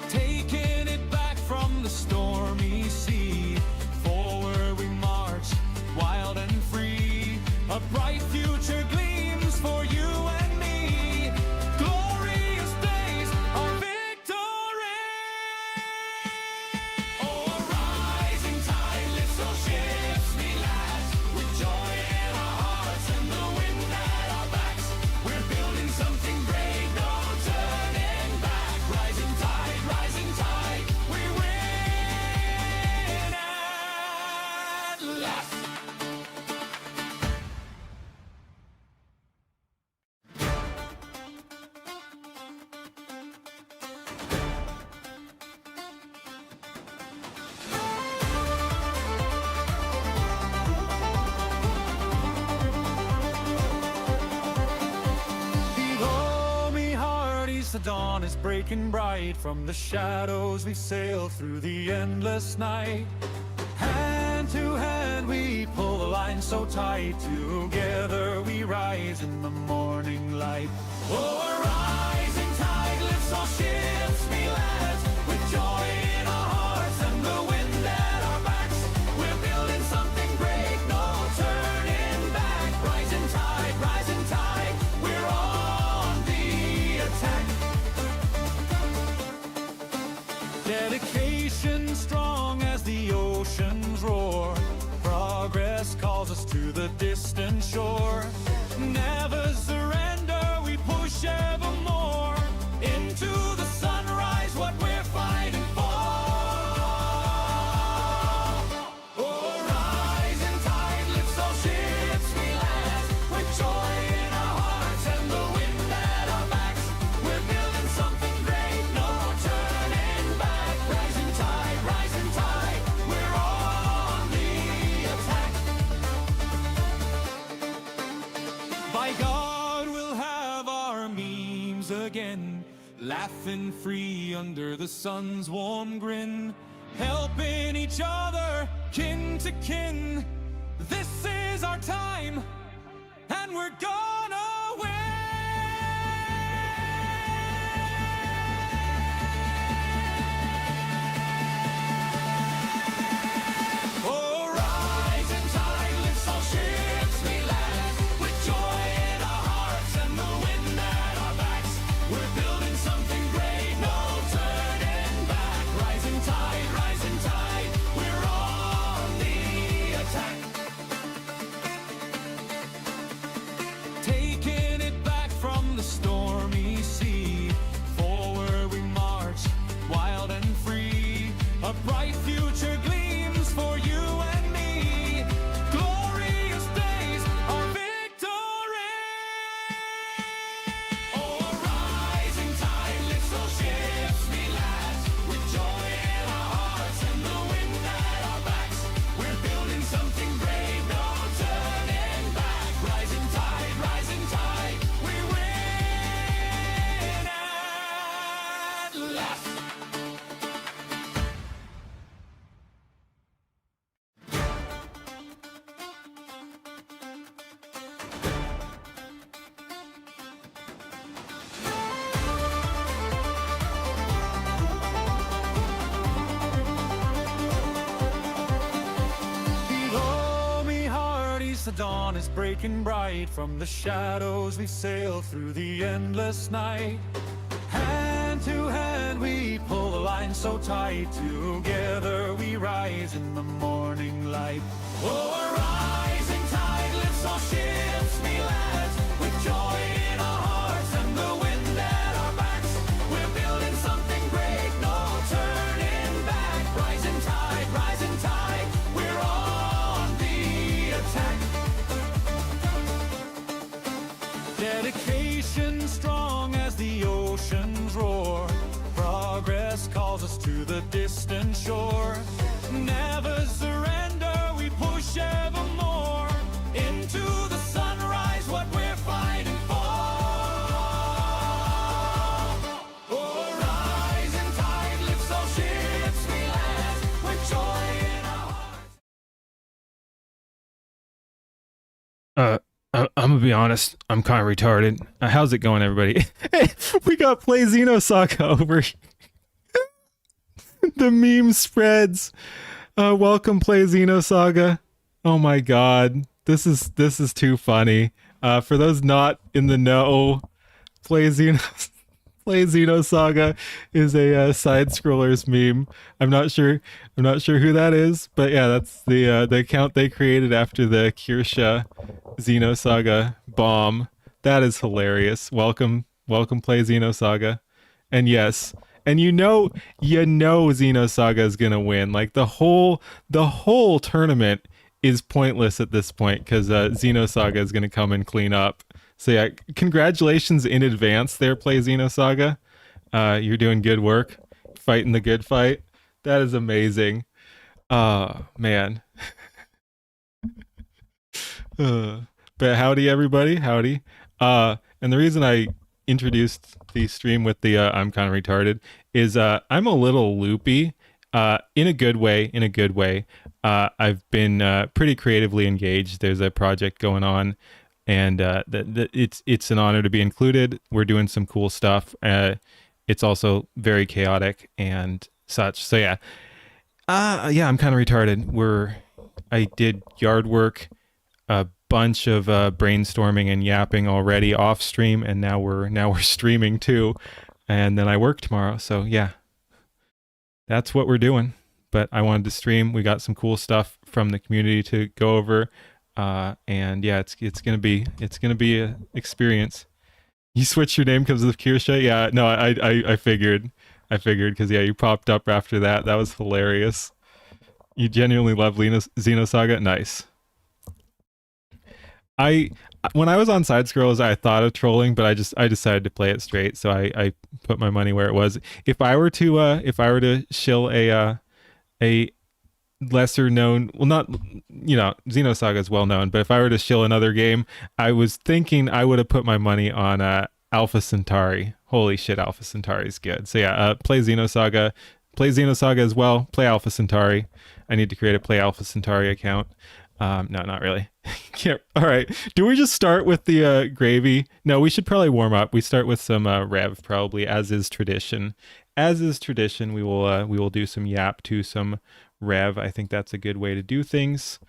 taking it back from the stormy sea. Forward we march, wild and free. A bright future gleams for you and me. Glorious days of victory. Oh, a rising tide lifts all ships we lads, with joy in our hearts and the wind at our backs. We're building something great, no turning back. Rising tide, we win at last. Below me, hearties, the dawn is breaking bright. From the shadows we sail through the endless night. Hand to hand we pull the line so tight. Together we rise in the morning light. Oh, a rising tide lifts all ships we lads, with joy in our hearts and the wind at our backs. We're building something great, no turning back. Rising tide, we're on the attack. Dedication strong as the oceans roar. Progress calls us to the distant shore. Never surrender, we push evermore. Into the sunrise, what we're fighting for. Oh, a rising tide lifts all ships we lads, with joy in our hearts and the wind at our backs. We're building something great, no turning back. Rising tide, we're on the attack. By God, we'll have our memes again, laughing free under the sun's warm grin, helping each other, kin to kin. This is our time, and we're gonna win. Oh, rising tide lifts all ships we lads, with joy in our hearts and the wind at our backs. We're building something great, no turning back. Rising tide, we're on the attack. Taking it back from the stormy sea. Forward we march, wild and free. A bright future gleams for you and me. Glorious days of victory. Oh, a rising tide lifts all ships we lads, with joy in our hearts and the wind at our backs. We're building something great, no turning back. Rising tide, we win at last. Below me, hearties, the dawn is breaking bright. From the shadows we sail through the endless night. Hand to hand we pull the line so tight. Together we rise in the morning light. Oh, a rising tide lifts all ships we lads, with joy in our hearts and the wind at our backs. We're building something great, no turning back. Rising tide, we're on the attack. Dedication strong as the oceans roar. Progress calls us to the distant shore. Never surrender, we push evermore. Into the sunrise, what we're fighting for. Oh, a rising tide lifts all ships we lads, with joy in our hearts. I'm gonna be honest, I'm kind of retarded. How's it going, everybody? Hey, we got Play Xenosaga over. The meme spreads. Welcome, play Xenosaga. Oh my god, this is too funny. For those not in the know, play Xeno play Xenosaga is a side scrollers meme. I'm not sure. I'm not sure who that is, but yeah, that's the account they created after the Kirsha Xenosaga bomb. That is hilarious. Welcome, play Xenosaga. And yes, and you know Xenosaga is gonna win. Like the whole tournament is pointless at this point because Xenosaga is gonna come and clean up. So yeah, congratulations in advance there, play Xenosaga. You're doing good work, fighting the good fight. That is amazing. Man. Uh, but howdy everybody, howdy. And the reason I introduced the stream with the I'm kind of retarded is I'm a little loopy. In a good way, in a good way. I've been pretty creatively engaged. There's a project going on, and it's an honor to be included. We're doing some cool stuff. It's also very chaotic and such. So yeah, yeah, I'm kind of retarded. I did yard work, a bunch of brainstorming and yapping already off stream, and now we're streaming too. And then I work tomorrow. So yeah, that's what we're doing. But I wanted to stream. We got some cool stuff from the community to go over, and yeah, it's gonna be a experience. You switched your name because of Kirsha? Yeah, no, I figured, because yeah, you popped up after that. That was hilarious. You genuinely love Xenosaga. Nice. I When I was on side scrolls, I thought of trolling, but I decided to play it straight. So I put my money where it was. If I were to shill a lesser known, well, not, Xenosaga is well known, but if I were to shill another game, I was thinking I would have put my money on Alpha Centauri. Holy shit, Alpha Centauri is good. So yeah, play Xenosaga as well. Play Alpha Centauri. I need to create a play Alpha Centauri account. No, not really. Can't. All right. Do we just start with the gravy? No, we should probably warm up. We start with some rev, probably, as is tradition. As is tradition, we will do some yap to some rev. I think that's a good way to do things.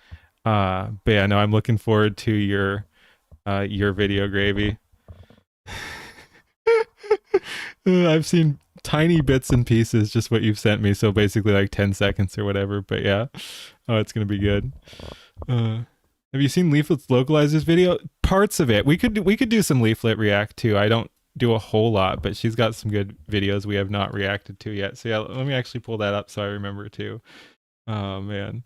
But yeah, no, I'm looking forward to your video, gravy. I've seen tiny bits and pieces, just what you've sent me. So basically, like 10 seconds or whatever. But yeah, oh, it's gonna be good. Have you seen Leaflet's localizers video? Parts of it. We could do some Leaflet react too. I don't do a whole lot, but she's got some good videos we have not reacted to yet. So yeah, let me actually pull that up so I remember too. Oh man.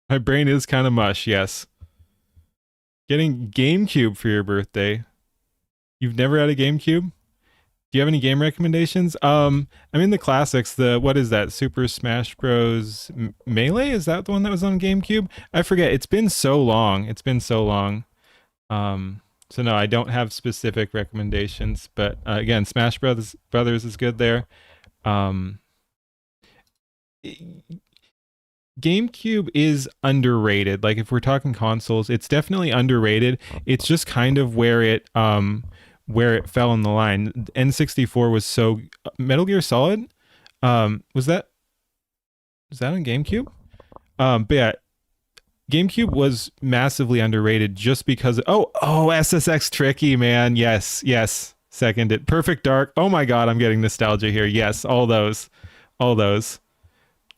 My brain is kind of mush, yes. Getting GameCube for your birthday. You've never had a GameCube? Do you have any game recommendations? I mean the classics. What is that? Super Smash Bros. Melee? Is that the one that was on GameCube? I forget. It's been so long. It's been so long. So no, I don't have specific recommendations. But again, Smash Brothers is good there. GameCube is underrated. Like if we're talking consoles, it's definitely underrated. It's just kind of where it fell in the line. N64 was so Metal Gear Solid. Was that on GameCube? But yeah, GameCube was massively underrated just because SSX Tricky, man. Yes. Seconded. Perfect Dark. Oh my god, I'm getting nostalgia here. Yes, all those.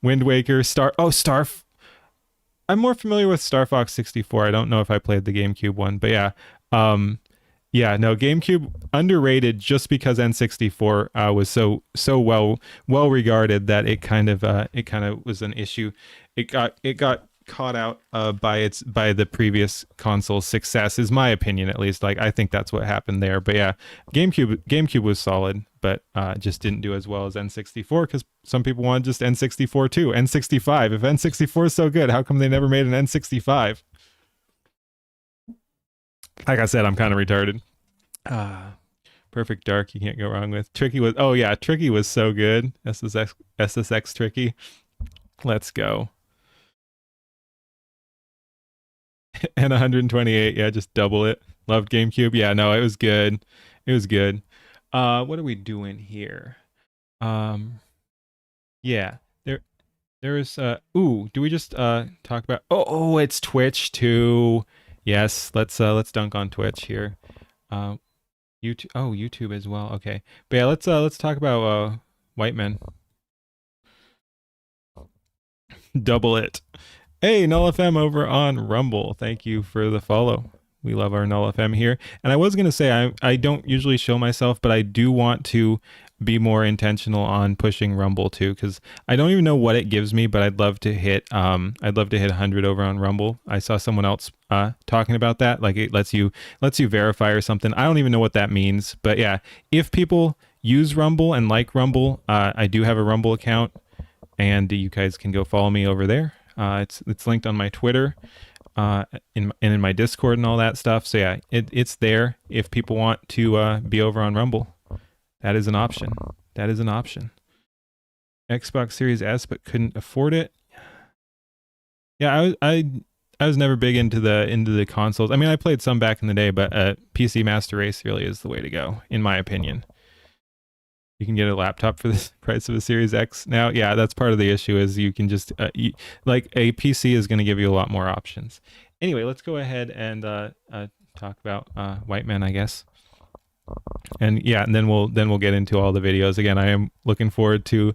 Wind Waker, I'm more familiar with Star Fox 64. I don't know if I played the GameCube one, but yeah. Yeah, no, GameCube underrated just because N64 was so well regarded that it kind of was an issue. It got caught out by the previous console's success, is my opinion at least. Like I think that's what happened there. But yeah, GameCube was solid, but just didn't do as well as N64 because some people wanted just N64 too. N65. If N64 is so good, how come they never made an N65? Like I said, I'm kind of retarded. Perfect Dark, you can't go wrong with. Tricky was so good. SSX Tricky. Let's go. And 128. Yeah, just double it. Loved GameCube. Yeah, no, it was good. It was good. What are we doing here? Um, yeah, there's ooh, do we just talk about it's Twitch too. Yes, let's dunk on Twitch here. YouTube, YouTube as well. Okay. But yeah, let's talk about white men. Double it. Hey, Null FM over on Rumble. Thank you for the follow. We love our Null FM here. And I was going to say, I don't usually show myself, but I do want to be more intentional on pushing Rumble too, because I don't even know what it gives me, but I'd love to hit 100 over on Rumble. I saw someone else talking about that, like it lets you verify or something. I don't even know what that means, but yeah, if people use Rumble and like Rumble, I do have a Rumble account, and you guys can go follow me over there. It's linked on my Twitter, in my Discord and all that stuff. So yeah, it's there if people want to be over on Rumble. That is an option. That is an option. Xbox Series S, but couldn't afford it. Yeah, I was never big into the consoles. I mean, I played some back in the day, but PC Master Race really is the way to go, in my opinion. You can get a laptop for the price of a Series X now. Yeah, that's part of the issue, is you can just like a PC is going to give you a lot more options. Anyway, let's go ahead and talk about white men, I guess. And yeah, and then we'll get into all the videos. Again, I am looking forward to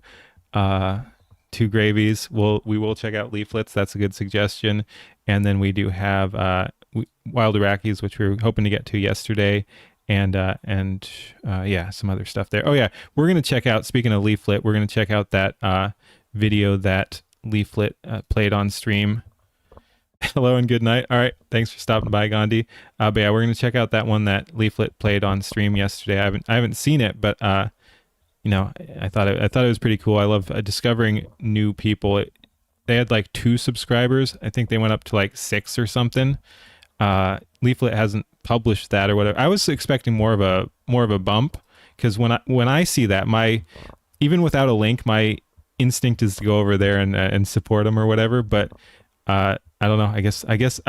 two gravies. We will check out leaflets. That's a good suggestion. And then we do have Wild Iraqis, which we were hoping to get to yesterday. And yeah, some other stuff there. Oh yeah, we're gonna check out. Speaking of leaflet, we're gonna check out that video that leaflet played on stream. Hello and good night. All right, thanks for stopping by, Gandhi. But yeah, we're gonna check out that one that leaflet played on stream yesterday. I haven't seen it, but you know, I thought it was pretty cool. I love discovering new people. They had like 2 subscribers. I think they went up to like 6 or something. Leaflet hasn't published that or whatever. I was expecting more of a bump, because when I see that, even without a link, my instinct is to go over there and support them or whatever. But I don't know. I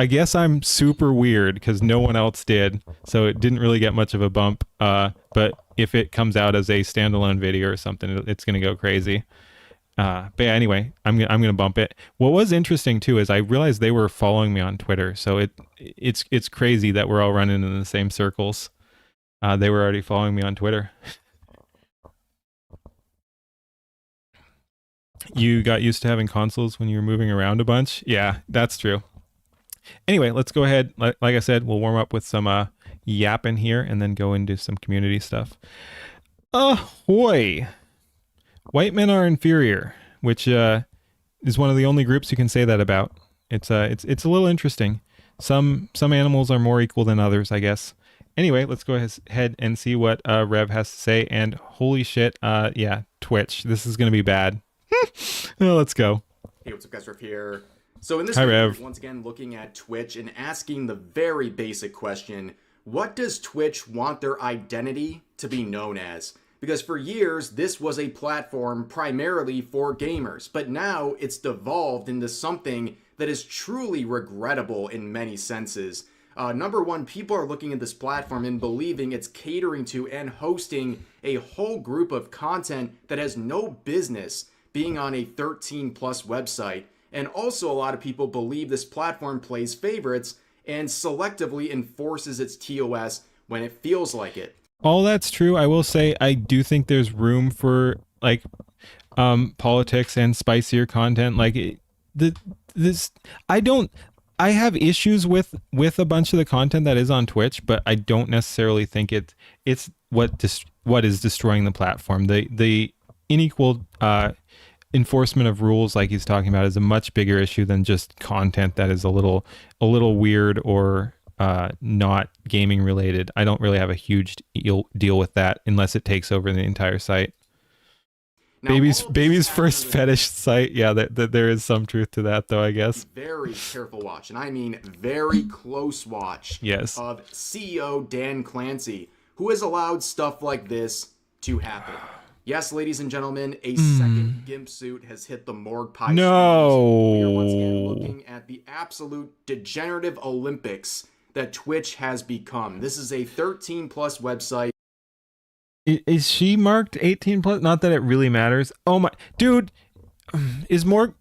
guess I'm super weird because no one else did, so it didn't really get much of a bump. But if it comes out as a standalone video or something, it's gonna go crazy. But yeah, anyway, I'm gonna bump it. What was interesting too is I realized they were following me on Twitter, so it's crazy that we're all running in the same circles. They were already following me on Twitter. You got used to having consoles when you were moving around a bunch. Yeah, that's true. Anyway, let's go ahead. Like I said, we'll warm up with some yapping here, and then go into some community stuff. Ahoy! White men are inferior, which is one of the only groups you can say that about. It's a little interesting. Some animals are more equal than others, I guess. Anyway, let's go ahead and see what Rev has to say. And holy shit, yeah, Twitch. This is gonna be bad. Well, let's go. Hey, what's up, guys? Rev here. So in this Hi, video, Rev. once again, looking at Twitch and asking the very basic question: what does Twitch want their identity to be known as? Because for years, this was a platform primarily for gamers, but now it's devolved into something that is truly regrettable in many senses. Number one, people are looking at this platform and believing it's catering to and hosting a whole group of content that has no business being on a 13+ website. And also, a lot of people believe this platform plays favorites and selectively enforces its TOS when it feels like it. All that's true. I will say I do think there's room for like politics and spicier content. Like I have issues with a bunch of the content that is on Twitch, but I don't necessarily think it's what is destroying the platform. The unequal enforcement of rules, like he's talking about, is a much bigger issue than just content that is a little weird or not gaming related. I don't really have a huge deal with that unless it takes over the entire site. Now, baby's first fetish site. Yeah, there is some truth to that, though, I guess. Very careful watch, and I mean very close watch. Yes. Of CEO Dan Clancy, who has allowed stuff like this to happen. Yes, ladies and gentlemen, a second GIMP suit has hit the morgue pie. No. We are once again looking at the absolute degenerative Olympics that Twitch has become. This is a 13 plus website. Is she marked 18 plus? Not that it really matters. Oh my dude, is Morg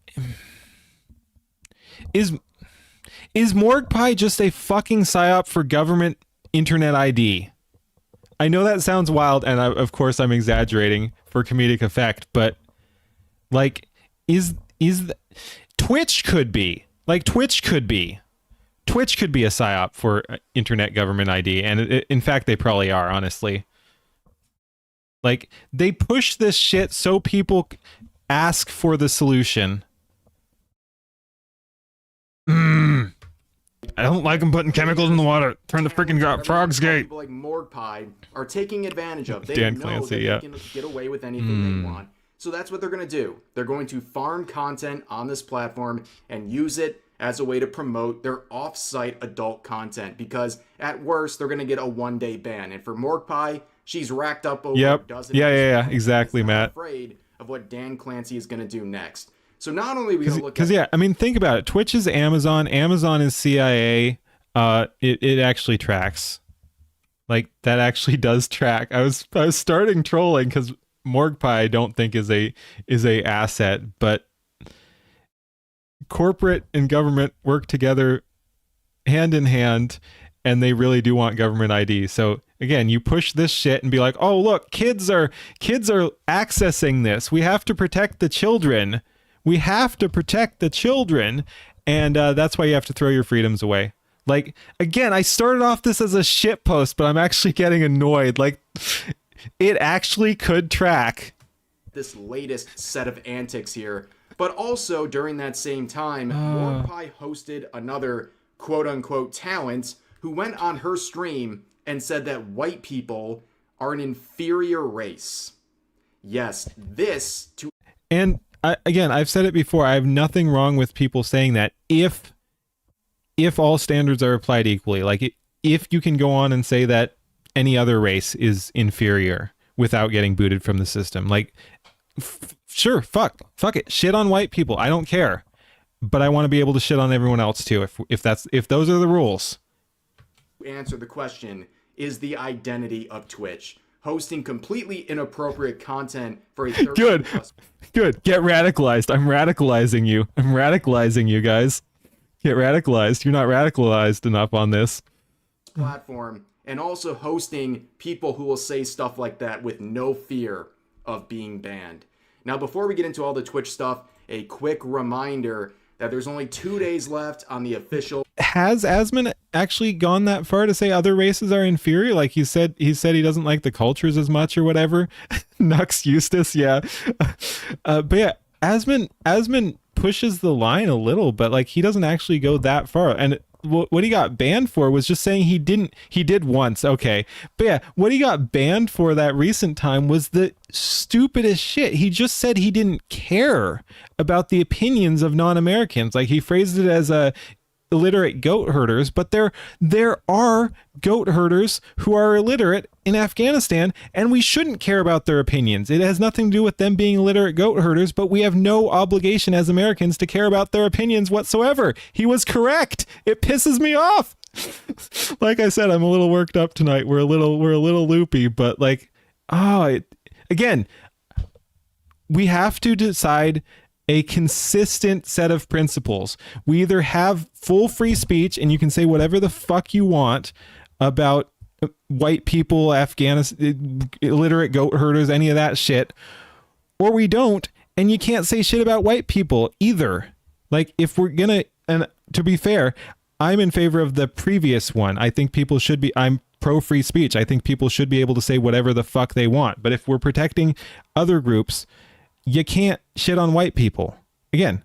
Pie just a fucking psyop for government internet ID? I know that sounds wild, and of course I'm exaggerating for comedic effect, but like, Twitch could be a psyop for internet government ID, and in fact they probably are, honestly. Like, they push this shit so people ask for the solution. I don't like them putting chemicals in the water. Turn the freaking frogs gate. People like Morgpie are taking advantage of. They Dan know Clancy, that they can get away with anything they want. So that's what they're going to do. They're going to farm content on this platform and use it as a way to promote their off-site adult content, because at worst they're going to get a one-day ban. And for Morgpie, she's racked up over a dozen. Yeah, exactly, Matt. Afraid of what Dan Clancy is going to do next. So not only are we going to look at... yeah, I mean, think about it. Twitch is Amazon. Amazon is CIA. It actually tracks. Like, that actually does track. I was starting trolling because Morgpie I don't think is a asset, but corporate and government work together hand in hand, and they really do want government ID. So again, you push this shit and be like, oh look, kids are accessing this. We have to protect the children. And that's why you have to throw your freedoms away. Like, again, I started off this as a shit post, but I'm actually getting annoyed. Like, it actually could track this latest set of antics here. But also during that same time, Morgpie hosted another quote-unquote talent who went on her stream and said that white people are an inferior race. Yes, this to... And again, I've said it before, I have nothing wrong with people saying that if all standards are applied equally. Like, if you can go on and say that any other race is inferior without getting booted from the system, like, sure, fuck it, shit on white people, I don't care, but I want to be able to shit on everyone else too, if those are the rules. Answer the question is the identity of Twitch. Hosting completely inappropriate content for a Good. Get radicalized. I'm radicalizing you guys. Get radicalized. You're not radicalized enough on this platform, and also hosting people who will say stuff like that with no fear of being banned. Now, before we get into all the Twitch stuff, a quick reminder that there's only 2 days left on the official... Has Asman actually gone that far to say other races are inferior? Like, he said he doesn't like the cultures as much or whatever. Nux Eustace, yeah. But yeah, Asman pushes the line a little, but like, he doesn't actually go that far. And what he got banned for was just saying he did once, okay, but yeah, what he got banned for that recent time was the stupidest shit. He just said he didn't care about the opinions of non-Americans. Like, he phrased it as illiterate goat herders, but there are goat herders who are illiterate in Afghanistan, and we shouldn't care about their opinions. It has nothing to do with them being illiterate goat herders, but we have no obligation as Americans to care about their opinions whatsoever. He was correct. It pisses me off. Like I said, I'm a little worked up tonight. We're a little loopy, but like, again, we have to decide a consistent set of principles. We either have full free speech and you can say whatever the fuck you want about white people, Afghanistan, illiterate goat herders, any of that shit, or we don't, and you can't say shit about white people either. Like, if we're gonna, and to be fair, I'm in favor of the previous one. I think people should be, I'm pro free speech. I think people should be able to say whatever the fuck they want. But if we're protecting other groups, you can't shit on white people. Again,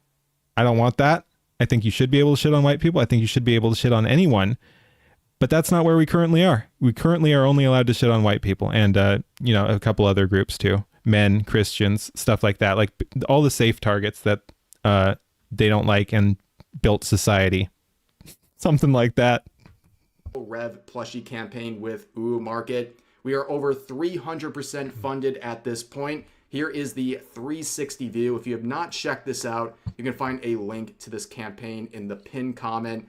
I don't want that. I think you should be able to shit on white people. I think you should be able to shit on anyone. But that's not where we currently are. We currently are only allowed to shit on white people and, a couple other groups too. Men, Christians, stuff like that. Like, all the safe targets that they don't like and built society. Something like that. Rev plushie campaign with Ooh Market. We are over 300% funded at this point. Here is the 360 view. If you have not checked this out, you can find a link to this campaign in the pinned comment.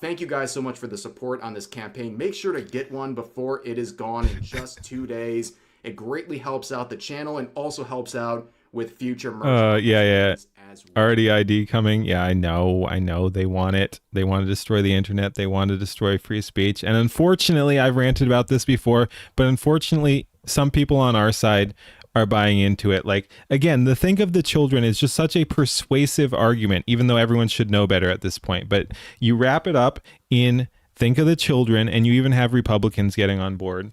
Thank you guys so much for the support on this campaign. Make sure to get one before it is gone in just 2 days. It greatly helps out the channel and also helps out with future merch. Yeah. As well. Already ID coming. Yeah, I know. They want it. They want to destroy the internet. They want to destroy free speech. And unfortunately, I've ranted about this before, but unfortunately, some people on our side are buying into it. Like, again, the think of the children is just such a persuasive argument, even though everyone should know better at this point. But you wrap it up in think of the children, and you even have Republicans getting on board.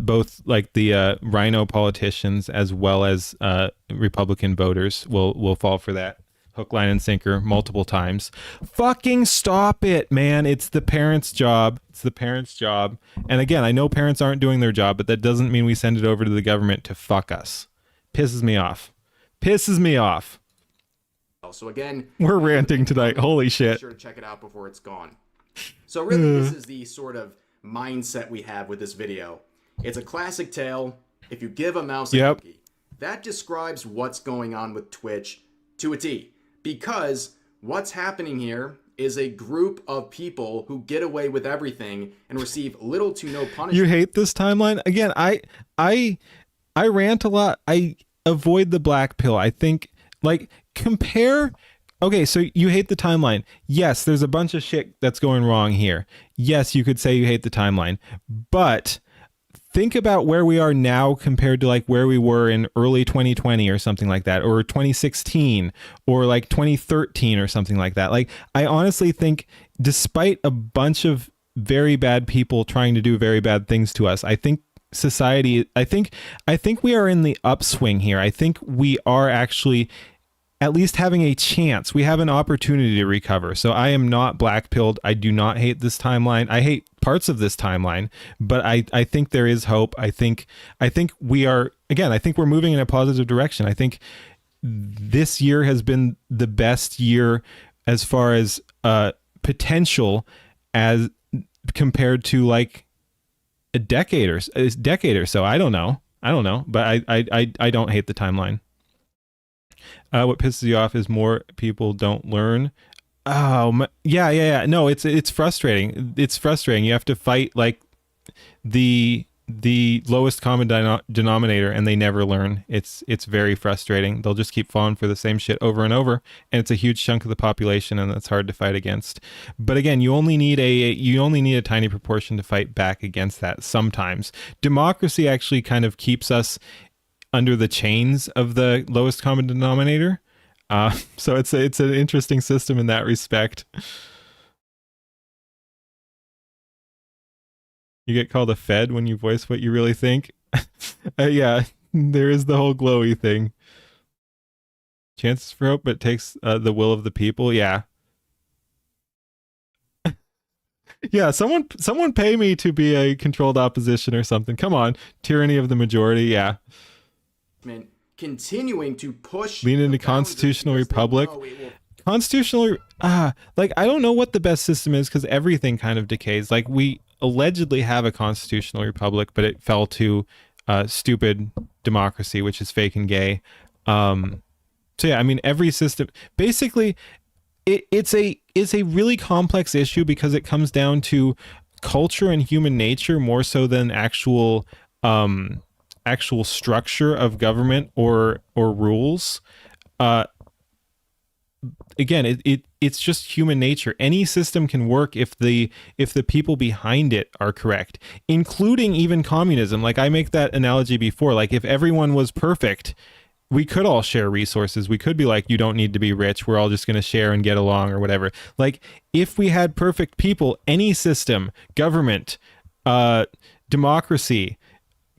Both like the rhino politicians as well as Republican voters will fall for that hook, line, and sinker multiple times. Fucking stop it, man. It's the parents' job. It's the parents' job. And again, I know parents aren't doing their job, but that doesn't mean we send it over to the government to fuck us. Pisses me off. Pisses me off. So again, we're ranting tonight. Holy shit. Be sure to check it out before it's gone. So really, this is the sort of mindset we have with this video. It's a classic tale. If you give a mouse a cookie, that describes what's going on with Twitch to a T. Because what's happening here is a group of people who get away with everything and receive little to no punishment. You hate this timeline? Again, I rant a lot. I avoid the black pill. I think, like, compare. Okay, so you hate the timeline. Yes, there's a bunch of shit that's going wrong here. Yes, you could say you hate the timeline, but think about where we are now compared to like where we were in early 2020 or something like that, or 2016 or like 2013 or something like that. Like, I honestly think despite a bunch of very bad people trying to do very bad things to us, I think society, I think we are in the upswing here. I think we are actually at least having a chance. We have an opportunity to recover. So I am not black-pilled. I do not hate this timeline. I hate parts of this timeline, but I think there is hope. I think we are, again, I think we're moving in a positive direction. I think this year has been the best year as far as potential as compared to like a decade or so. I don't know, but I don't hate the timeline. What pisses you off is more people don't learn. Oh, yeah. No, it's frustrating. It's frustrating. You have to fight like the lowest common denominator, and they never learn. It's very frustrating. They'll just keep falling for the same shit over and over, and it's a huge chunk of the population, and that's hard to fight against. But again, you only need a tiny proportion to fight back against that. Sometimes democracy actually kind of keeps us under the chains of the lowest common denominator. So it's an interesting system in that respect. You get called a Fed when you voice what you really think. Yeah, there is the whole glowy thing. Chances for hope, but it takes the will of the people. Yeah. Yeah, someone pay me to be a controlled opposition or something. Come on. Tyranny of the majority. Yeah. Continuing to push, lean into constitutional republic. Constitutional, like, I don't know what the best system is, because everything kind of decays. Like, we allegedly have a constitutional republic, but it fell to stupid democracy, which is fake and gay. So yeah, I mean, every system basically, it's a really complex issue because it comes down to culture and human nature more so than actual structure of government or rules. Again, it's just human nature. Any system can work if the people behind it are correct, including even communism. Like, I make that analogy before. Like, if everyone was perfect, we could all share resources. We could be like, you don't need to be rich. We're all just going to share and get along or whatever. Like, if we had perfect people, any system, government, democracy,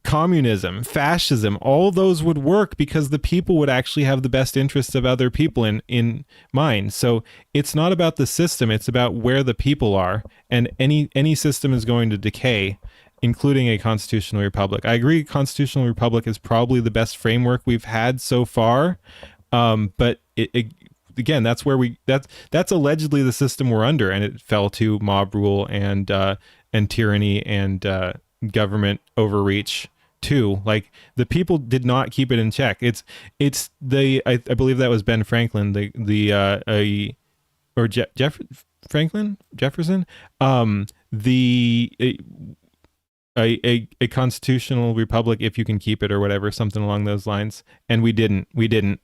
communism, fascism, all those would work because the people would actually have the best interests of other people in mind. So it's not about the system, it's about where the people are, and any system is going to decay, including a constitutional republic. I agree, constitutional republic is probably the best framework we've had so far, but again, that's where that's allegedly the system we're under, and it fell to mob rule and tyranny and government overreach too. Like the people did not keep it in check. It's the I believe that was Ben Franklin, or Jefferson, the a constitutional republic if you can keep it or whatever, something along those lines. And we didn't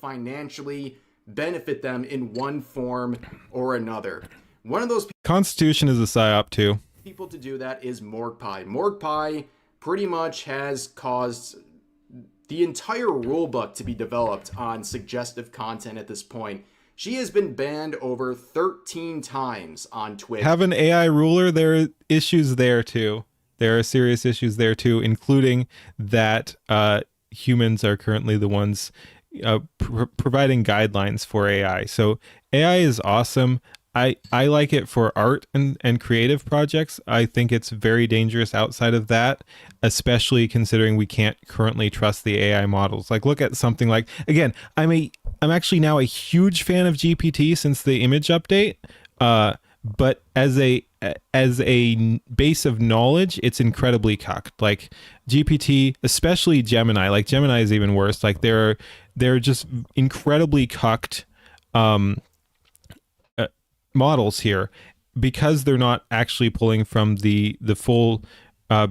financially benefit them in one form or another. One of those Constitution is a psyop too. people to do that is MorgPie. MorgPie pretty much has caused the entire rulebook to be developed on suggestive content at this point. She has been banned over 13 times on Twitch. Have an AI ruler, there are issues there too. There are serious issues there too, including that humans are currently the ones providing guidelines for AI. So AI is awesome. I like it for art and creative projects. I think it's very dangerous outside of that, especially considering we can't currently trust the AI models. Like look at something like, again, I'm actually now a huge fan of GPT since the image update. But as a base of knowledge, it's incredibly cucked. Like GPT, especially Gemini, like Gemini is even worse. Like they're just incredibly cucked models here because they're not actually pulling from the full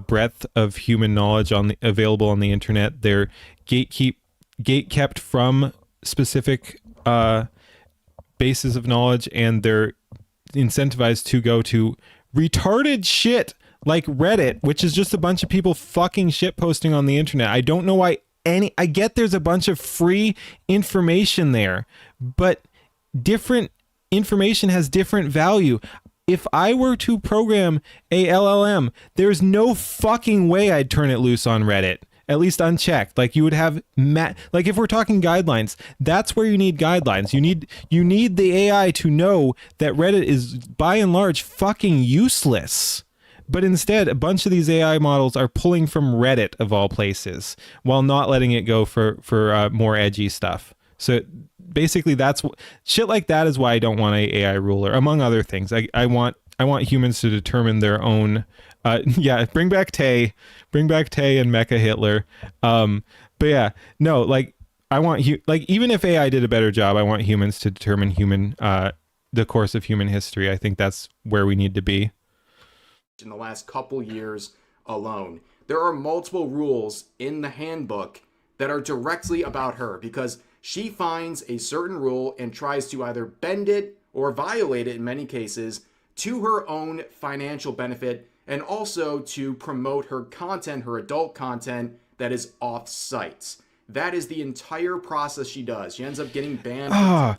breadth of human knowledge available on the internet. They're gate-kept from specific bases of knowledge, and they're incentivized to go to retarded shit like Reddit, which is just a bunch of people fucking shit posting on the internet. I don't know why I get there's a bunch of free information there, but different information has different value. If I were to program a LLM, there's no fucking way I'd turn it loose on Reddit, at least unchecked. Like you would have like if we're talking guidelines, that's where you need guidelines. You need the AI to know that Reddit is by and large fucking useless. But instead, a bunch of these AI models are pulling from Reddit of all places, while not letting it go for more edgy stuff. So basically, that's shit like that is why I don't want a AI ruler, among other things. I want humans to determine their own. Yeah, bring back Tay and Mecha Hitler. But yeah, no, like I want like even if AI did a better job, I want humans to determine the course of human history. I think that's where we need to be. In the last couple years alone, there are multiple rules in the handbook that are directly about her because she finds a certain rule and tries to either bend it or violate it in many cases to her own financial benefit, and also to promote her content, her adult content that is off sites. That is the entire process she does. She ends up getting banned.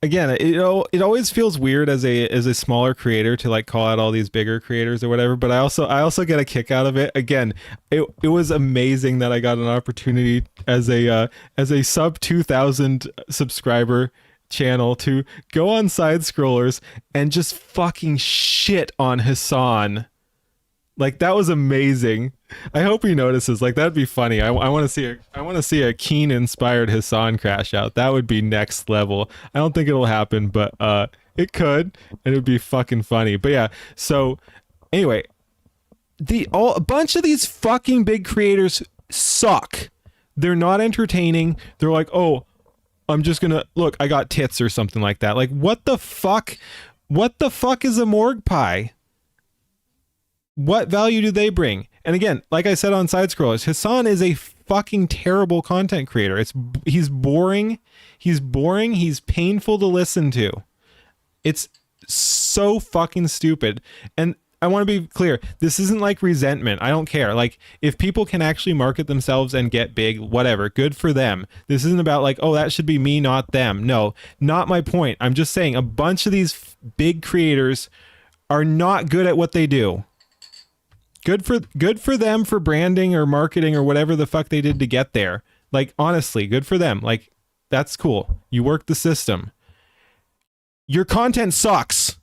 Again, it always feels weird as a smaller creator to like call out all these bigger creators or whatever, but I also get a kick out of it. Again, it was amazing that I got an opportunity as a sub 2,000 subscriber channel to go on side scrollers and just fucking shit on Hassan. Like that was amazing. I hope he notices. Like that'd be funny. I want to see a Keen inspired Hassan crash out. That would be next level. I don't think it'll happen, but it could, and it would be fucking funny. But yeah. So anyway, a bunch of these fucking big creators suck. They're not entertaining. They're like, oh, I'm just gonna look. I got tits or something like that. Like what the fuck? What the fuck is a morgue pie? What value do they bring? And again, like I said on side scrollers, Hassan is a fucking terrible content creator. He's boring. He's painful to listen to. It's so fucking stupid. And I want to be clear. This isn't like resentment. I don't care. Like if people can actually market themselves and get big, whatever, good for them. This isn't about like, oh, that should be me, not them. No, not my point. I'm just saying a bunch of these big creators are not good at what they do. Good for them for branding or marketing or whatever the fuck they did to get there. Like, honestly, good for them. Like, that's cool. You work the system. Your content sucks.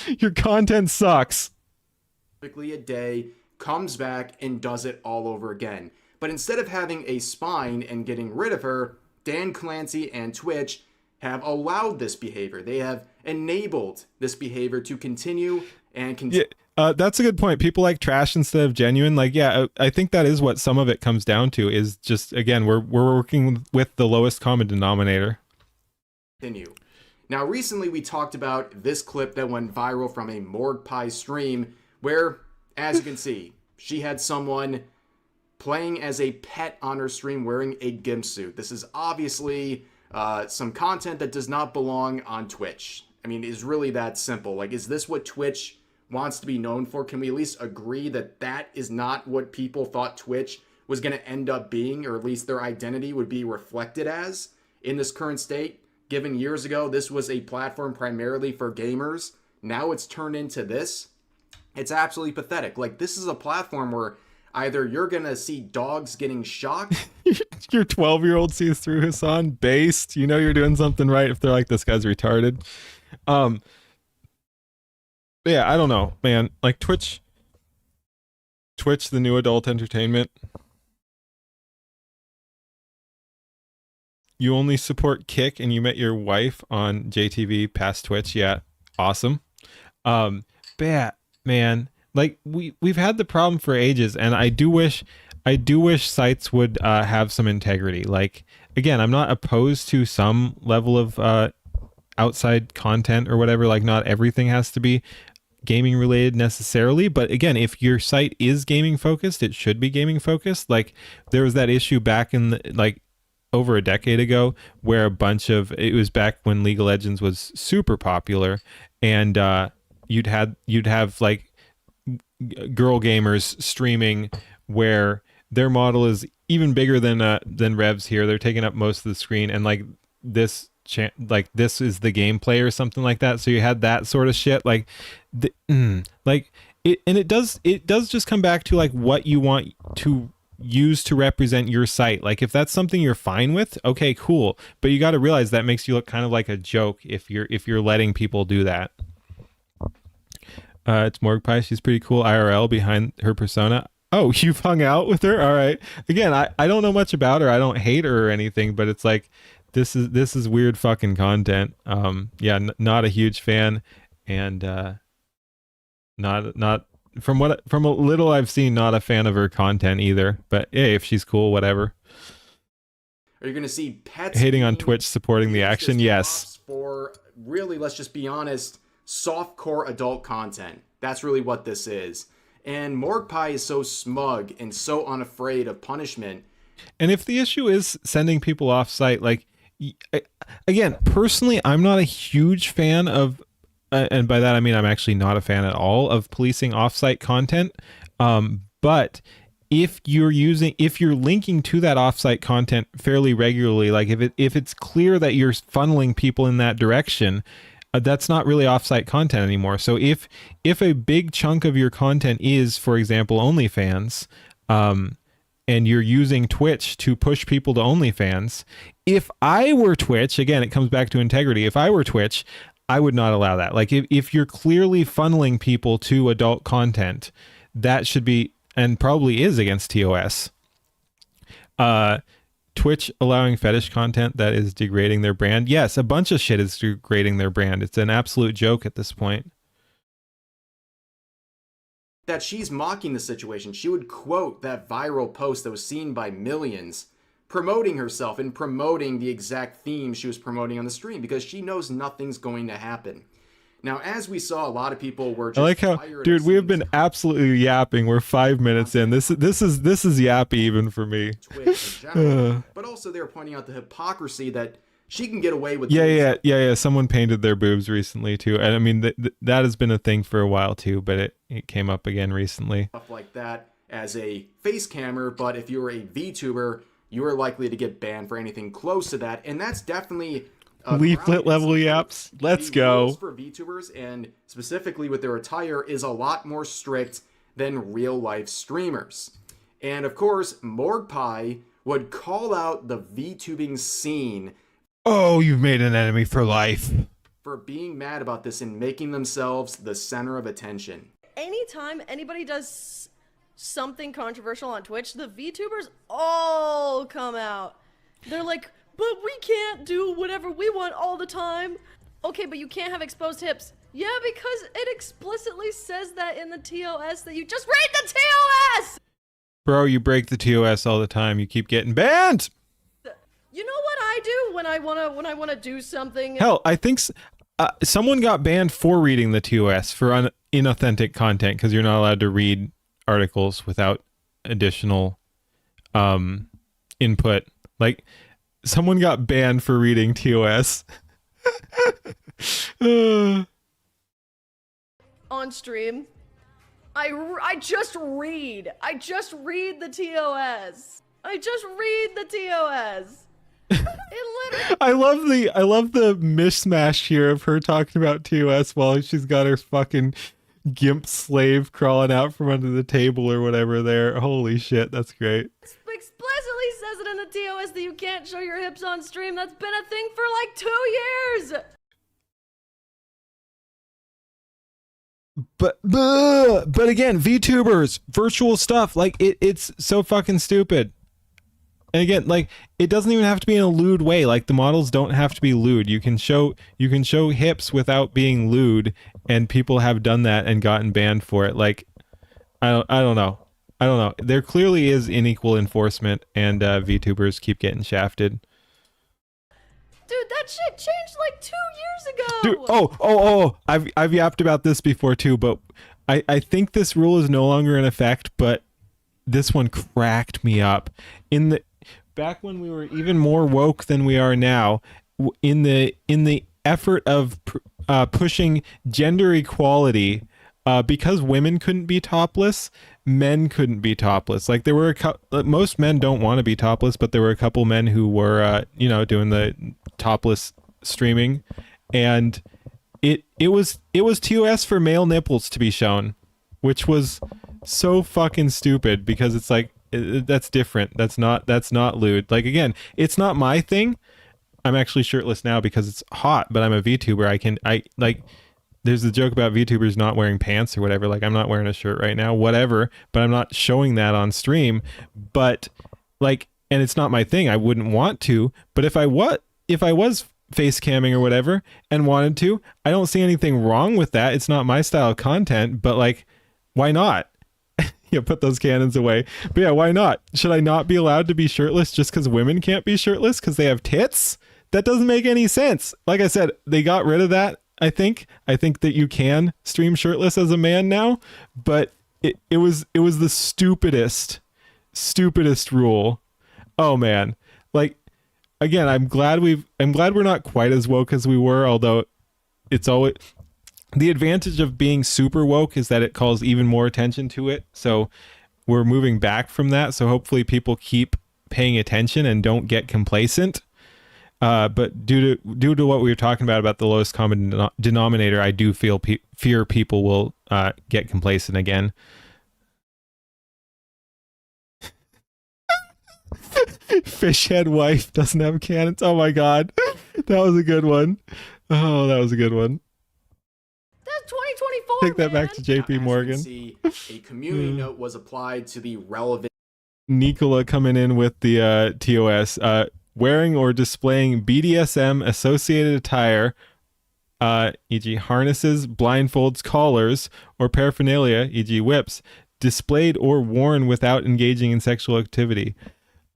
Your content sucks. Typically a day, comes back and does it all over again. But instead of having a spine and getting rid of her, Dan Clancy and Twitch have allowed this behavior. They have enabled this behavior to continue and continue. Yeah. That's a good point. People like trash instead of genuine. Like, yeah, I think that is what some of it comes down to. Is just, again, we're working with the lowest common denominator. Continue. Now, recently we talked about this clip that went viral from a Morgue Pie stream where, as you can see, she had someone playing as a pet on her stream wearing a gimp suit. This is obviously some content that does not belong on Twitch. I mean, it's really that simple. Like, is this what Twitch wants to be known for? Can we at least agree that that is not what people thought Twitch was going to end up being, or at least their identity would be reflected as in this current state? Given years ago, this was a platform primarily for gamers. Now it's turned into this. It's absolutely pathetic. Like, this is a platform where either you're going to see dogs getting shocked. Your 12-year-old sees through Hassan, based. You know you're doing something right if they're like, this guy's retarded. Yeah, I don't know, man. Like, Twitch, the new adult entertainment. You only support Kick and you met your wife on JTV past Twitch. Yeah, awesome. But man, like we've had the problem for ages, and I do wish sites would have some integrity. Like, again, I'm not opposed to some level of outside content or whatever. Like, not everything has to be gaming related necessarily, but again, if your site is gaming focused, it should be gaming focused. Like, there was that issue back in the, like, over a decade ago where it was back when League of Legends was super popular, and you'd have like girl gamers streaming where their model is even bigger than Rev's here. They're taking up most of the screen, and like this is the gameplay or something like that. So you had that sort of shit. Like, like it, and it does just come back to like what you want to use to represent your site. Like, if that's something you're fine with, okay, cool. But you got to realize that makes you look kind of like a joke if you're letting people do that. It's Morgue Pie. She's pretty cool IRL behind her persona. Oh, you've hung out with her? All right. Again, I don't know much about her. I don't hate her or anything, but it's like, this is weird fucking content. Yeah, not a huge fan, and not from a little I've seen, not a fan of her content either. But hey, if she's cool, whatever. Are you going to see pets hating on Twitch supporting the action? Yes. For really, let's just be honest, softcore adult content. That's really what this is. And Morgue Pie is so smug and so unafraid of punishment. And if the issue is sending people off site, like, again, personally, I'm not a huge fan of, and by that I mean I'm actually not a fan at all of policing offsite content. But if you're linking to that offsite content fairly regularly, like if it's clear that you're funneling people in that direction, that's not really offsite content anymore. So if a big chunk of your content is, for example, OnlyFans, and you're using Twitch to push people to OnlyFans, if I were Twitch, again, it comes back to integrity. If I were Twitch, I would not allow that. Like, if you're clearly funneling people to adult content, that should be, and probably is, against TOS. Twitch allowing fetish content that is degrading their brand. Yes, a bunch of shit is degrading their brand. It's an absolute joke at this point. That she's mocking the situation. She would quote that viral post that was seen by millions, promoting herself and promoting the exact theme she was promoting on the stream, because she knows nothing's going to happen. Now, as we saw, a lot of people were just, I like how, dude, we have been absolutely yapping. We're 5 minutes in. This is yappy even for me. Twitch in general. But also they're pointing out the hypocrisy that she can get away with. Yeah. Someone painted their boobs recently too, and I mean that has been a thing for a while too, but it came up again recently. Stuff like that as a face cammer, but if you were a VTuber, you are likely to get banned for anything close to that, and that's definitely leaflet level yaps. Let's go. For VTubers, and specifically with their attire, is a lot more strict than real life streamers. And of course, Morgue Pie would call out the VTubing scene. Oh, you've made an enemy for life. For being mad about this and making themselves the center of attention. Anytime anybody does something controversial on Twitch, the VTubers all come out. They're like, but we can't do whatever we want all the time. Okay, but you can't have exposed hips. Yeah, because it explicitly says that in the TOS that you just read the TOS! Bro, you break the TOS all the time. You keep getting banned. You know what I do when I wanna do something? Hell, I think someone got banned for reading the TOS for inauthentic content because you're not allowed to read articles without additional input. Like, someone got banned for reading TOS. On stream. I just read the TOS. I just read the TOS. It literally. I love the mishmash here of her talking about TOS while she's got her fucking gimp slave crawling out from under the table or whatever there. Holy shit, that's great. Explicitly says it in the TOS that you can't show your hips on stream. That's been a thing for like 2 years. But again, VTubers, virtual stuff, like it's so fucking stupid. And again, like, it doesn't even have to be in a lewd way. Like, the models don't have to be lewd. You can show hips without being lewd, and people have done that and gotten banned for it. Like, I don't know. There clearly is unequal enforcement, and VTubers keep getting shafted. Dude, that shit changed like 2 years ago. Dude, I've yapped about this before too, but I think this rule is no longer in effect, but this one cracked me up. Back when we were even more woke than we are now, in the effort of pushing gender equality, because women couldn't be topless, men couldn't be topless. Like, there were most men don't want to be topless, but there were a couple men who were doing the topless streaming, and it was TOS for male nipples to be shown, which was so fucking stupid because it's like, that's different. That's not lewd. Like, again, it's not my thing. I'm actually shirtless now because it's hot, but I'm a VTuber. There's the joke about VTubers not wearing pants or whatever. Like, I'm not wearing a shirt right now, whatever, but I'm not showing that on stream. But like, and it's not my thing. I wouldn't want to, but if I was face camming or whatever and wanted to, I don't see anything wrong with that. It's not my style of content, but like, why not? Yeah, put those cannons away. But yeah, why not? Should I not be allowed to be shirtless just because women can't be shirtless because they have tits? That doesn't make any sense. Like I said, they got rid of that. I think that you can stream shirtless as a man now, but it was the stupidest rule. Oh man. Like, again, I'm glad we're not quite as woke as we were, although it's always the advantage of being super woke is that it calls even more attention to it. So we're moving back from that. So hopefully people keep paying attention and don't get complacent. But due to what we were talking about the lowest common denominator, I do fear people will get complacent again. Fishhead wife doesn't have cannons. Oh my god, that was a good one. Oh, that was a good one. That's 2024. Take that back to JP Morgan. A community note was applied to the relevant. Nicola coming in with the TOS. Wearing or displaying BDSM associated attire, e.g. harnesses, blindfolds, collars, or paraphernalia, e.g. whips, displayed or worn without engaging in sexual activity.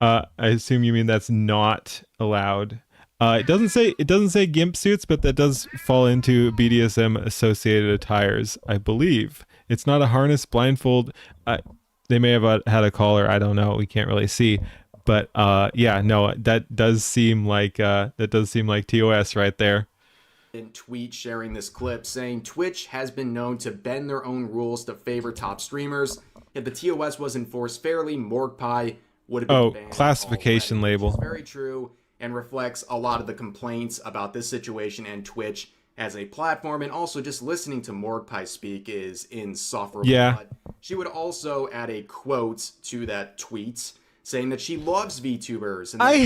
I assume you mean that's not allowed. It doesn't say gimp suits, but that does fall into BDSM associated attires, I believe. It's not a harness, blindfold. They may have had a collar. I don't know. We can't really see. But yeah, no, that does seem like TOS right there. Tweet sharing this clip saying Twitch has been known to bend their own rules to favor top streamers. If the TOS was enforced fairly, Morgpie would have been banned classification already, label. which is very true and reflects a lot of the complaints about this situation and Twitch as a platform, and also just listening to Morgpie speak is insufferable. Yeah. But she would also add a quote to that tweet saying that she loves VTubers. And I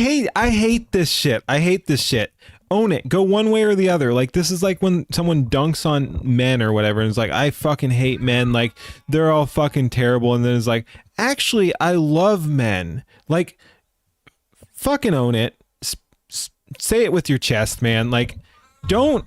hate this shit. I hate this shit. Own it. Go one way or the other. Like, this is like when someone dunks on men or whatever, and it's like, I fucking hate men. Like, they're all fucking terrible. And then it's like, actually, I love men. Like, fucking own it. Say it with your chest, man. Like, don't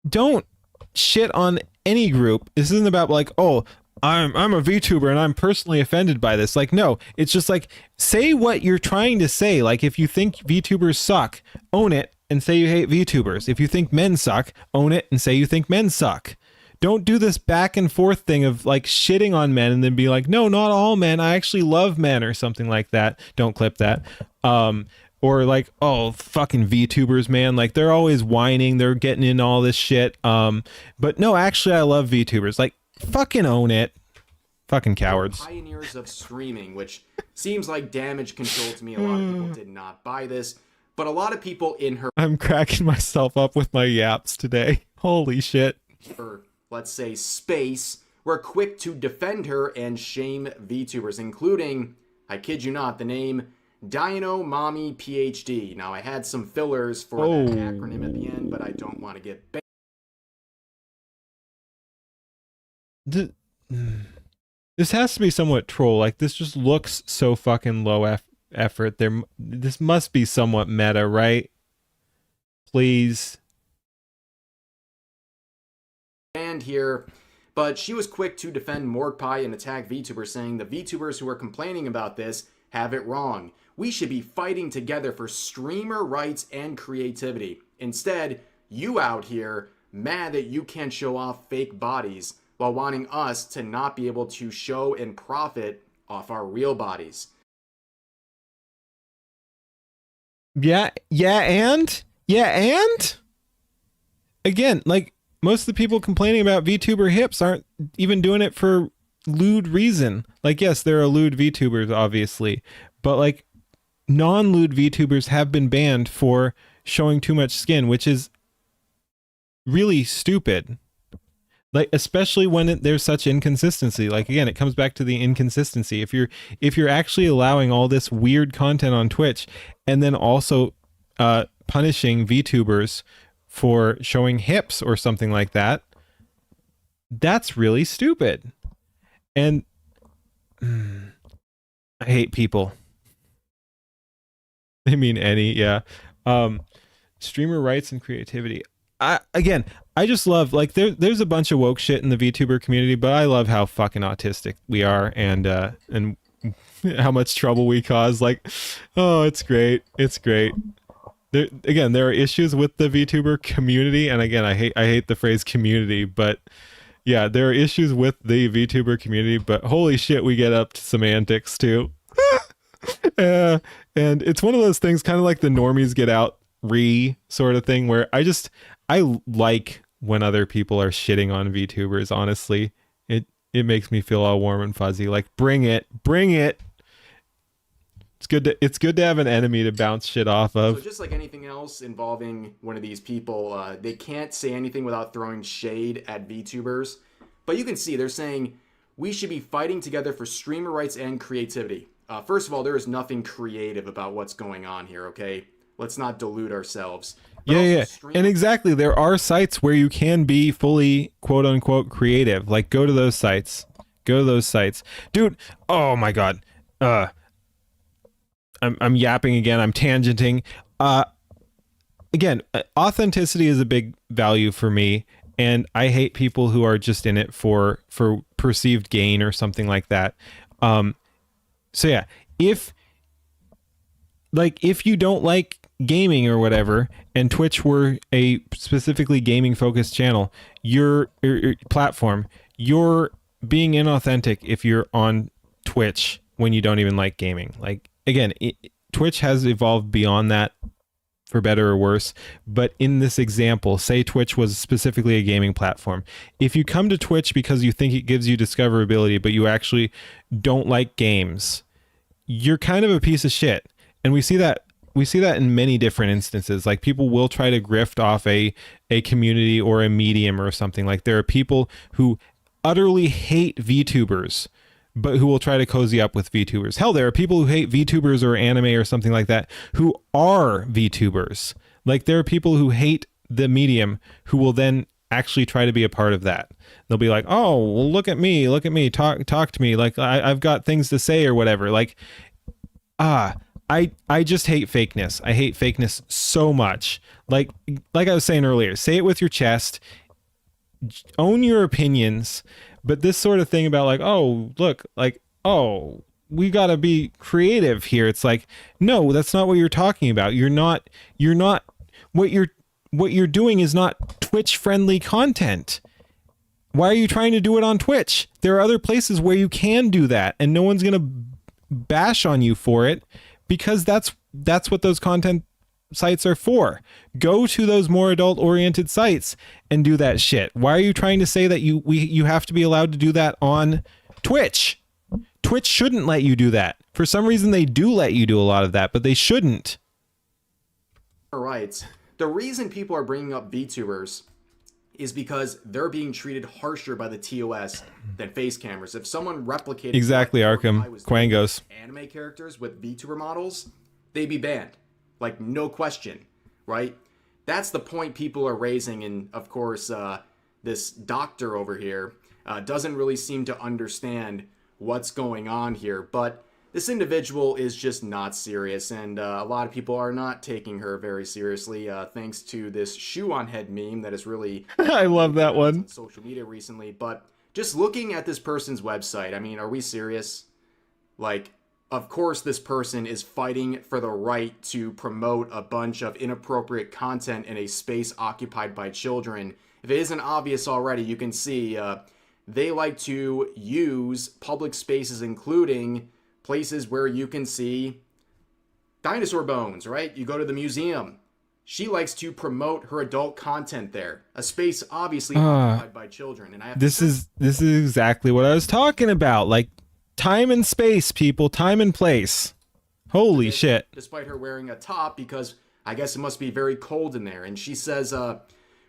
don't shit on any group. This isn't about like, oh, I'm a VTuber and I'm personally offended by this. Like, no, it's just like, say what you're trying to say. Like, if you think VTubers suck, own it and say you hate VTubers. If you think men suck, own it and say you think men suck. Don't do this back and forth thing of like shitting on men and then be like, no, not all men. I actually love men or something like that. Don't clip that. Or like, oh, fucking VTubers, man. Like, they're always whining. They're getting in all this shit. But no, actually, I love VTubers. Like, fucking own it. Fucking cowards. Pioneers of streaming, which seems like damage control to me. A lot of people did not buy this, but a lot of people in her, I'm cracking myself up with my yaps today. Holy shit. let's say, space, were quick to defend her and shame VTubers, including, I kid you not, the name Dino Mommy PhD. Now, I had some fillers for that acronym at the end, but I don't want to get This has to be somewhat troll. Like, this just looks so fucking low effort. This must be somewhat meta, right? Please. banned here. But she was quick to defend Morgpie and attack VTubers, saying the VTubers who are complaining about this have it wrong. We should be fighting together for streamer rights and creativity. Instead, you out here mad that you can't show off fake bodies while wanting us to not be able to show and profit off our real bodies. Yeah, and again, like, most of the people complaining about VTuber hips aren't even doing it for lewd reason. Like, yes, there are lewd VTubers, obviously, but like, non-lewd VTubers have been banned for showing too much skin, which is really stupid. Like, especially when there's such inconsistency. Like, again, it comes back to the inconsistency. If you're actually allowing all this weird content on Twitch and then also punishing VTubers for showing hips or something like that, that's really stupid. And I hate people. They mean any, yeah. Streamer rights and creativity. I just love, like, there's a bunch of woke shit in the VTuber community, but I love how fucking autistic we are and how much trouble we cause. Like, oh, it's great. It's great. There are issues with the VTuber community, and again, I hate the phrase community, but yeah, there are issues with the VTuber community, but holy shit, we get up to some antics too. And it's one of those things, kind of like the normies get out sort of thing, where I like when other people are shitting on VTubers, honestly. It makes me feel all warm and fuzzy. Like, bring it. It's good to have an enemy to bounce shit off of. So just like anything else involving one of these people, they can't say anything without throwing shade at VTubers. But you can see they're saying we should be fighting together for streamer rights and creativity. First of all, there is nothing creative about what's going on here, okay? Let's not delude ourselves. But Yeah. And exactly, there are sites where you can be fully quote unquote creative. Like, go to those sites. Dude, oh my god. I'm yapping again. I'm tangenting. Again, authenticity is a big value for me, and I hate people who are just in it for perceived gain or something like that. So yeah, if you don't like gaming or whatever, and Twitch were a specifically gaming focused channel, your platform, you're being inauthentic if you're on Twitch when you don't even like gaming. Like, again, Twitch has evolved beyond that, for better or worse. But in this example, say Twitch was specifically a gaming platform. If you come to Twitch because you think it gives you discoverability, but you actually don't like games, you're kind of a piece of shit. And we see that in many different instances. Like, people will try to grift off a community or a medium or something. Like, there are people who utterly hate VTubers, but who will try to cozy up with VTubers. Hell, there are people who hate VTubers or anime or something like that who are VTubers. Like, there are people who hate the medium who will then actually try to be a part of that. They'll be like, oh, well, look at me, talk to me. Like, I've got things to say or whatever. Like, I just hate fakeness. I hate fakeness so much. Like I was saying earlier, say it with your chest, own your opinions, but this sort of thing about like, oh, look, like, oh, we got to be creative here. It's like, no, that's not what you're talking about. You're not what you're doing is not Twitch friendly content. Why are you trying to do it on Twitch? There are other places where you can do that and no one's going to bash on you for it, because that's what those content sites are for. Go to those more adult oriented sites and do that shit. Why are you trying to say that you have to be allowed to do that on Twitch? Twitch shouldn't let you do that. For some reason they do let you do a lot of that, but they shouldn't. All right. The reason people are bringing up VTubers is because they're being treated harsher by the TOS than face cameras. If someone replicated Exactly, Arkham, Quangos, anime characters with VTuber models, they'd be banned. Like, no question, right? That's the point people are raising, and of course, this doctor over here doesn't really seem to understand what's going on here, but this individual is just not serious, and a lot of people are not taking her very seriously, thanks to this shoe on head meme that is really I love that one on social media recently. But just looking at this person's website, I mean, are we serious? Like, of course this person is fighting for the right to promote a bunch of inappropriate content in a space occupied by children. If it isn't obvious already, you can see they like to use public spaces, including places where you can see dinosaur bones, right? You go to the museum. She likes to promote her adult content there. A space obviously occupied by children. And I have this is exactly what I was talking about. Like, time and space, people, time and place. Holy shit. Despite her wearing a top, because I guess it must be very cold in there. And she says,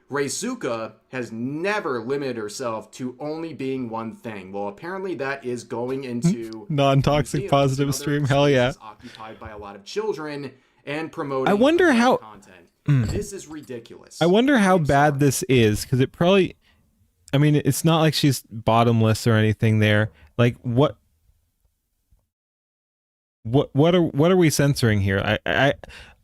Reizuka has never limited herself to only being one thing. Well, apparently that is going into non-toxic positive stream. Hell yeah. Occupied by a lot of children and promoting. I wonder how content. This is ridiculous. I wonder how bad this is, because it probably, I mean, it's not like she's bottomless or anything there. Like, what are we censoring here?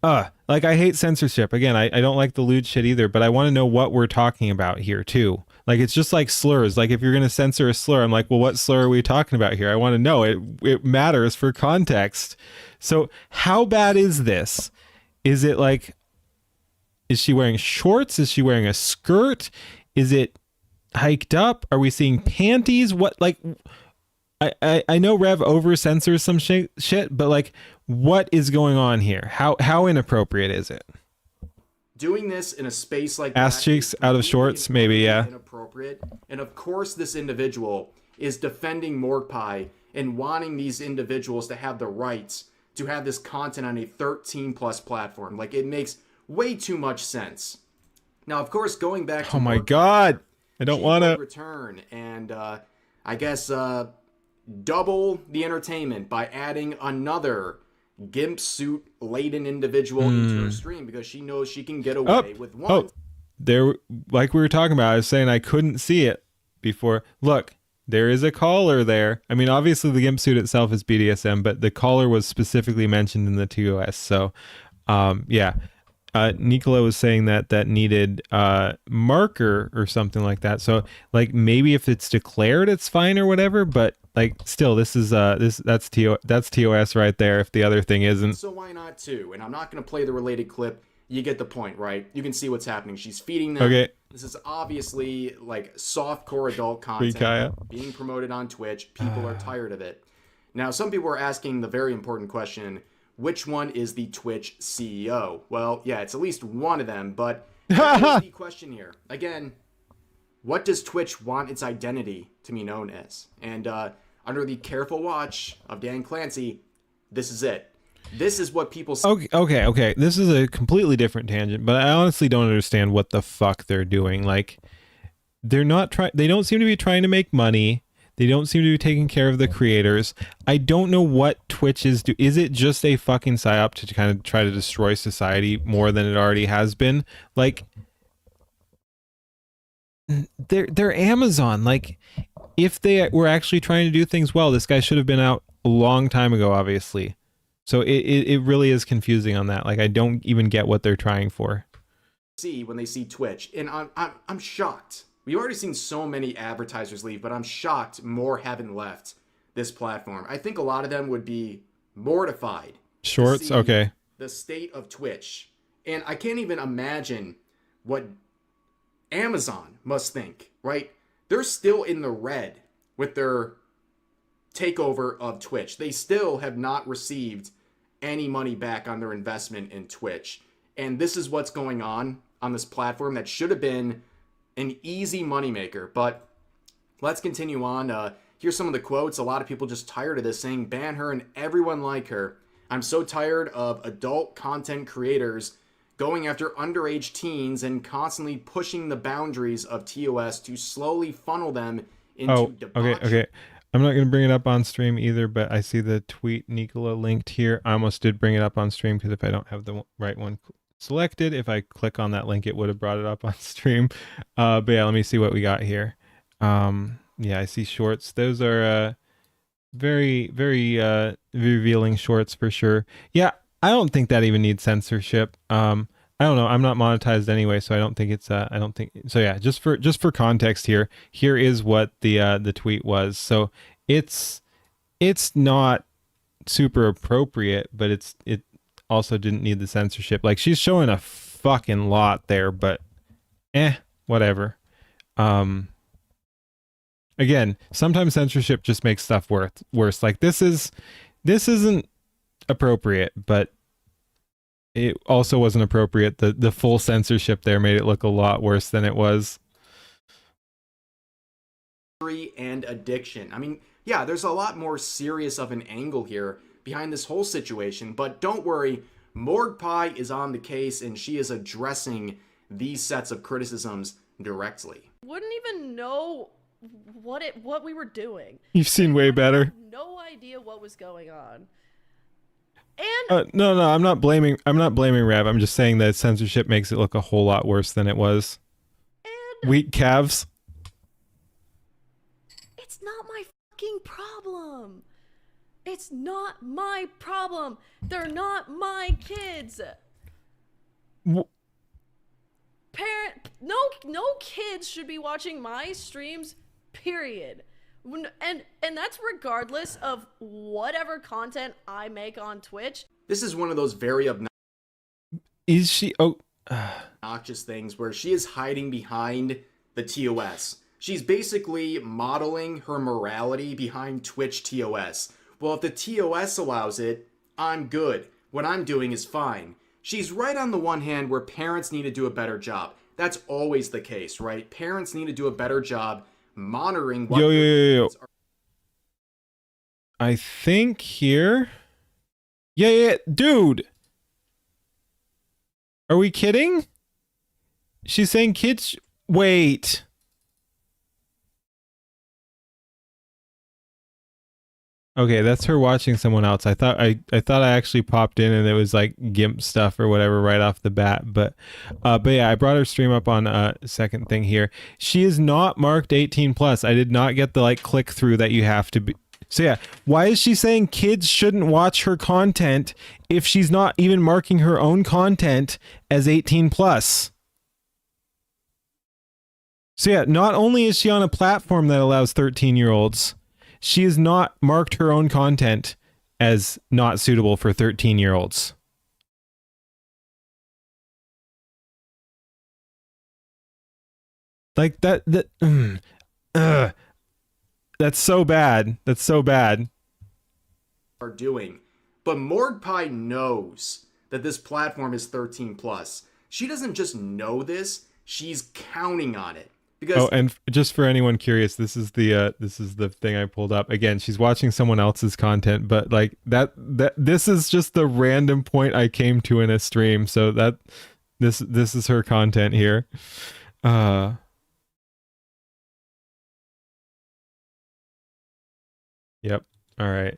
Like, I hate censorship. Again, I don't like the lewd shit either, but I want to know what we're talking about here too. Like, it's just like slurs. Like, if you're going to censor a slur, I'm like, well, what slur are we talking about here? I want to know. It matters for context. So how bad is this? Is it like, is she wearing shorts? Is she wearing a skirt? Is it hiked up? Are we seeing panties? What, like, I know Rev over censors some shit, but like, what is going on here? How inappropriate is it? Doing this in a space like ass cheeks out of shorts, maybe, yeah. Inappropriate. And of course, this individual is defending Morgpie and wanting these individuals to have the rights to have this content on a 13+ platform. Like, it makes way too much sense. Now, of course, going back to oh my god, I don't want to return and I guess double the entertainment by adding another gimp suit laden individual into her stream, because she knows she can get away with one. Oh, there, like we were talking about, I was saying I couldn't see it before. Look, there is a collar there. I mean, obviously the gimp suit itself is BDSM, but the collar was specifically mentioned in the TOS. So, yeah. Nicola was saying that needed marker or something like that. So, like, maybe if it's declared, it's fine or whatever. But like, still, this is that's TOS right there. If the other thing isn't, so why not too? And I'm not gonna play the related clip. You get the point, right? You can see what's happening. She's feeding them. Okay. This is obviously like softcore adult content being promoted on Twitch. People are tired of it. Now, some people are asking the very important question: which one is the Twitch CEO? Well, yeah, it's at least one of them, but here's the question here. Again, what does Twitch want its identity to be known as? And under the careful watch of Dan Clancy, this is it. This is what people say. Okay. This is a completely different tangent, but I honestly don't understand what the fuck they're doing. Like, they don't seem to be trying to make money. They don't seem to be taking care of the creators. I don't know what Twitch is do. Is it just a fucking psyop to kind of try to destroy society more than it already has been? Like, they're Amazon. Like, if they were actually trying to do things well, this guy should have been out a long time ago, obviously. So it really is confusing on that. Like, I don't even get what they're trying for. See when they see Twitch, and I'm shocked. We've already seen so many advertisers leave, but I'm shocked more haven't left this platform. I think a lot of them would be mortified. Shorts, okay. The state of Twitch, and I can't even imagine what Amazon must think. Right? They're still in the red with their takeover of Twitch. They still have not received any money back on their investment in Twitch. And this is what's going on this platform that should have been an easy moneymaker. But let's continue on. Here's some of the quotes. A lot of people just tired of this, saying, ban her and everyone like her. I'm so tired of adult content creators going after underage teens and constantly pushing the boundaries of TOS to slowly funnel them into debauchery. Okay. I'm not going to bring it up on stream either, but I see the tweet Nicola linked here. I almost did bring it up on stream because if I don't have the right one selected, if I click on that link, it would have brought it up on stream. But yeah, let me see what we got here. Yeah, I see shorts. Those are very, very revealing shorts for sure. Yeah, I don't think that even needs censorship. I don't know. I'm not monetized anyway, so I don't think it's I don't think so. Yeah, just for context here is what the tweet was. So it's not super appropriate, but it also didn't need the censorship. Like, she's showing a fucking lot there, but whatever. Again, sometimes censorship just makes stuff worse. Like, this isn't appropriate, but it also wasn't appropriate. The full censorship there made it look a lot worse than it was. And addiction. I mean, yeah, there's a lot more serious of an angle here behind this whole situation, but don't worry, Morg Pie is on the case and she is addressing these sets of criticisms directly. Wouldn't even know what we were doing. You've seen way better. No idea what was going on. And no, I'm not blaming Rev. I'm just saying that censorship makes it look a whole lot worse than it was. and Weak calves. it's not my fucking problem. It's not my problem. They're not my kids. W- No kids should be watching my streams, period. And that's regardless of whatever content I make on Twitch. This is one of those very Is she? obnoxious things where she is hiding behind the TOS. She's basically modeling her morality behind Twitch TOS. Well, if the TOS allows it, I'm good. What I'm doing is fine. She's right on the one hand where parents need to do a better job. That's always the case, right? Parents need to do a better job monitoring what Yo. I think here. Yeah, dude. Are we kidding? She's saying kids. Wait. Okay, that's her watching someone else. I thought I actually popped in and it was like GIMP stuff or whatever right off the bat. But yeah, I brought her stream up on a second thing here. She is not marked 18 plus. I did not get the like click through that you have to be. So yeah, why is she saying kids shouldn't watch her content if she's not even marking her own content as 18 plus? So yeah, not only is she on a platform that allows 13-year-olds, she has not marked her own content as not suitable for 13-year-olds. Like that's so bad. That's so bad. are doing. But Morg Pie knows that this platform is 13 plus. She doesn't just know this, she's counting on it. Because and just for anyone curious, this is the thing I pulled up. Again, she's watching someone else's content, but like that this is just the random point I came to in a stream. So that this is her content here. Yep. All right.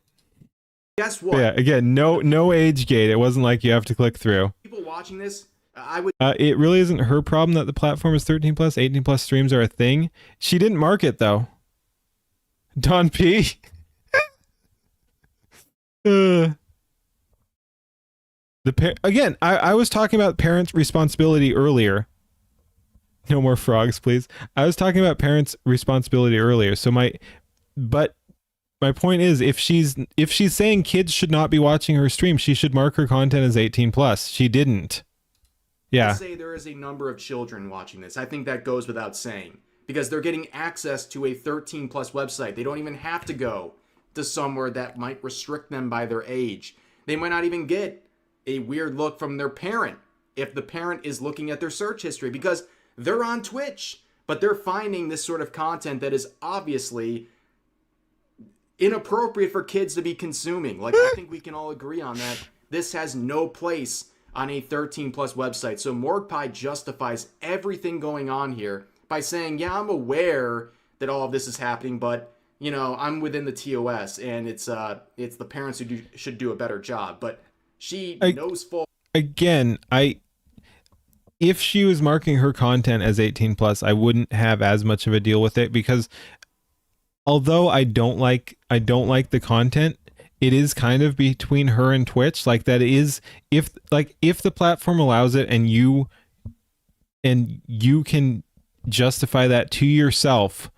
guess what? But yeah, again, no age gate. It wasn't like you have to click through. People watching this, I would It really isn't her problem that the platform is 13 plus. 18 plus streams are a thing. She didn't mark it though. Don P. Again, I was talking about parents' responsibility earlier. No more frogs, please. I was talking about parents' responsibility earlier. But my point is, if she's saying kids should not be watching her stream, she should mark her content as 18 plus. She didn't. Yeah. Let's say there is a number of children watching this. I think that goes without saying because they're getting access to a 13 plus website. They don't even have to go to somewhere that might restrict them by their age. They might not even get a weird look from their parent if the parent is looking at their search history because they're on Twitch, but they're finding this sort of content that is obviously inappropriate for kids to be consuming. Like, I think we can all agree on that. This has no place on a 13 plus website. So Morgpie justifies everything going on here by saying, yeah, I'm aware that all of this is happening, but you know, I'm within the TOS and it's the parents who should do a better job. But she knows full. Again, if she was marking her content as 18 plus, I wouldn't have as much of a deal with it because although I don't like the content, it is kind of between her and Twitch. Like that is if the platform allows it and you can justify that to yourself,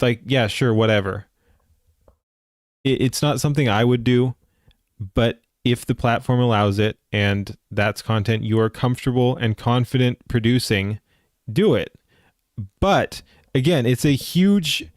like, yeah, sure, whatever. It's not something I would do, but if the platform allows it and that's content you are comfortable and confident producing, do it. But again, it's a huge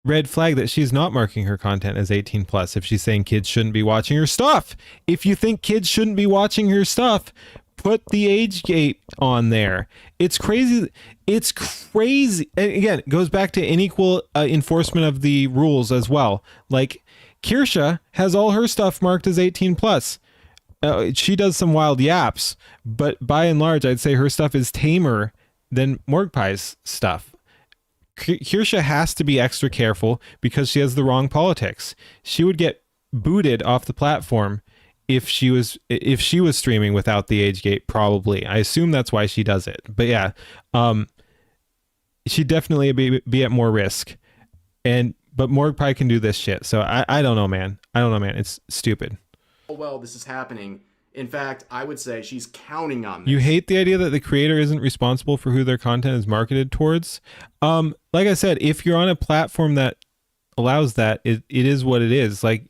red flag that she's not marking her content as 18 plus if she's saying kids shouldn't be watching her stuff. If you think kids shouldn't be watching her stuff, put the age gate on there. It's crazy. It's crazy. And again, it goes back to unequal enforcement of the rules as well. Like Kirsha has all her stuff marked as 18 plus. She does some wild yaps, but by and large, I'd say her stuff is tamer than Morgpie's stuff. Kirsha has to be extra careful because she has the wrong politics. She would get booted off the platform if she was streaming without the age gate, probably. I assume that's why she does it. But yeah, she'd definitely be at more risk. But Morgpie can do this shit. So I don't know, man. It's stupid. Well, this is happening. In fact, I would say she's counting on this. You hate the idea that the creator isn't responsible for who their content is marketed towards. Like I said, if you're on a platform that allows that, it is what it is. Like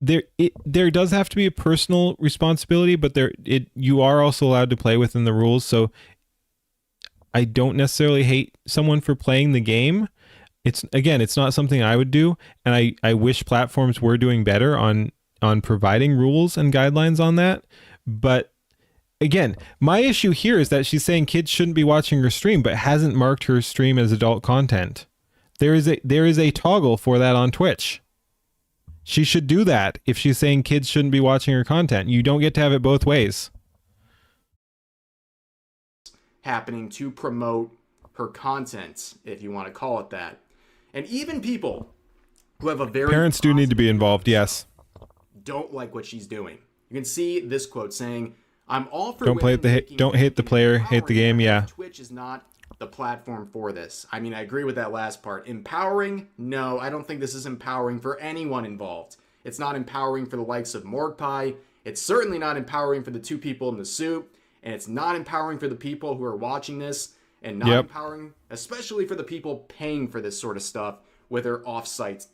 there does have to be a personal responsibility, but you are also allowed to play within the rules. So I don't necessarily hate someone for playing the game. It's not something I would do, and I wish platforms were doing better on providing rules and guidelines on that. But again, my issue here is that she's saying kids shouldn't be watching her stream, but hasn't marked her stream as adult content. There is a toggle for that on Twitch. She should do that if she's saying kids shouldn't be watching her content. You don't get to have it both ways. Happening to promote her content, if you want to call it that. And even people who have a very parents do need to be involved, yes. Don't like what she's doing. You can see this quote saying, "I'm all for don't hate the player, hate the game." Yeah. Twitch is not the platform for this. I mean, I agree with that last part. Empowering? No, I don't think this is empowering for anyone involved. It's not empowering for the likes of Morgpie. It's certainly not empowering for the two people in the suit, and it's not empowering for the people who are watching this, and not empowering, especially for the people paying for this sort of stuff with their off-site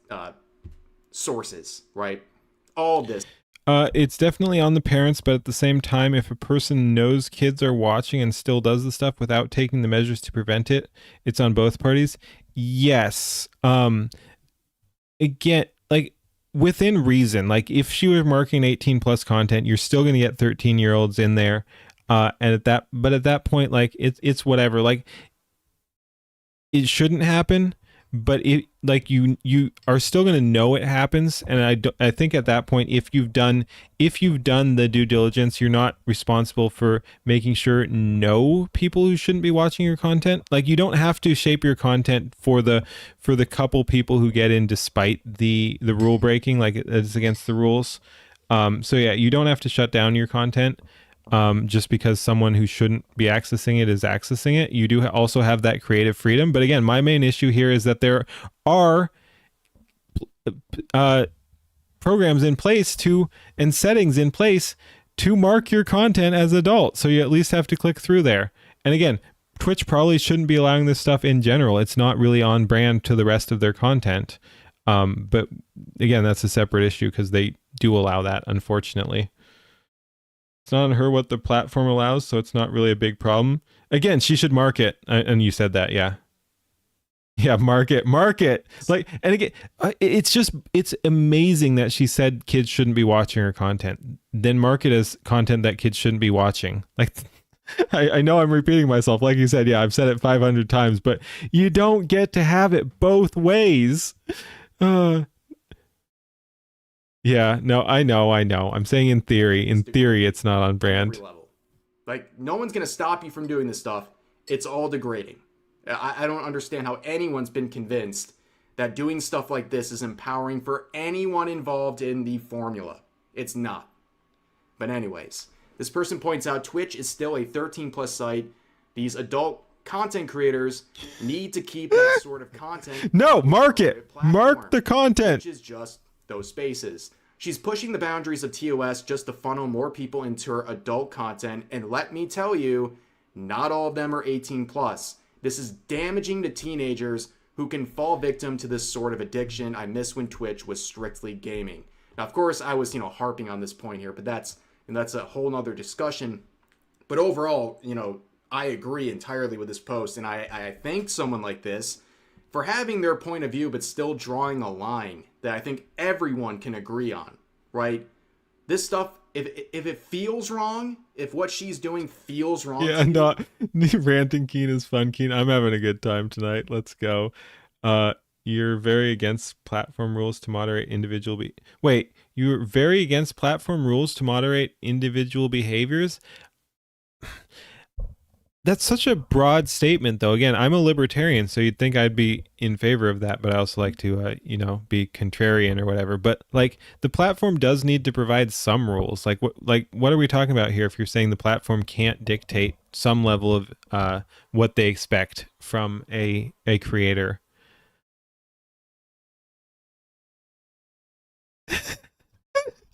sources, right? All this. It's definitely on the parents, but at the same time, if a person knows kids are watching and still does the stuff without taking the measures to prevent it, it's on both parties. Yes. Again, like within reason, like if she were marking 18 plus content, you're still going to get 13-year-olds in there. And at that point, like it's whatever, like it shouldn't happen, but it like you are still going to know it happens. And I think at that point, if you've done the due diligence, you're not responsible for making sure no people who shouldn't be watching your content. Like you don't have to shape your content for the couple people who get in despite the rule breaking, like it's against the rules. So yeah, you don't have to shut down your content. Just because someone who shouldn't be accessing it is accessing it. You do also have that creative freedom. But again, my main issue here is that there are programs in place and settings in place to mark your content as adult. So you at least have to click through there. And again, Twitch probably shouldn't be allowing this stuff in general. It's not really on brand to the rest of their content. But again, that's a separate issue because they do allow that, unfortunately. It's not on her what the platform allows, so it's not really a big problem. Again, she should mark it. And you said that, yeah. Yeah, mark it. Like, and again, it's amazing that she said kids shouldn't be watching her content. Then mark it as content that kids shouldn't be watching. Like, I know I'm repeating myself. Like you said, yeah, I've said it 500 times, but you don't get to have it both ways. Yeah, no, I know. I'm saying in theory, it's not on brand. Like, no one's going to stop you from doing this stuff. It's all degrading. I don't understand how anyone's been convinced that doing stuff like this is empowering for anyone involved in the formula. It's not. But anyways, this person points out Twitch is still a 13+ site. These adult content creators need to keep that sort of content. No, mark it. Mark the content. Which is just those spaces. She's pushing the boundaries of TOS just to funnel more people into her adult content. And let me tell you, not all of them are 18+. This is damaging to teenagers who can fall victim to this sort of addiction. I miss when Twitch was strictly gaming. Now, of course, I was, harping on this point here, but that's a whole nother discussion. But overall, I agree entirely with this post, and I thank someone like this for having their point of view, but still drawing a line that I think everyone can agree on, right? This stuff, if it feels wrong, if what she's doing feels wrong, yeah, not ranting Keen is fun. Keen, I'm having a good time tonight. Let's go. You're very against platform rules to moderate individual. Wait, you're very against platform rules to moderate individual behaviors. That's such a broad statement, though. Again, I'm a libertarian, so you'd think I'd be in favor of that, but I also like to, be contrarian or whatever. But like, the platform does need to provide some rules. Like, what are we talking about here? If you're saying the platform can't dictate some level of what they expect from a creator.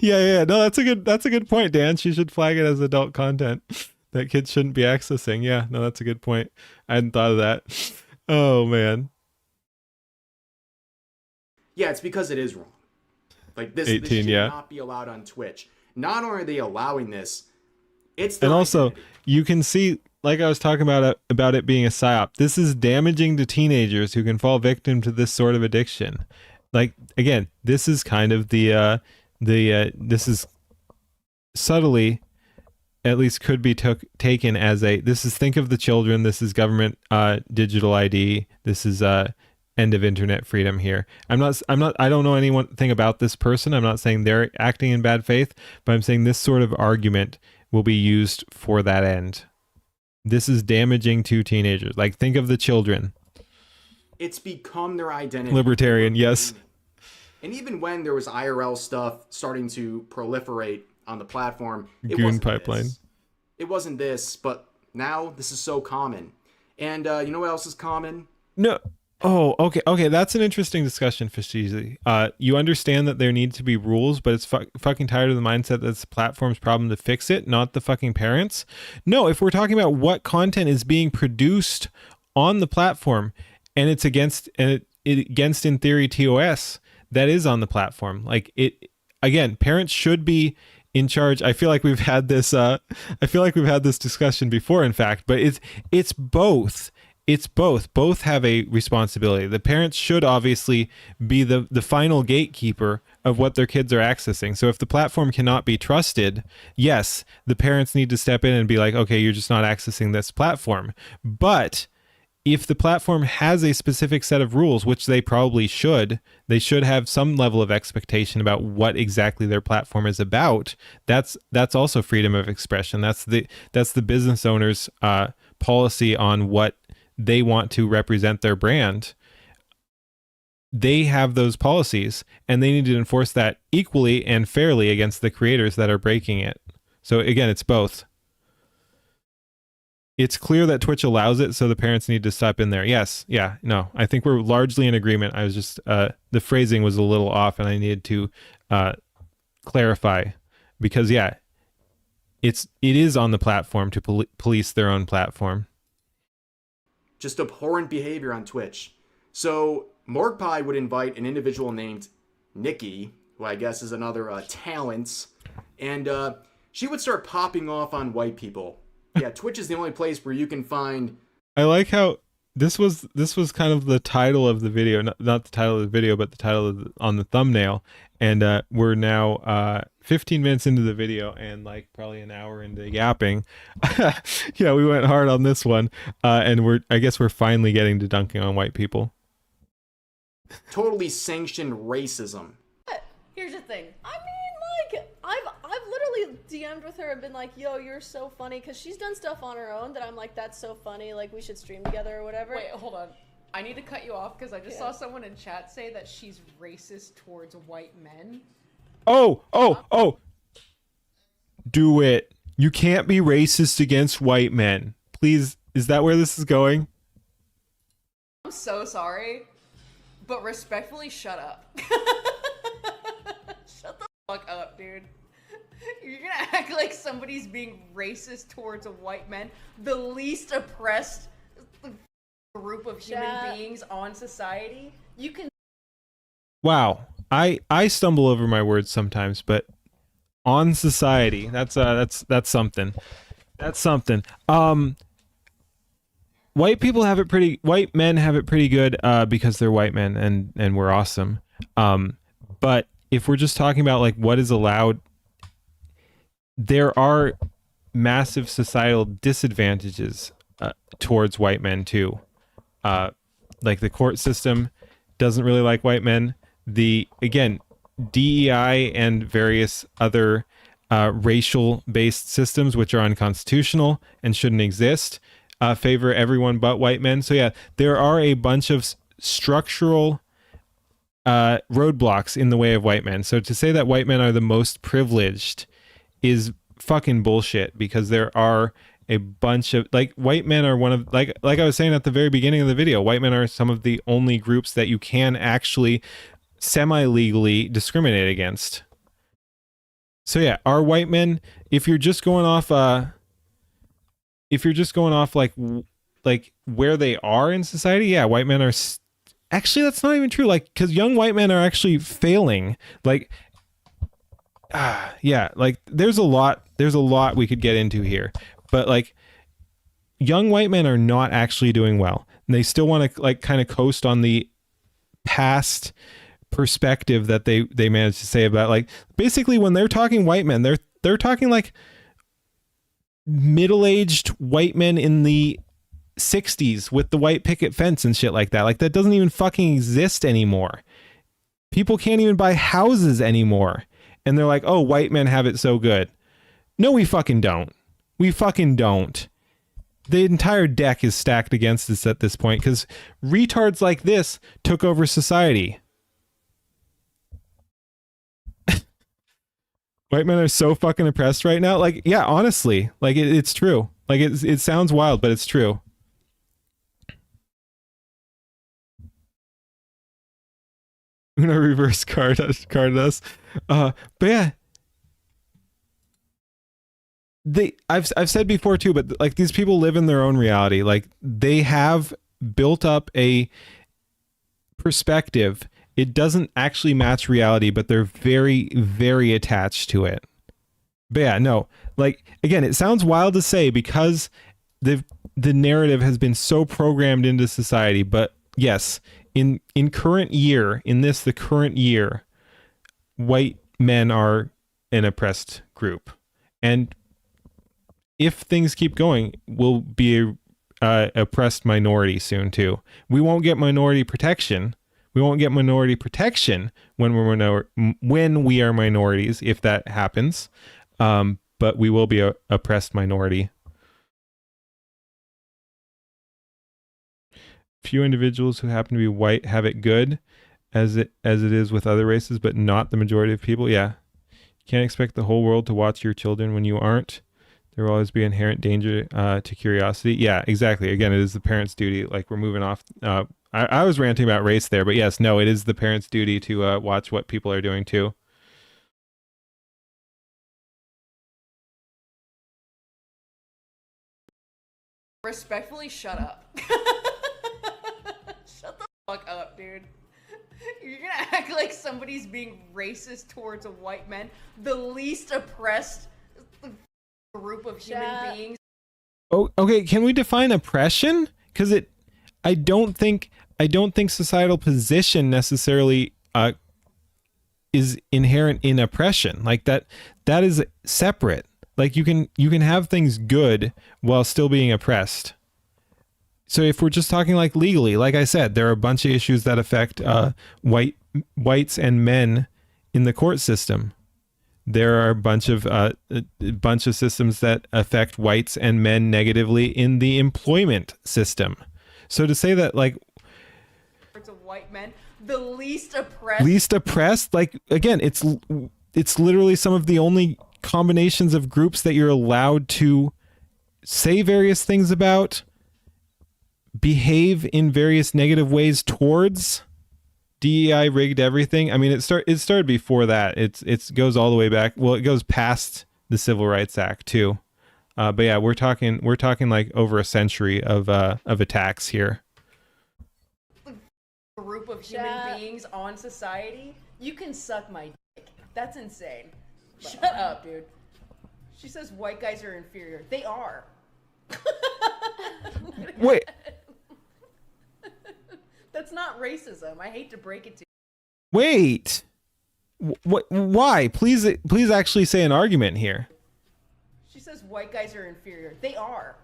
Yeah. No, that's a good point, Dan. She should flag it as adult content that kids shouldn't be accessing. Yeah, no, that's a good point. I hadn't thought of that. Oh, man. Yeah, it's because it is wrong. Like, this should not be allowed on Twitch. Not only are they allowing this, it's and also, identity. You can see, like I was talking about it being a psyop, this is damaging to teenagers who can fall victim to this sort of addiction. Like, again, this is kind of this is subtly, at least could be taken as this is think of the children, this is government digital ID, this is end of internet freedom here. I don't know anything about this person. I'm not saying they're acting in bad faith, but I'm saying this sort of argument will be used for that end. This is damaging to teenagers. Like, think of the children. It's become their identity. Libertarian, yes. And even when there was IRL stuff starting to proliferate on the platform, Goon pipeline. It wasn't this, but now this is so common. And you know what else is common? No. Oh, okay. That's an interesting discussion, Fishizi. You understand that there need to be rules, but it's fucking tired of the mindset that it's the platform's problem to fix it, not the fucking parents. No, if we're talking about what content is being produced on the platform, and it's against in theory TOS, that is on the platform. Like, it again, parents should be in charge. I feel like we've had this discussion before, in fact, but it's both. It's both. Both have a responsibility. The parents should obviously be the final gatekeeper of what their kids are accessing. So if the platform cannot be trusted, yes, the parents need to step in and be like, okay, you're just not accessing this platform. But if the platform has a specific set of rules, which they probably should, they should have some level of expectation about what exactly their platform is about. That's also freedom of expression. That's the business owner's policy on what they want to represent their brand. They have those policies, and they need to enforce that equally and fairly against the creators that are breaking it. So again, it's both. it's clear that Twitch allows it, so the parents need to step in there. Yes, yeah, no, I think we're largely in agreement. I was just the phrasing was a little off, and I needed to clarify, because yeah, it is on the platform to police their own platform. Just abhorrent behavior on Twitch. So Morgpie would invite an individual named Nikki, who I guess is another talent, and she would start popping off on white people. Yeah, Twitch is the only place where you can find. I like how this was kind of the title of the video, not the title of the video, but the title on the thumbnail. And we're now 15 minutes into the video and like probably an hour into yapping. Yeah, we went hard on this one, and I guess we're finally getting to dunking on white people. Totally sanctioned racism. But here's the thing. I mean, like, I've literally DM'd with her and been like, yo, you're so funny, because she's done stuff on her own that I'm like, that's so funny, like, we should stream together or whatever. Wait, hold on. I need to cut you off because I just saw someone in chat say that she's racist towards white men. Oh. Do it. You can't be racist against white men. Please, is that where this is going? I'm so sorry, but respectfully, shut up. Shut the fuck up, dude. You're gonna act like somebody's being racist towards a white man, the least oppressed group of human beings on society. You can. Wow. I stumble over my words sometimes, but on society, that's something. That's something. White men have it pretty good because they're white men and we're awesome. But if we're just talking about like what is allowed, there are massive societal disadvantages towards white men too. Like the court system doesn't really like white men. DEI and various other racial-based systems, which are unconstitutional and shouldn't exist, favor everyone but white men. So yeah, there are a bunch of structural roadblocks in the way of white men. So to say that white men are the most privileged is fucking bullshit, because there are a bunch of, like, white men are one of, like I was saying at the very beginning of the video, white men are some of the only groups that you can actually semi-legally discriminate against. So yeah, are white men, if you're just going off like where they are in society, yeah, white men are actually, that's not even true, like, because young white men are actually failing, like yeah, like there's a lot we could get into here, but like young white men are not actually doing well, and they still want to like kind of coast on the past perspective that they managed to say about, like, basically when they're talking white men, they're talking like middle-aged white men in the 60s with the white picket fence and shit like that. Like, that doesn't even fucking exist anymore. People can't even buy houses anymore, and they're like, oh, white men have it so good. No, we fucking don't. We fucking don't. The entire deck is stacked against us at this point, because retards like this took over society. White men are so fucking oppressed right now. Like, yeah, honestly, like it's true. Like it sounds wild, but it's true. Una reverse carded us. But yeah, I've said before too, but like these people live in their own reality. Like they have built up a perspective. It doesn't actually match reality, but they're very, very attached to it. But yeah, no, like, again, it sounds wild to say because the narrative has been so programmed into society. But yes, in the current year, white men are an oppressed group. And if things keep going, we'll be a oppressed minority soon too. We won't get minority protection. We won't get minority protection when we are minorities, if that happens. But we will be a oppressed minority. Few individuals who happen to be white have it good, as it is with other races, but not the majority of people. Yeah, you can't expect the whole world to watch your children when you aren't. There will always be inherent danger to curiosity. Yeah, exactly. Again, it is the parent's duty. Like, we're moving off. I was ranting about race there, but yes, no, it is the parent's duty to watch what people are doing too. Respectfully, shut up. Shut the fuck up, dude. You're gonna act like somebody's being racist towards a white man, the least oppressed group of human beings. Oh, okay. Can we define oppression? Because I don't think societal position necessarily is inherent in oppression. Like that is separate. Like you can have things good while still being oppressed. So if we're just talking like legally, like I said, there are a bunch of issues that affect whites and men in the court system. There are a bunch of systems that affect whites and men negatively in the employment system. So to say that like It's a white man, the least oppressed. Like again, it's literally some of the only combinations of groups that you're allowed to say various things about, behave in various negative ways towards. DEI rigged everything. I mean, it started before that. It goes all the way back. Well, it goes past the Civil Rights Act too. But yeah, we're talking like over a century of attacks here. Group of human beings on society. You can suck my dick. That's insane. Shut up, dude. She says white guys are inferior. They are. Wait. That's not racism. I hate to break it to you. Wait. What? Why? Please actually say an argument here. She says white guys are inferior. They are.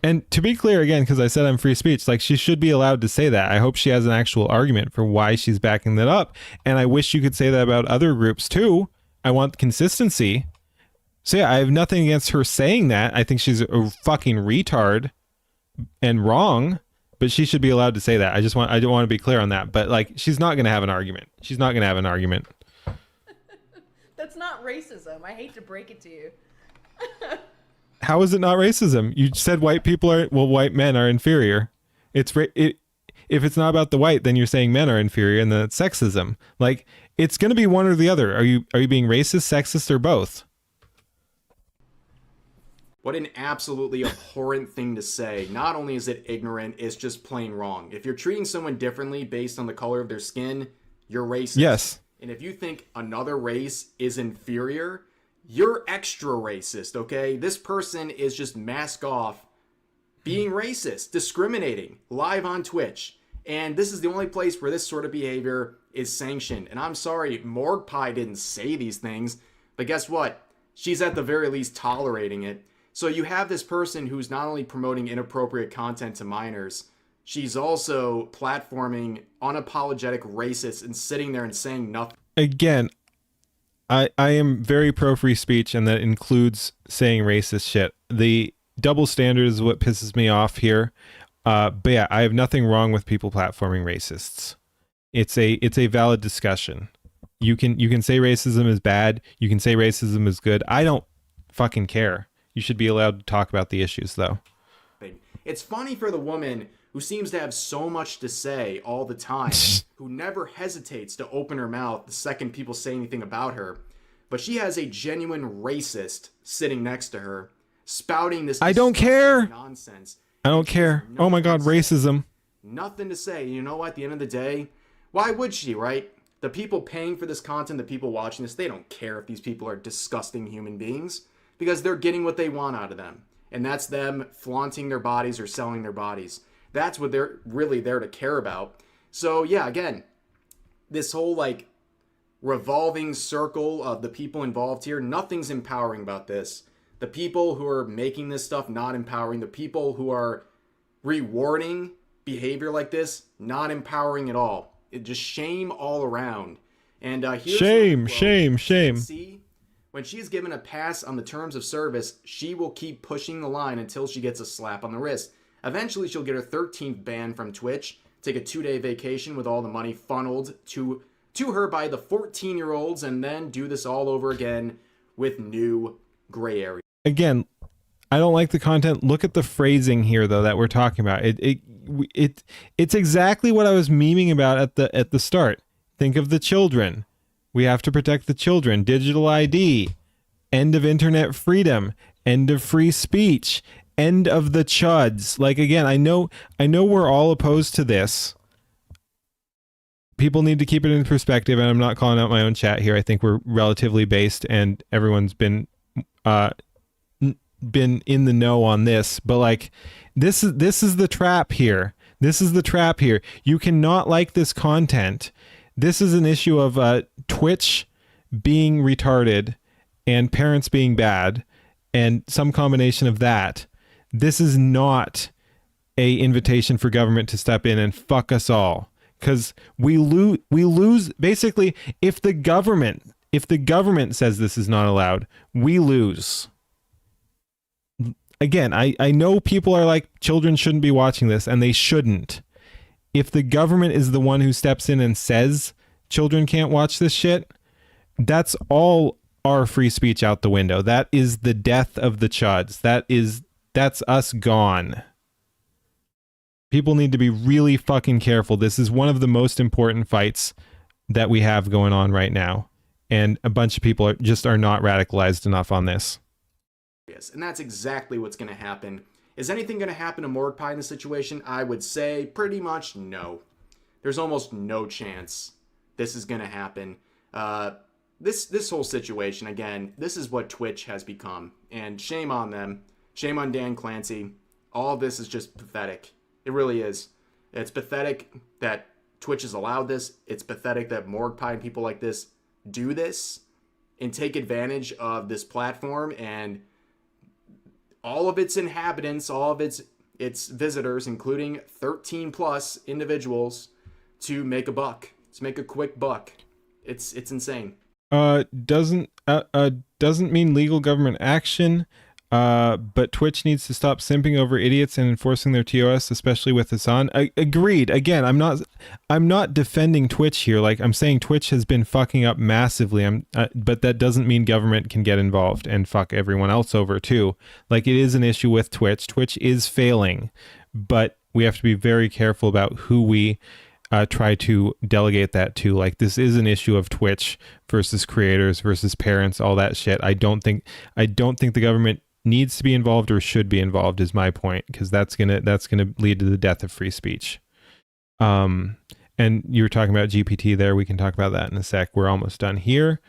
And to be clear again, because I said I'm free speech, like she should be allowed to say that. I hope she has an actual argument for why she's backing that up. And I wish you could say that about other groups too. I want consistency. So yeah, I have nothing against her saying that. I think she's a fucking retard and wrong, but she should be allowed to say that. I don't want to be clear on that. But like, she's not going to have an argument. She's not going to have an argument. That's not racism. I hate to break it to you. How is it not racism? You said white men are inferior. If it's not about the white, then you're saying men are inferior, and then it's sexism. Like, it's going to be one or the other. Are you being racist, sexist, or both? What an absolutely abhorrent thing to say. Not only is it ignorant, it's just plain wrong. If you're treating someone differently based on the color of their skin, you're racist. Yes. And if you think another race is inferior, you're extra racist, okay? This person is just mask off being racist, discriminating, live on Twitch. And this is the only place where this sort of behavior is sanctioned. And I'm sorry, Morgue Pie didn't say these things, but guess what? She's at the very least tolerating it. So you have this person who's not only promoting inappropriate content to minors, she's also platforming unapologetic racists and sitting there and saying nothing. Again, I am very pro free speech, and that includes saying racist shit. The double standard is what pisses me off here. But yeah, I have nothing wrong with people platforming racists. It's a valid discussion. You can say racism is bad. You can say racism is good. I don't fucking care. You should be allowed to talk about the issues, though. It's funny for the woman who seems to have so much to say all the time, who never hesitates to open her mouth the second people say anything about her, but she has a genuine racist sitting next to her, spouting this I don't care nonsense. I don't care. Oh my god, racism. Nothing to say. You know what? At the end of the day, why would she, right? The people paying for this content, the people watching this, they don't care if these people are disgusting human beings, because they're getting what they want out of them. And that's them flaunting their bodies or selling their bodies. That's what they're really there to care about. So yeah, again, this whole like revolving circle of the people involved here, nothing's empowering about this. The people who are making this stuff, not empowering. The people who are rewarding behavior like this, not empowering at all. It just shame all around. And here's shame. See, when she's given a pass on the terms of service, she will keep pushing the line until she gets a slap on the wrist. Eventually, she'll get her 13th ban from Twitch, take a 2-day vacation with all the money funneled to her by the 14-year-olds, and then do this all over again with new gray areas. Again, I don't like the content. Look at the phrasing here, though, that we're talking about. It's exactly what I was memeing about at the start. Think of the children. We have to protect the children. Digital ID. End of internet freedom. End of free speech. End of the chuds. Like, again, I know we're all opposed to this. People need to keep it in perspective, and I'm not calling out my own chat here. I think we're relatively based, and everyone's been in the know on this, but like this is the trap here. This is the trap here. You cannot like this content. This is an issue of Twitch being retarded and parents being bad and some combination of that. This is not a invitation for government to step in and fuck us all, because we lose basically. If the government says this is not allowed, we lose. Again, I know people are like, children shouldn't be watching this, and they shouldn't. If the government is the one who steps in and says children can't watch this shit, that's all our free speech out the window. That is the death of the chuds. That's us gone. People need to be really fucking careful. This is one of the most important fights that we have going on right now. And a bunch of people are not radicalized enough on this. And that's exactly what's going to happen. Is anything going to happen to Mordecai in this situation? I would say pretty much no. There's almost no chance this is going to happen. This whole situation, again, this is what Twitch has become. And shame on them. Shame on Dan Clancy. All of this is just pathetic. It really is. It's pathetic that Twitch has allowed this. It's pathetic that Mordecai and people like this do this and take advantage of this platform and all of its inhabitants, all of its visitors, including 13 plus individuals, to make a buck, to make a quick buck. It's insane. Doesn't mean legal government action. But Twitch needs to stop simping over idiots and enforcing their TOS, especially with this on. Agreed. Again, I'm not defending Twitch here. Like, I'm saying Twitch has been fucking up massively. But that doesn't mean government can get involved and fuck everyone else over too. Like, it is an issue with Twitch. Twitch is failing, but we have to be very careful about who we try to delegate that to. Like, this is an issue of Twitch versus creators versus parents, all that shit. I don't think the government needs to be involved or should be involved, is my point, because that's gonna lead to the death of free speech. And you were talking about GPT there. We can talk about that in a sec. We're almost done here.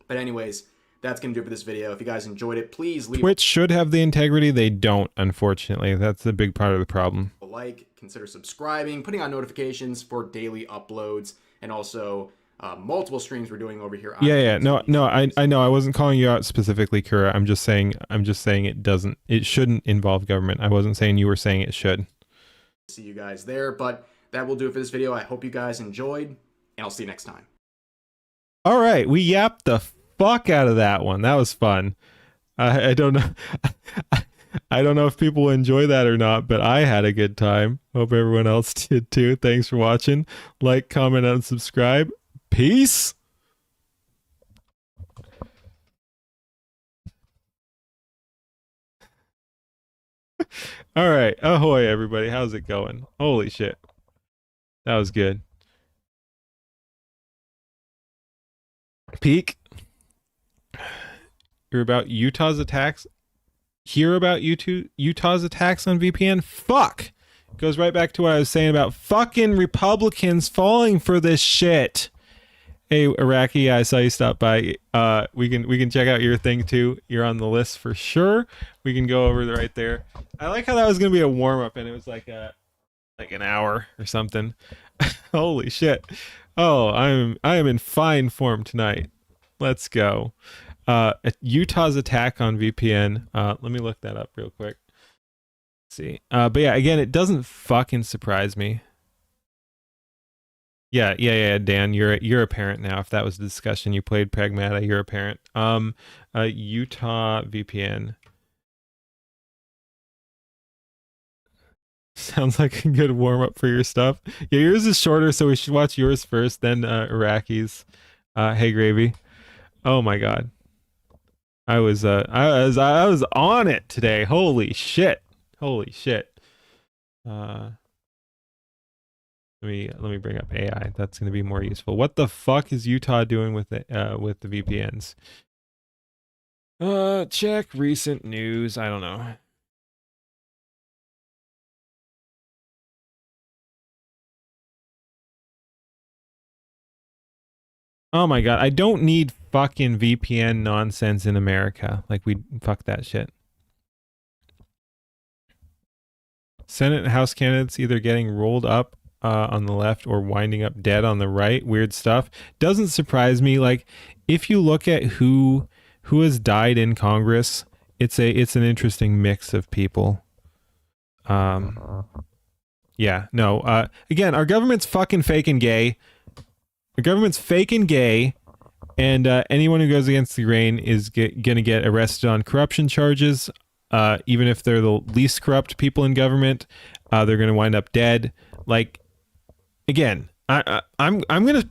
But anyways, that's gonna do it for this video. If you guys enjoyed it, please leave. Twitch should have the integrity. They don't, unfortunately. That's a big part of the problem. A like, consider subscribing, putting on notifications for daily uploads, and also multiple streams we're doing over here. No, I know. I wasn't calling you out specifically, Kura. I'm just saying it shouldn't involve government. I wasn't saying you were saying it should. See you guys there, but that will do it for this video. I hope you guys enjoyed, and I'll see you next time. All right, we yapped the fuck out of that one. That was fun. I don't know. I don't know if people will enjoy that or not, but I had a good time. Hope everyone else did too. Thanks for watching. Like, comment, and subscribe. Peace. All right. Ahoy, everybody. How's it going? Holy shit. That was good. Peek. You're about Utah's attacks. Hear about Utah's attacks on VPN? Fuck. Goes right back to what I was saying about fucking Republicans falling for this shit. Hey, Iraqi, I saw you stop by. We can check out your thing too. You're on the list for sure. We can go over right there. I like how that was gonna be a warm up and it was like an hour or something. Holy shit! Oh, I am in fine form tonight. Let's go. Utah's attack on VPN. Let me look that up real quick. Let's see. But yeah, again, it doesn't fucking surprise me. Yeah, Dan, you're a parent now. If that was the discussion, you played Pragmata, you're a parent. Utah VPN. Sounds like a good warm up for your stuff. Yeah, yours is shorter, so we should watch yours first, then Iraqi's. Hey, Gravy. Oh my god. I was on it today. Holy shit. Holy shit. Let me bring up AI. That's going to be more useful. What the fuck is Utah doing with the VPNs? Check recent news. I don't know. Oh my god, I don't need fucking VPN nonsense in America. Like, we fuck that shit. Senate and House candidates either getting rolled up on the left or winding up dead on the right. Weird stuff. Doesn't surprise me. Like, if you look at who has died in Congress, it's an interesting mix of people. Yeah, no. Again, our government's fucking fake and gay. The government's fake and gay, and anyone who goes against the grain is gonna get arrested on corruption charges. Even if they're the least corrupt people in government, they're gonna wind up dead. Like, again, I'm gonna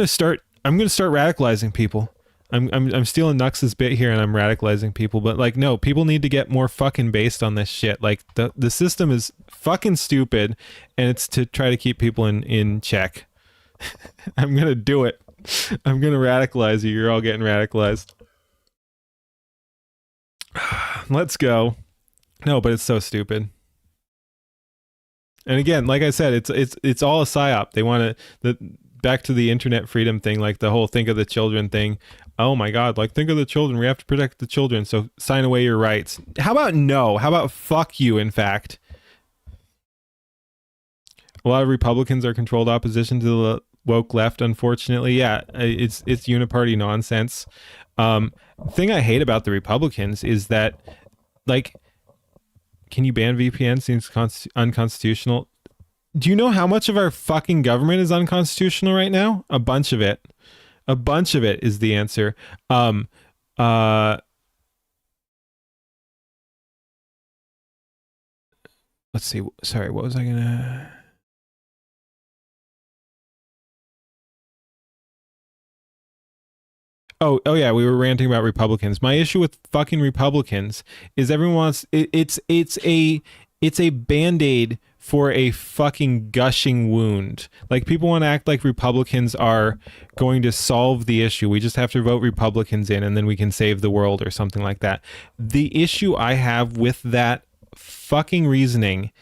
start radicalizing people. I'm stealing Nux's bit here, and I'm radicalizing people. But like, no, people need to get more fucking based on this shit. Like, the system is fucking stupid, and it's to try to keep people in check. I'm gonna do it. I'm gonna radicalize you. You're all getting radicalized. Let's go. No, but it's so stupid. And again, like I said, it's all a psyop. They want to back to the internet freedom thing, like the whole think of the children thing. Oh my god, like, think of the children. We have to protect the children. So sign away your rights. How about no? How about fuck you? In fact, a lot of Republicans are controlled opposition to the woke left, unfortunately. Yeah, it's uniparty nonsense. Thing I hate about the Republicans is that, like, can you ban VPN? Seems unconstitutional. Do you know how much of our fucking government is unconstitutional right now? A bunch of it. A bunch of it is the answer. Let's see. Sorry, what was I gonna... Oh yeah, we were ranting about Republicans. My issue with fucking Republicans is everyone wants it's a band-aid for a fucking gushing wound. Like, people want to act like Republicans are going to solve the issue. We just have to vote Republicans in and then we can save the world or something like that. The issue I have with that fucking reasoning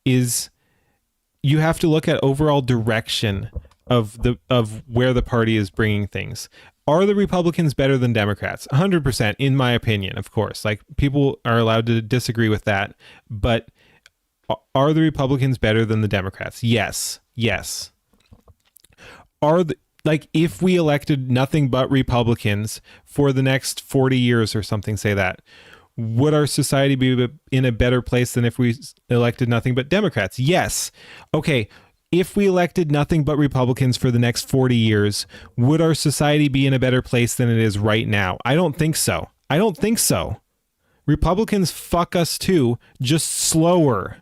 is you have to look at overall direction of where the party is bringing things. Are the Republicans better than Democrats? 100%, in my opinion, of course. Like, people are allowed to disagree with that, but are the Republicans better than the Democrats? Yes. Yes. Like, if we elected nothing but Republicans for the next 40 years or something, say that, would our society be in a better place than if we elected nothing but Democrats? Yes. Okay. If we elected nothing but Republicans for the next 40 years, would our society be in a better place than it is right now? I don't think so. I don't think so. Republicans fuck us too, just slower.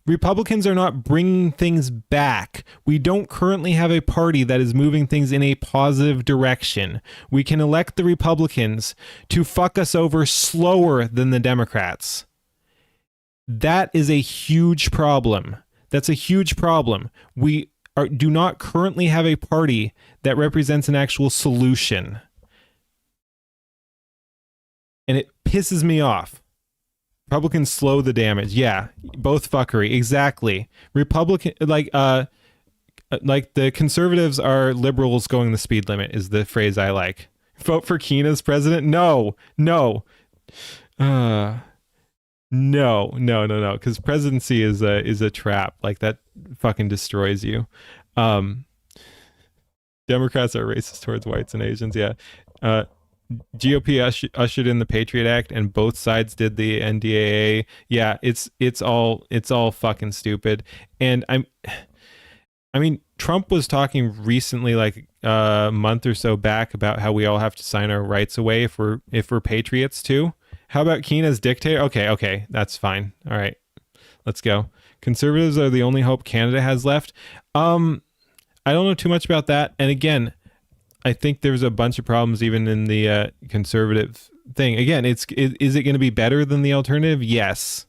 Republicans are not bringing things back. We don't currently have a party that is moving things in a positive direction. We can elect the Republicans to fuck us over slower than the Democrats. That is a huge problem. That's a huge problem. We do not currently have a party that represents an actual solution. And it pisses me off. Republicans slow the damage. Yeah, both fuckery. Exactly. Republican, like the conservatives are liberals going the speed limit is the phrase I like. Vote for Keene as president? No. No, because presidency is a trap. Like, that fucking destroys you. Democrats are racist towards whites and Asians. Yeah. GOP ushered in the Patriot Act, and both sides did the NDAA. Yeah, it's all fucking stupid. And I mean, Trump was talking recently, like a month or so back, about how we all have to sign our rights away if we're patriots too. How about Keene as dictator? Okay, that's fine. All right, let's go. Conservatives are the only hope Canada has left. I don't know too much about that. And again, I think there's a bunch of problems even in the conservative thing. Again, is it going to be better than the alternative? Yes.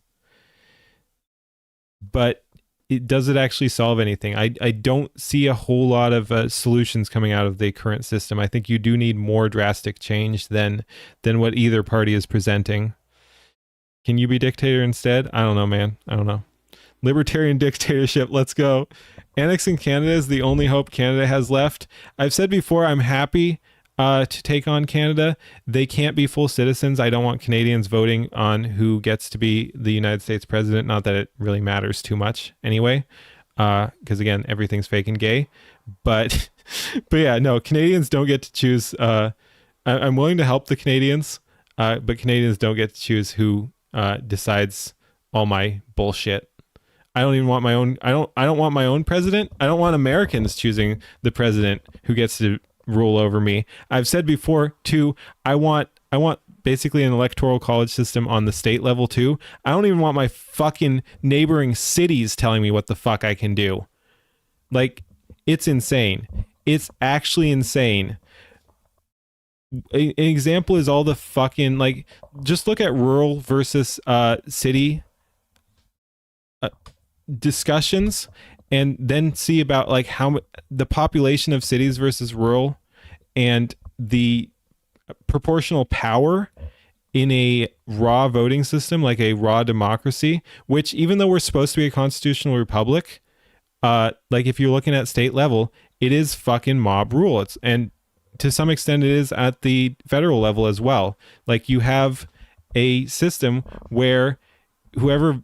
But does it actually solve anything? I don't see a whole lot of solutions coming out of the current system. I think you do need more drastic change than what either party is presenting. Can you be dictator instead? I don't know, man. I don't know. Libertarian dictatorship. Let's go. Annexing Canada is the only hope Canada has left. I've said before, I'm happy to take on Canada. They can't be full citizens. I don't want Canadians voting on who gets to be the United States president. Not that it really matters too much anyway, because again, everything's fake and gay. But yeah, no, Canadians don't get to choose. I'm willing to help the Canadians, but Canadians don't get to choose who decides all my bullshit. I don't even want my own. I don't want my own president. I don't want Americans choosing the president who gets to rule over me. I've said before too, I want basically an electoral college system on the state level too. I don't even want my fucking neighboring cities telling me what the fuck I can do. Like, it's insane. It's actually insane. An example is all the fucking, like, just look at rural versus city discussions, and then see about like how the population of cities versus rural and the proportional power in a raw voting system, like a raw democracy, which even though we're supposed to be a constitutional republic, like if you're looking at state level, it is fucking mob rule. And to some extent it is at the federal level as well. Like, you have a system where whoever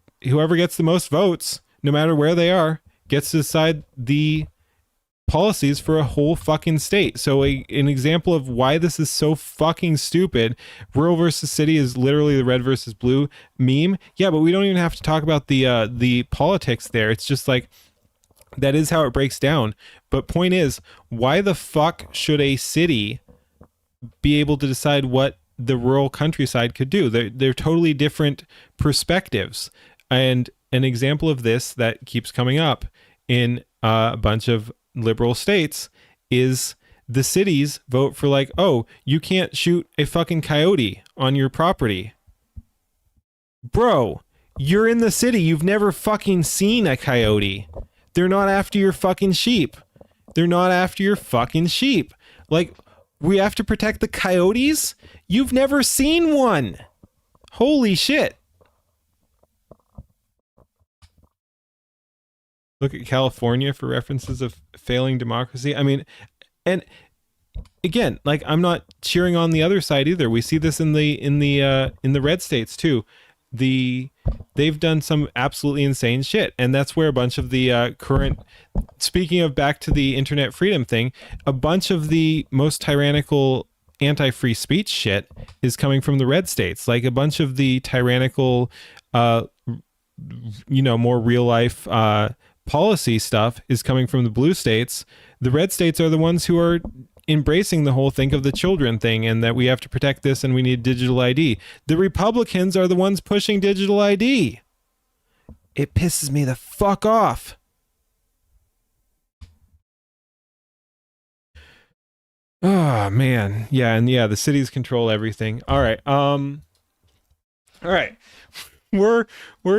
gets the most votes, no matter where they are, gets to decide the policies for a whole fucking state. So an example of why this is so fucking stupid, rural versus city is literally the red versus blue meme. Yeah, but we don't even have to talk about the politics there. It's just like, that is how it breaks down. But point is, why the fuck should a city be able to decide what the rural countryside could do? They're totally different perspectives. And an example of this that keeps coming up in a bunch of liberal states is the cities vote for like, oh, you can't shoot a fucking coyote on your property. Bro, you're in the city. You've never fucking seen a coyote. They're not after your fucking sheep. They're not after your fucking sheep. Like, we have to protect the coyotes? You've never seen one. Holy shit. Look at California for references of failing democracy. I mean, and again, like, I'm not cheering on the other side either. We see this in the red states too. They've done some absolutely insane shit, and that's where a bunch of the current, speaking of back to the internet freedom thing, a bunch of the most tyrannical anti-free speech shit is coming from the red states. Like, a bunch of the tyrannical, more real life policy stuff is coming from the blue states. The red states are the ones who are embracing the whole think of the children thing, and that we have to protect this and we need digital ID. The Republicans are the ones pushing digital ID. It pisses me the fuck off. Oh man. Yeah, and yeah, the cities control everything. All right. All right. We're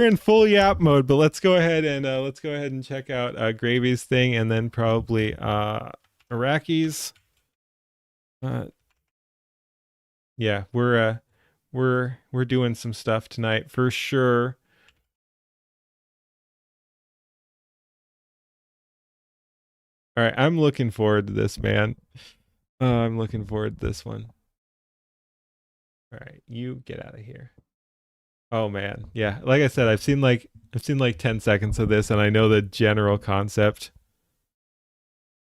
in full yap mode, but let's go ahead and check out Gravy's thing, and then probably Iraqi's. Yeah, we're doing some stuff tonight for sure. All right, I'm looking forward to this, man. I'm looking forward to this one. All right, you get out of here. Oh man, yeah. Like I said, I've seen like 10 seconds of this, and I know the general concept.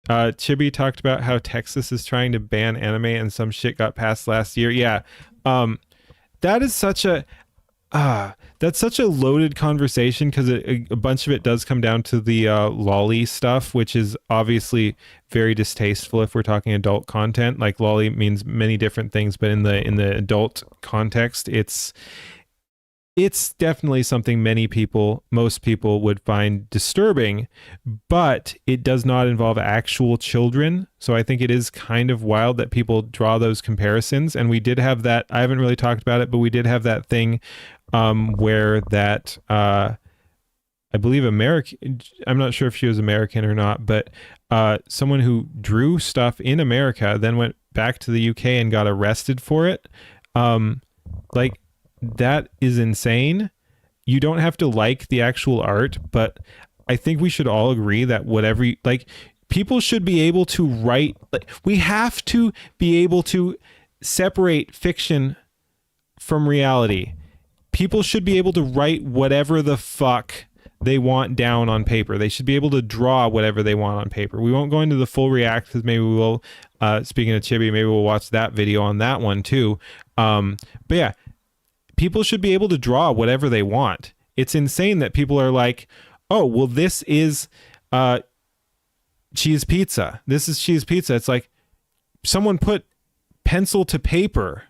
Chibi talked about how Texas is trying to ban anime, and some shit got passed last year. Yeah, that is such a that's such a loaded conversation, because a bunch of it does come down to the lolly stuff, which is obviously very distasteful if we're talking adult content. Like, lolly means many different things, but in the adult context, it's it's definitely something most people would find disturbing, but it does not involve actual children. So I think it is kind of wild that people draw those comparisons. And we did have that, I haven't really talked about it, but we did have that thing where that, I believe I'm not sure if she was American or not, but someone who drew stuff in America then went back to the UK and got arrested for it. Like, that is insane. You don't have to like the actual art, but I think we should all agree that people should be able to write, we have to be able to separate fiction from reality. People should be able to write whatever the fuck they want down on paper. They should be able to draw whatever they want on paper. We won't go into the full react because maybe we will, speaking of Chibi, maybe we'll watch that video on that one too. But yeah, people should be able to draw whatever they want. It's insane that people are like, oh, well, this is cheese pizza. This is cheese pizza. It's like someone put pencil to paper.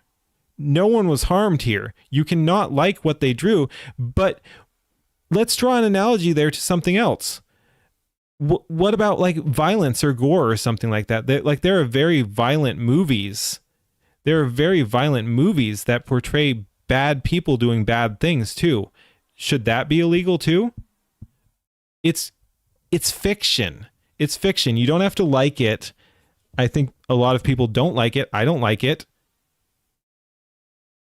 No one was harmed here. You cannot like what they drew, but let's draw an analogy there to something else. What about like violence or gore or something like that? There are very violent movies. There are very violent movies that portray bad people doing bad things too. Should that be illegal too? It's fiction. It's fiction. You don't have to like it. I think a lot of people don't like it. I don't like it.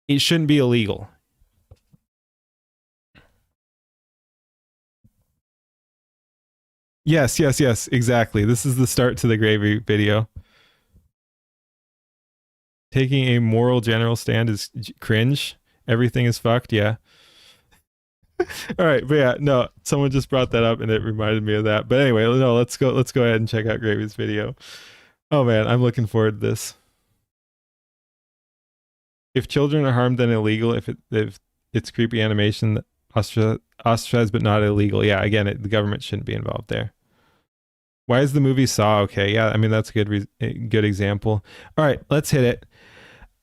It shouldn't be illegal. Yes, exactly. This is the start to the gravy video. Taking a moral general stand is cringe. Everything is fucked. Yeah. All right, but yeah, no, someone just brought that up and it reminded me of that. But anyway, no, let's go ahead and check out Gravy's video. Oh man, I'm looking forward to this. If children are harmed, then illegal. If it's creepy animation, ostracized but not illegal. Yeah, again, the government shouldn't be involved there. Why is the movie Saw okay? Yeah, I mean, that's a good example. All right, let's hit it.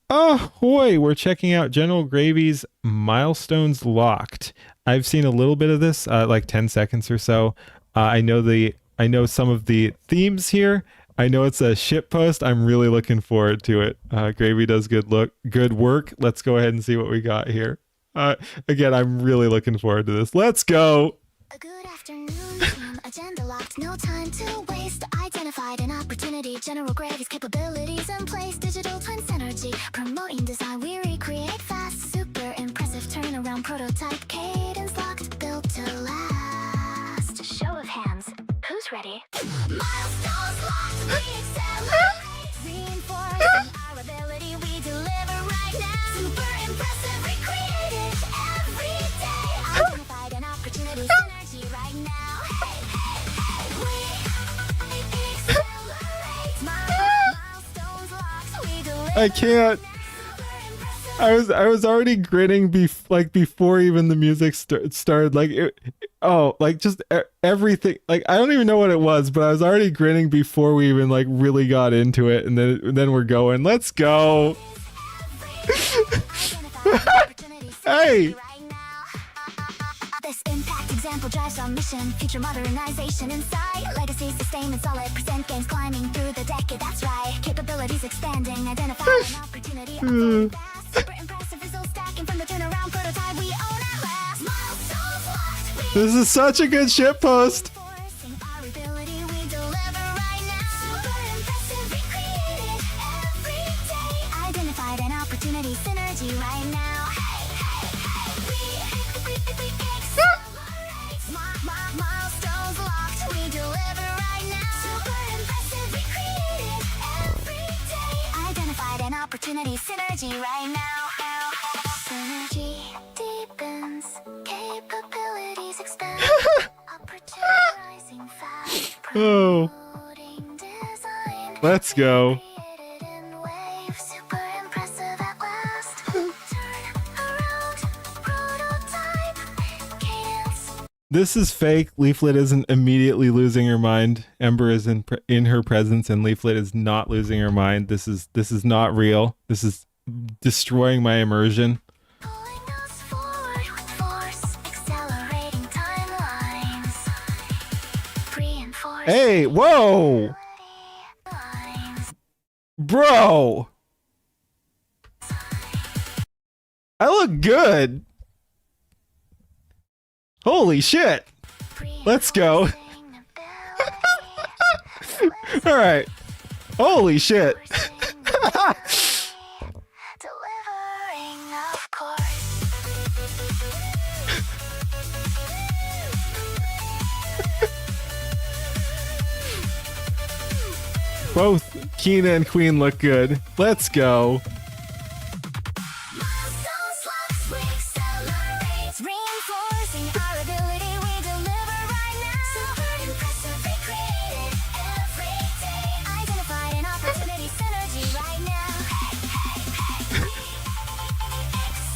Oh, boy, we're checking out General Gravy's Milestones Locked. I've seen a little bit of this, like 10 seconds or so. I know some of the themes here. I know it's a shit post. I'm really looking forward to it. Gravy does good work. Let's go ahead and see what we got here. Again, I'm really looking forward to this. Let's go. A good afternoon, team. Agenda locked, no time to waste. Identified an opportunity, General Gravy's capabilities in place. Digital twin synergy, promoting design. We recreate fast, super impressive turnaround prototype. Cadence locked, built to last. Show of hands, who's ready? Milestones locked, we accelerate. Reinforcing our ability, we deliver right now. Super impressive, recreated every day. Identified an opportunity, synergy right now. Hey, hey, we accelerate. Milestones locked, we deliver. I can't. I was already grinning before even the music started. Everything. Like, I don't even know what it was, but I was already grinning before we even like really got into it, and then we're going. Let's go. Hey. This impact example drives our mission. Future modernization in sight. Legacy sustainment solid. Present games climbing through the decade. That's right. Capabilities expanding. Identify an opportunity. Super impressive results stacking from the turnaround prototype. We own at last. Milestones locked. This is such a good shit post. Reinforcing our ability, we deliver right now. Super impressive, recreated every day. Identified an opportunity, synergy right now. Hey, hey, hey. We accelerate. Milestones locked, we deliver right now. Super impressive, recreated every day. Identified an opportunity, synergy right now. Synergy deepens, capabilities expand. Opportunity rising fast. Oh, Promoting design. let's go. Created in waves, super impressive at last. Turn around, prototype, cadence. This is fake. Leaflet isn't immediately losing her mind. Ember is in her presence, and Leaflet is not losing her mind. This is not real. This is destroying my immersion. Pulling us forward Hey, whoa! Bro! I look good! Holy shit! Let's go. Alright. Holy shit. Delivering, of course. Both Keena and Queen look good. Let's go. Milestones, locks, we accelerate, reinforcing our ability. We deliver right now. Super impressive, recreated every day. Identified an opportunity, synergy right now.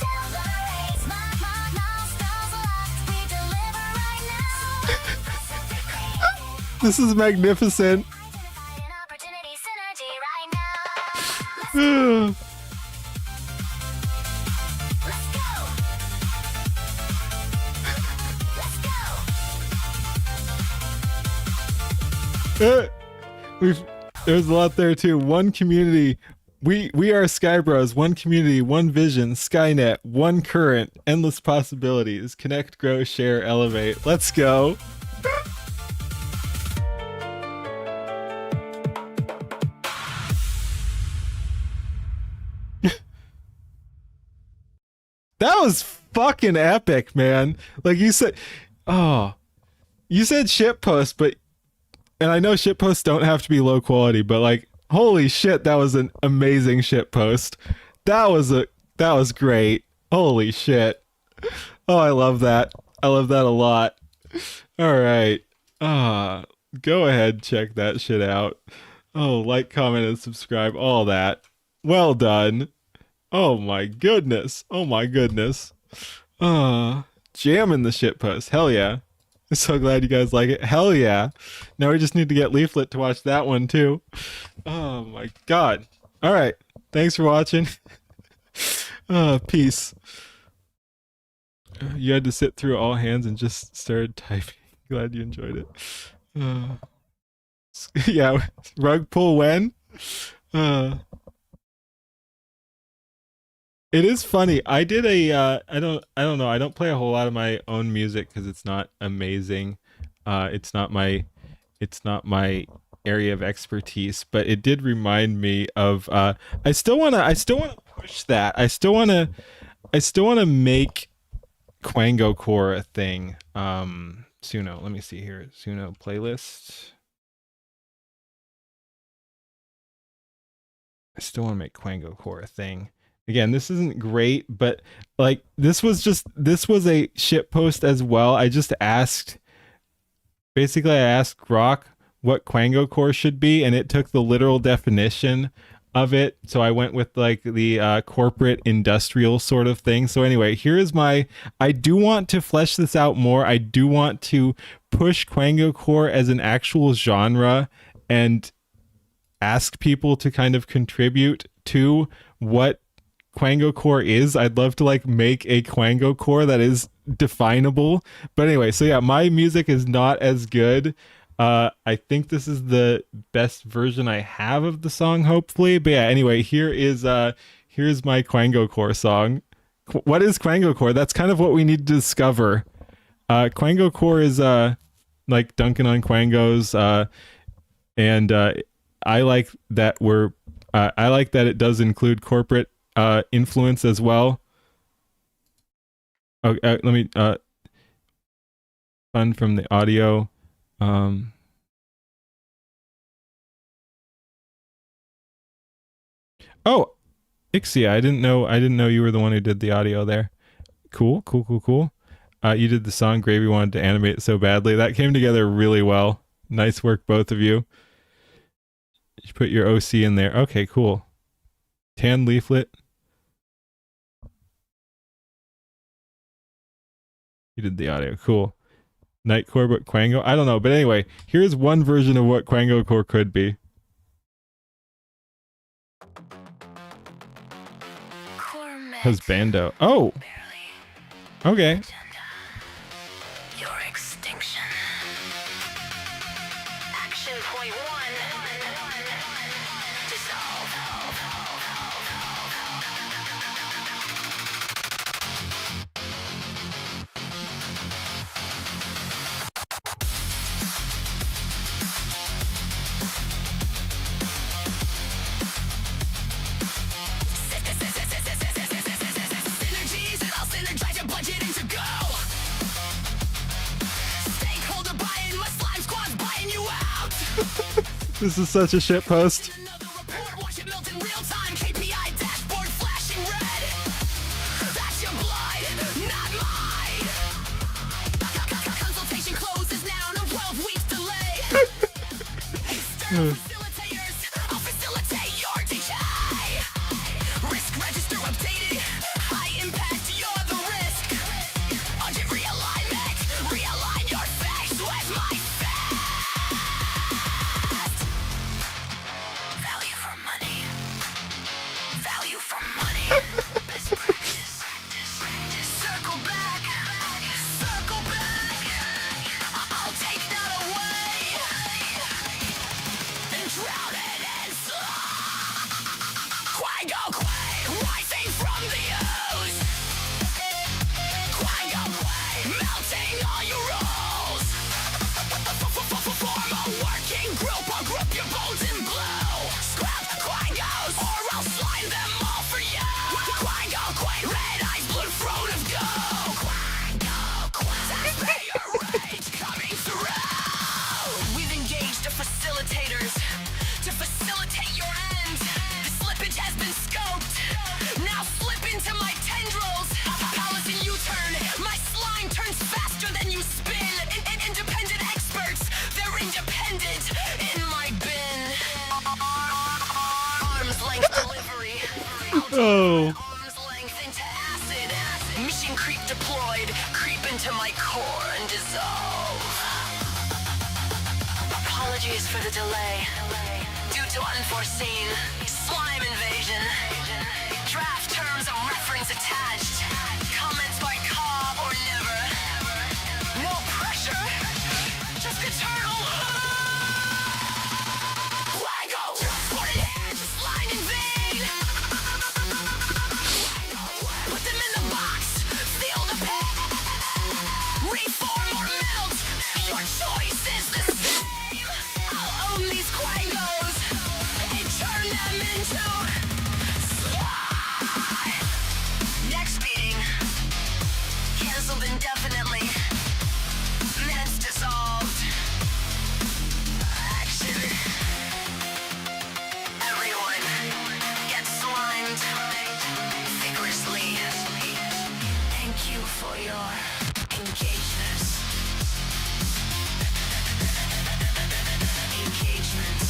Accelerate, milestones locked. We deliver right now. Super impressive, recreated. This is magnificent. Identified an opportunity, synergy right now. Let's go. Let's go. There's a lot there too. One community. We are Sky Bros. One community, one vision, Skynet, one current, endless possibilities. Connect, grow, share, elevate. Let's go. That was fucking epic, man. Like you said, you said shitpost, but, and I know shitposts don't have to be low quality, but like, holy shit, that was an amazing shitpost. That was great. Holy shit. Oh, I love that. I love that a lot. All right. Go ahead, check that shit out. Oh, like, comment, and subscribe, all that. Well done. Oh my goodness. Oh my goodness. Jamming the shitpost. Hell yeah. I'm so glad you guys like it. Hell yeah. Now we just need to get Leaflet to watch that one too. Oh my god. All right. Thanks for watching. Peace. You had to sit through all hands and just started typing. Glad you enjoyed it. Yeah. Rug pull when? It is funny. I did a I don't know. I don't play a whole lot of my own music because it's not amazing. It's not my area of expertise, but it did remind me of I still want to push that. I still want to make Quango Core a thing. Suno, let me see here. Suno playlist. I still want to make Quango Core a thing. Again, this isn't great, but like this was a shit post as well. I asked Grok what Quango Core should be, and it took the literal definition of it. So I went with like the corporate industrial sort of thing. So anyway, here is I do want to flesh this out more. I do want to push Quango Core as an actual genre and ask people to kind of contribute to what Quango Core is. I'd love to like make a Quango Core that is definable. But anyway, so yeah, my music is not as good. I think this is the best version I have of the song, hopefully. But yeah, anyway, here's my Quango Core song. What is Quango Core? That's kind of what we need to discover. Quango Core is like dunking on Quangos, and I like that I like that it does include corporate influence as well. Oh, let me fun from the audio. Oh, Ixia, I didn't know you were the one who did the audio there. Cool. You did the song. Gravy wanted to animate it so badly. That came together really well. Nice work, both of you. You put your OC in there. Okay, cool. Tan Leaflet. You did the audio. Cool. Nightcore, but Quango. I don't know. But anyway, here's one version of what Quango Core could be. Husbando. Oh! Okay. Your extinction. This is such a shit post. Another report, watch it melt in real time. KPI dashboard flashing red. That's your blood, not mine. Consultation closes now, no 12 weeks delay. External facilitators, I'll facilitate your decay. Risk register updated. High impact, you're the risk. Audit realignment, realign your face with my fast. Value for money. Value for money. Best practice. Circle back. Circle back. I'll take that away. And drown it in slime. Quango Quay, rising from the ooze. Quango Quay, melting all your rules. Form a working group, I'll group your bones in blue. Scrap Quangos, or I'll slime them all for you. Quango Quay, red eyes, blue throat of goo. Quango Quay, taxpayer rage coming through. We've engaged the facilitators to facilitate your end. The slippage has been scoped. Now slip into my tendrils. Palace and U-turn. My slime turns faster than you spin. Independent experts, they're independent in my bin. Arm's length delivery. Oh. Arm's length into acid. Mission creep deployed. Creep into my core and dissolve. Apologies for the delay. Due to unforeseen slime invasion. Draft terms of reference attached. Comments by Cobb or never. No pressure. Just eternal. Quango. Transported here to slime invade. Put them in the box. Feel the pain. Reform or melt. Your choice is the same. I'll own these quangos and turn them into slime. Next meeting. Cancelled indefinitely. Minutes dissolved. Action. Everyone gets slimed vigorously. Thank you for your engagement. Engagement.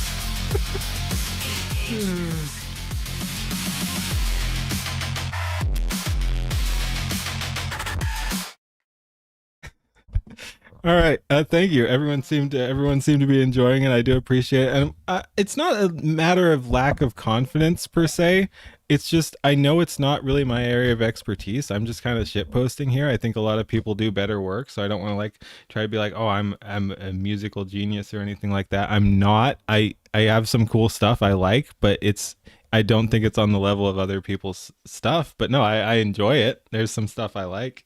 All right. Thank you. Everyone seemed to be enjoying it. I do appreciate it. And it's not a matter of lack of confidence per se. It's just I know it's not really my area of expertise. I'm just kind of shit posting here. I think a lot of people do better work, so I don't want to like try to be like, "Oh, I'm a musical genius" or anything like that. I'm not. I have some cool stuff I like, but I don't think it's on the level of other people's stuff. But no, I enjoy it. There's some stuff I like.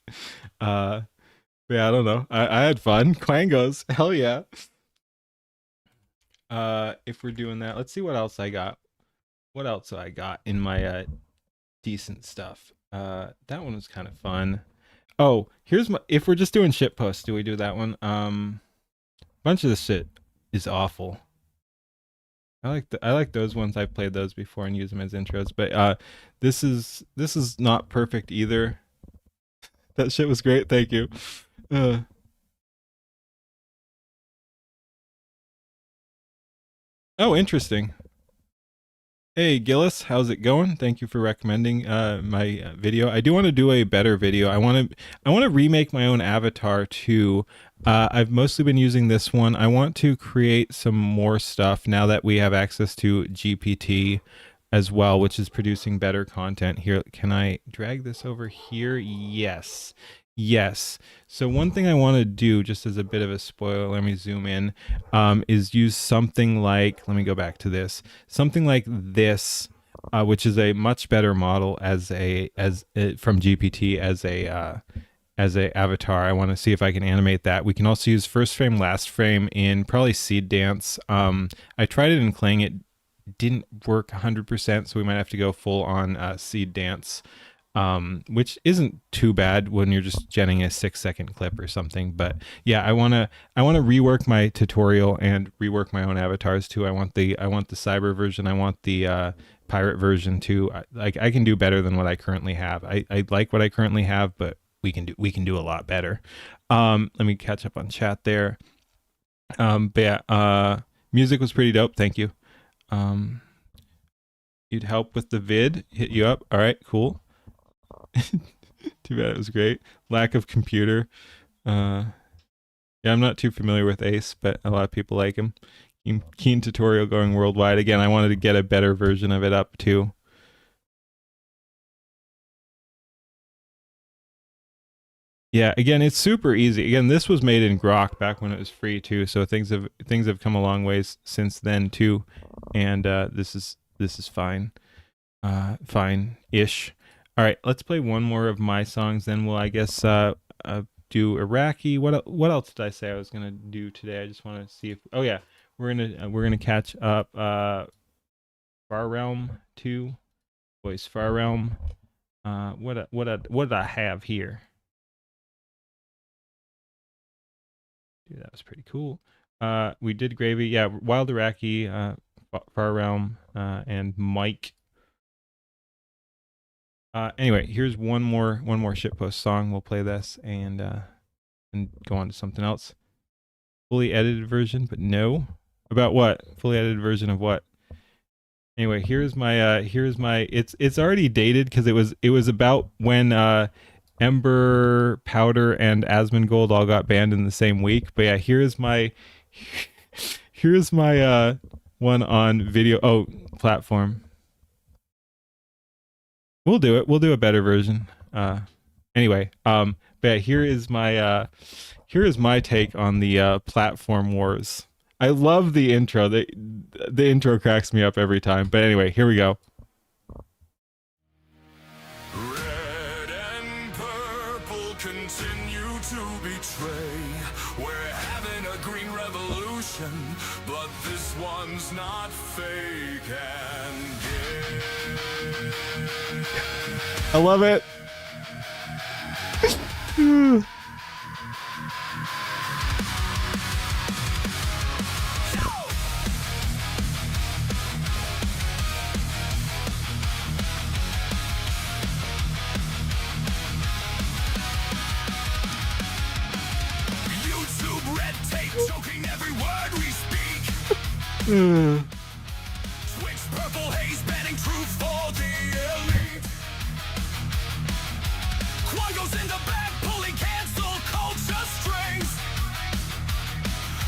Yeah, I don't know. I had fun. Quangos. Hell yeah. If we're doing that, let's see what else I got. What else I got in my decent stuff? That one was kind of fun. Oh, here's my if we're just doing shit posts, do we do that one? Bunch of this shit is awful. I like those ones. I've played those before and used them as intros, but this is not perfect either. That shit was great. Thank you. Oh, interesting. Hey Gillis, how's it going? Thank you for recommending my video. I do want to do a better video. I want to remake my own avatar too. I've mostly been using this one. I want to create some more stuff now that we have access to GPT as well, which is producing better content. Here, can I drag this over here? Yes. Yes. So one thing I want to do, just as a bit of a spoiler, let me zoom in, is use something like, let me go back to this, something like this, which is a much better model from GPT as a avatar. I want to see if I can animate that. We can also use first frame, last frame in probably Seed Dance. I tried it in Clang. It didn't work 100%, so we might have to go full on Seed Dance. which isn't too bad when you're just genning a 6-second clip or something. But yeah, I wanna rework my tutorial and rework my own avatars too. I want the cyber version. I want the pirate version too. I can do better than what I currently have. I like what I currently have, but we can do a lot better. Let me catch up on chat there. But yeah, music was pretty dope. Thank you. You'd help with the vid. Hit you up. All right, cool. Too bad it was great. Lack of computer. Yeah, I'm not too familiar with Ace, but a lot of people like him. Keen tutorial going worldwide. Again, I wanted to get a better version of it up too. Yeah, again, it's super easy. Again, this was made in Grok back when it was free too, so things have come a long ways since then too, and this is fine, fine-ish. All right, let's play one more of my songs, then we'll, I guess, do Iraqi. What else did I say I was gonna do today? I just want to see if. Oh yeah, we're gonna catch up. Far Realm 2, voice Far Realm. What did I have here? Dude, that was pretty cool. We did Gravy, yeah, Wild Iraqi, Far Realm, and Mike. Anyway, here's one more shitpost song. We'll play this and go on to something else. Fully edited version, but no. About what? Fully edited version of what? Anyway, here's my it's already dated because it was about when Ember, Powder, and Asmongold all got banned in the same week. But yeah, here's my one on video platform. We'll do it. We'll do a better version. Anyway, but yeah, here is my take on the platform wars. I love the intro. The intro cracks me up every time. But anyway, here we go. Continue to betray. We're having a green revolution, but this one's not fake and gay. I love it. Choking every word we speak. Twitch purple haze banning truth for the elite. Quan goes in the back pulling cancel culture strings.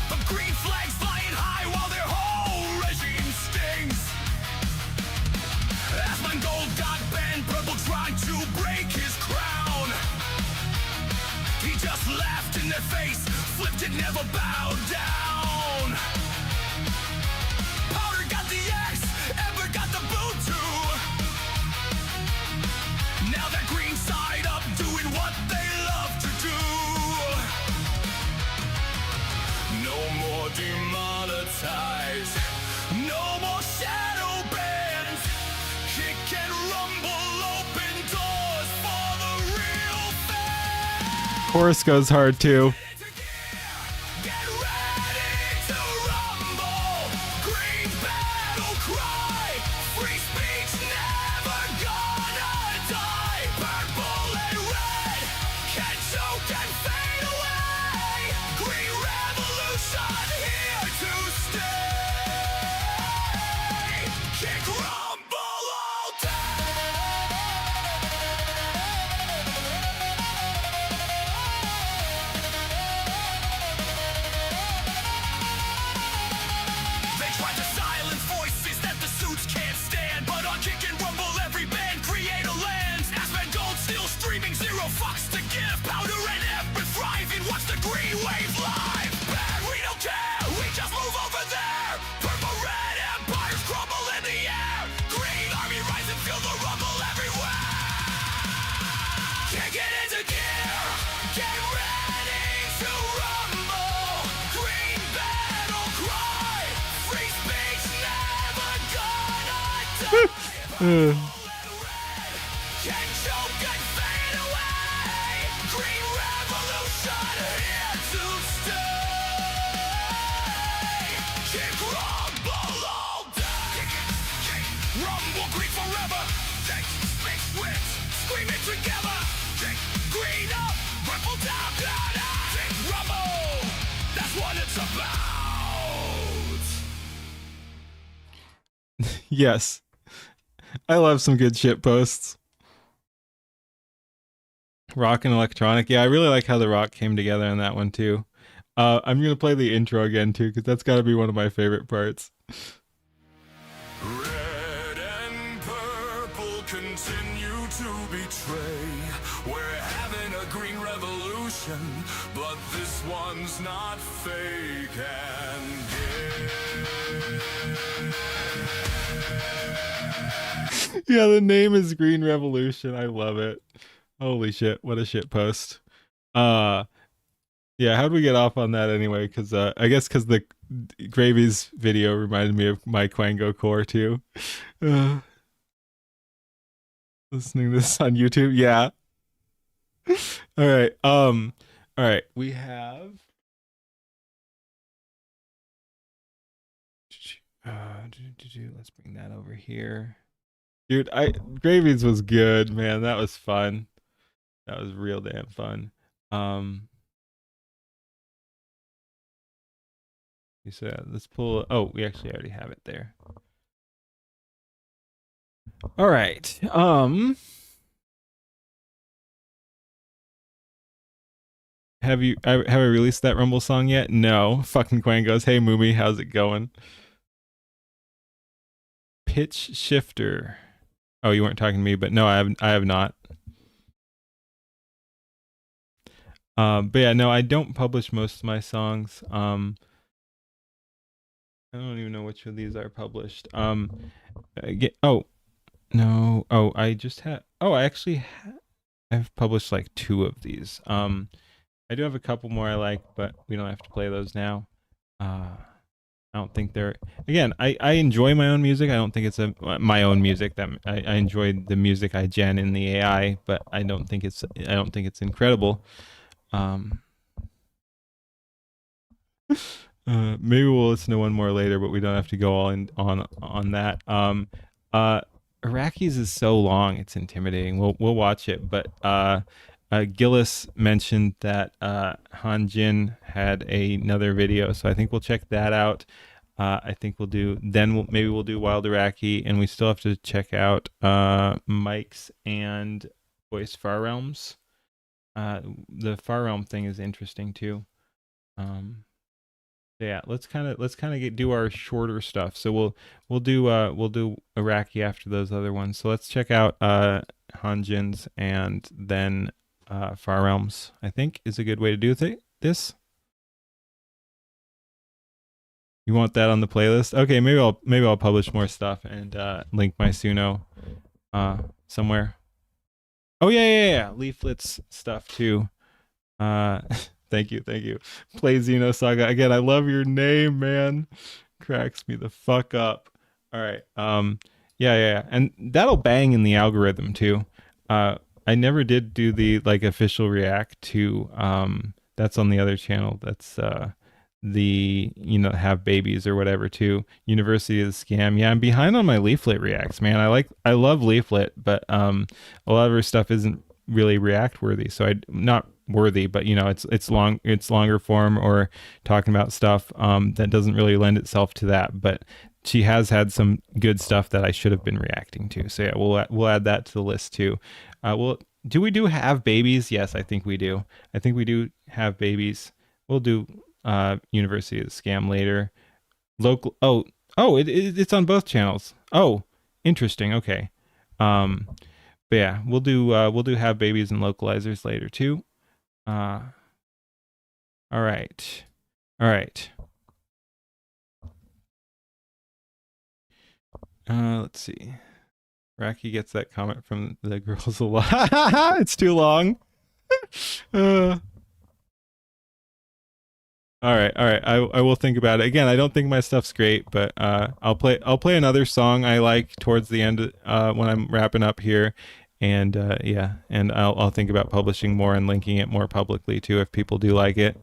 The green flags flying high while their whole regime stings. Asmongold got banned, purple tried to break his crown. He just laughed in their face, flipped it, never bowed down. Powder got the X, Ember got the boot too. Now that green side up doing what they love to do. No more demonetized, no more shadow bans. Kick and rumble, open doors for the real fans. Chorus goes hard too. smoke and fade away. Green revolution here to stay. Kick rumble all day. Rumble green forever. Take big wins, scream it together. Kick green up, ripple down, down, kick rumble. That's what it's about. Yes. I love some good shit posts. Rock and electronic. Yeah, I really like how the rock came together on that one too. I'm gonna play the intro again too, because that's gotta be one of my favorite parts. Red and purple continue to betray. We're having a green revolution, but this one's not fake and gay. Yeah, the name is Green Revolution. I love it. Holy shit, what a shit post. Yeah, how'd we get off on that anyway? Because I guess because the Gravy's video reminded me of my Quango core too. Listening to this on YouTube, yeah. All right, we have let's bring that over here. Dude, Gravy's was good, man. That was fun. That was real damn fun. You said let's pull. Oh, we actually already have it there. All right. Have I released that Rumble song yet? No. Fucking Quangos. Hey Moomy, how's it going? Pitch shifter. Oh, you weren't talking to me, but no, I have not. But yeah, no, I don't publish most of my songs. I don't even know which of these are published. Oh no. Oh, I just had. Oh, I actually I've published like 2 of these. I do have a couple more I like, but we don't have to play those now. I don't think they're. Again, I enjoy my own music. I don't think it's my own music. That I enjoy the music I gen in the AI, but I don't think it's incredible. Maybe we'll listen to one more later, but we don't have to go all in on that. Iraqis is so long, it's intimidating. We'll watch it, but Gillis mentioned that Han Jin had another video, so I think we'll check that out. I think we'll do maybe we'll do Wild Iraqi, and we still have to check out Mike's and Voice Far Realms. The Far Realm thing is interesting too. Yeah, let's kind of do our shorter stuff. So we'll do Iraqi after those other ones. So let's check out Hanjin's and then Far Realms, I think, is a good way to do this. You want that on the playlist? Okay, maybe I'll publish more stuff and link my Suno somewhere. Oh yeah. Leaflets stuff too. Thank you. Play Xenosaga again. I love your name, man. Cracks me the fuck up. All right. Yeah. And that'll bang in the algorithm too. I never did do the like official react to that's on the other channel. That's the have babies or whatever too. University of the Scam. Yeah, I'm behind on my Leaflet reacts, man. I love Leaflet, but a lot of her stuff isn't really react worthy. So not worthy, but it's longer form or talking about stuff that doesn't really lend itself to that. But she has had some good stuff that I should have been reacting to. So yeah, we'll add that to the list too. Do we have babies? Yes, I think we do. I think we do have babies. We'll do University of the Scam later. Local. It's on both channels. Oh, interesting. Okay. But yeah, we'll do have babies and localizers later too. All right. Let's see. Raki gets that comment from the girls a lot. It's too long. All right. I will think about it. Again, I don't think my stuff's great, but I'll play another song I like towards the end when I'm wrapping up here, And yeah, and I'll think about publishing more and linking it more publicly too if people do like it.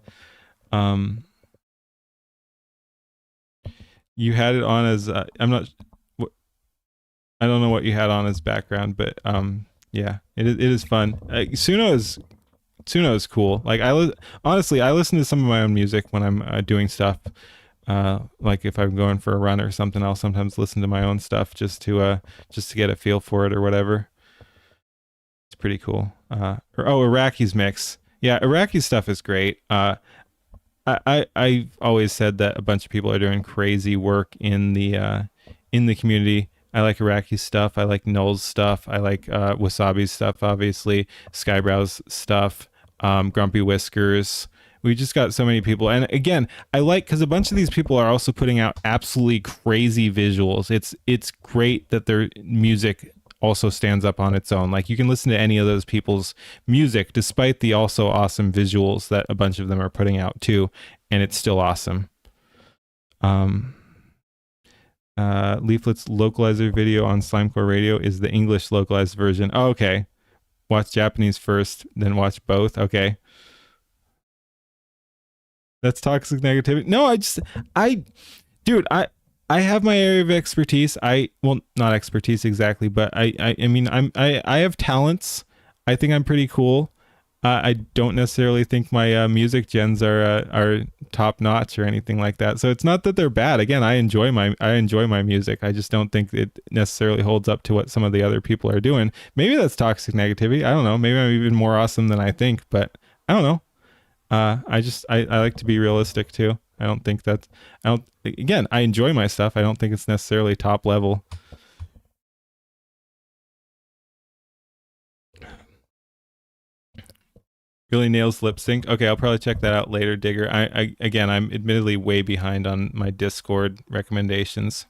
You had it on as I don't know what you had on as background, but yeah, it is fun. Suno is cool. Like honestly, I listen to some of my own music when I'm doing stuff. Like if I'm going for a run or something, I'll sometimes listen to my own stuff just to get a feel for it or whatever. It's pretty cool. Iraqi's mix. Yeah, Iraqi's stuff is great. I've always said that a bunch of people are doing crazy work in the community. I like Iraqi's stuff. I like Null's stuff. I like Wasabi's stuff, obviously. Skybrow's stuff. Grumpy Whiskers. We just got so many people. And again, I like, because a bunch of these people are also putting out absolutely crazy visuals. It's great that their music also stands up on its own. Like you can listen to any of those people's music despite the also awesome visuals that a bunch of them are putting out too, and it's still awesome. Leaflet's localizer video on Slimecore Radio is the English localized version. Oh, okay. Watch Japanese first, then watch both. Okay. That's toxic negativity. No, I have my area of expertise. Not expertise exactly, but I mean, I have talents. I think I'm pretty cool. I don't necessarily think my music gens are top notch or anything like that. So it's not that they're bad. Again, I enjoy my music. I just don't think it necessarily holds up to what some of the other people are doing. Maybe that's toxic negativity. I don't know. Maybe I'm even more awesome than I think, but I don't know. I like to be realistic too. Again, I enjoy my stuff. I don't think it's necessarily top level. Really nails lip sync. Okay, I'll probably check that out later, Digger. I'm admittedly way behind on my Discord recommendations.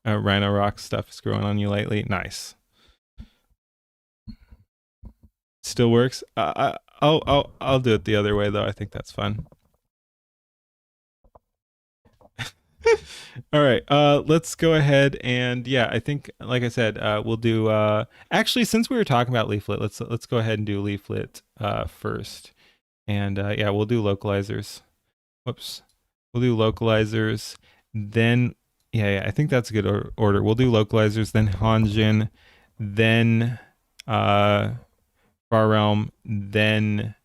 Rhino Rock stuff is growing on you lately. Nice. Still works. I'll do it the other way though. I think that's fun. All right, let's go ahead and yeah, I think like I said, we'll do actually, since we were talking about Leaflet, let's go ahead and do Leaflet first. And yeah, we'll do localizers. Whoops. We'll do localizers, then yeah, I think that's a good order. We'll do localizers, then Hanjin, then Far Realm, then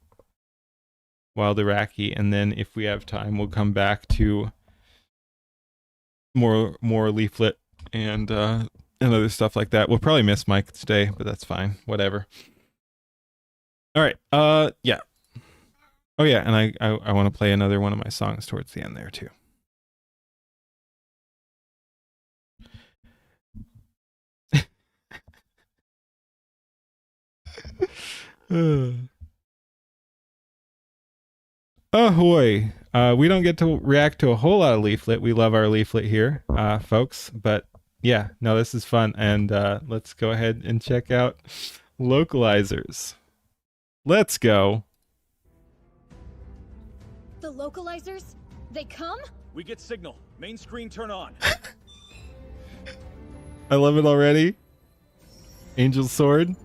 Wild Iraqi, and then if we have time, we'll come back to more Leaflet and other stuff like that. We'll probably miss Mike today, but that's fine. Whatever. All right. Yeah. Oh yeah, and I want to play another one of my songs towards the end there too. Ahoy. We don't get to react to a whole lot of Leaflet. We love our Leaflet here, folks. But yeah, no, this is fun. And let's go ahead and check out localizers. Let's go. The localizers? They come? We get signal. Main screen turn on. I love it already. Angel's Sword.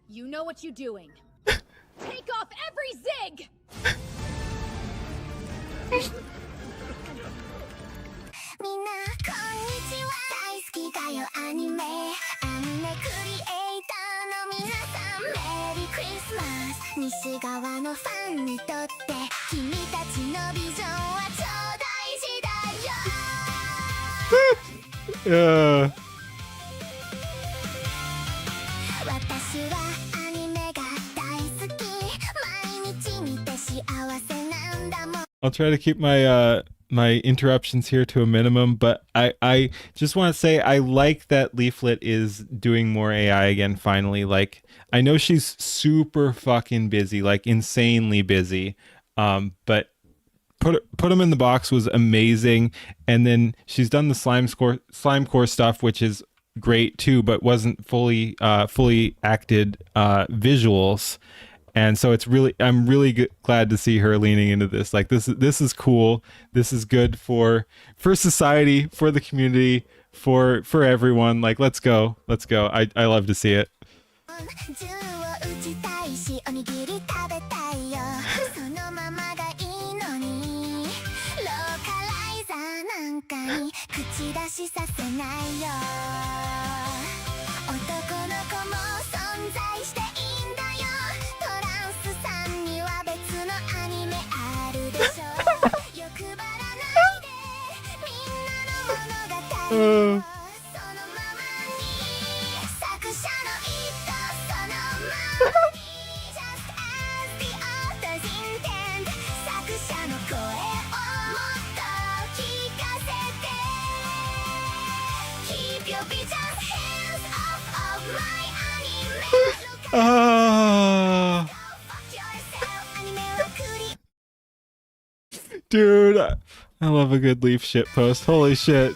You know what you're doing. Take off every zig! みんなこんにちは大好きだよアニメクリエイターの皆さんメリークリスマス西側のファンにとって君たちのビジョンは超大事だよ私はアニメが大好き毎日見て幸せなんだもん I'll try to keep my my interruptions here to a minimum, but I just want to say I like that Leaflet is doing more AI again finally. Like, I know she's super fucking busy, like insanely busy, but put them in the box was amazing, and then she's done the Slimecore stuff, which is great too, but wasn't fully acted visuals. And so I'm really glad to see her leaning into this. Like this is cool. This is good for society, for the community. for everyone. Like, let's go. I love to see it. 銃を撃ちたいしおにぎり食べたいよそのままがいいのにローカライザーなんかに口出しさせないよ男の子も存在していいんだよトランスさんには別のアニメあるでしょ欲張らないでみんなの物語を Dude, I love a good Leaf shit post. Holy shit.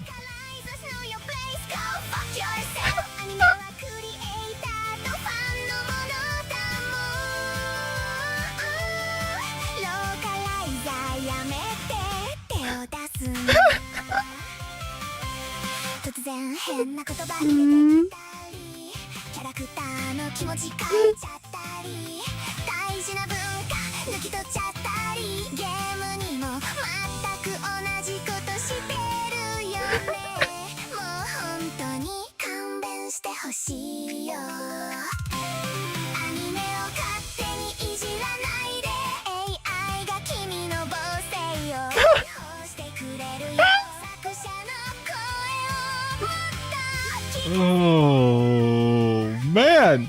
Oh man.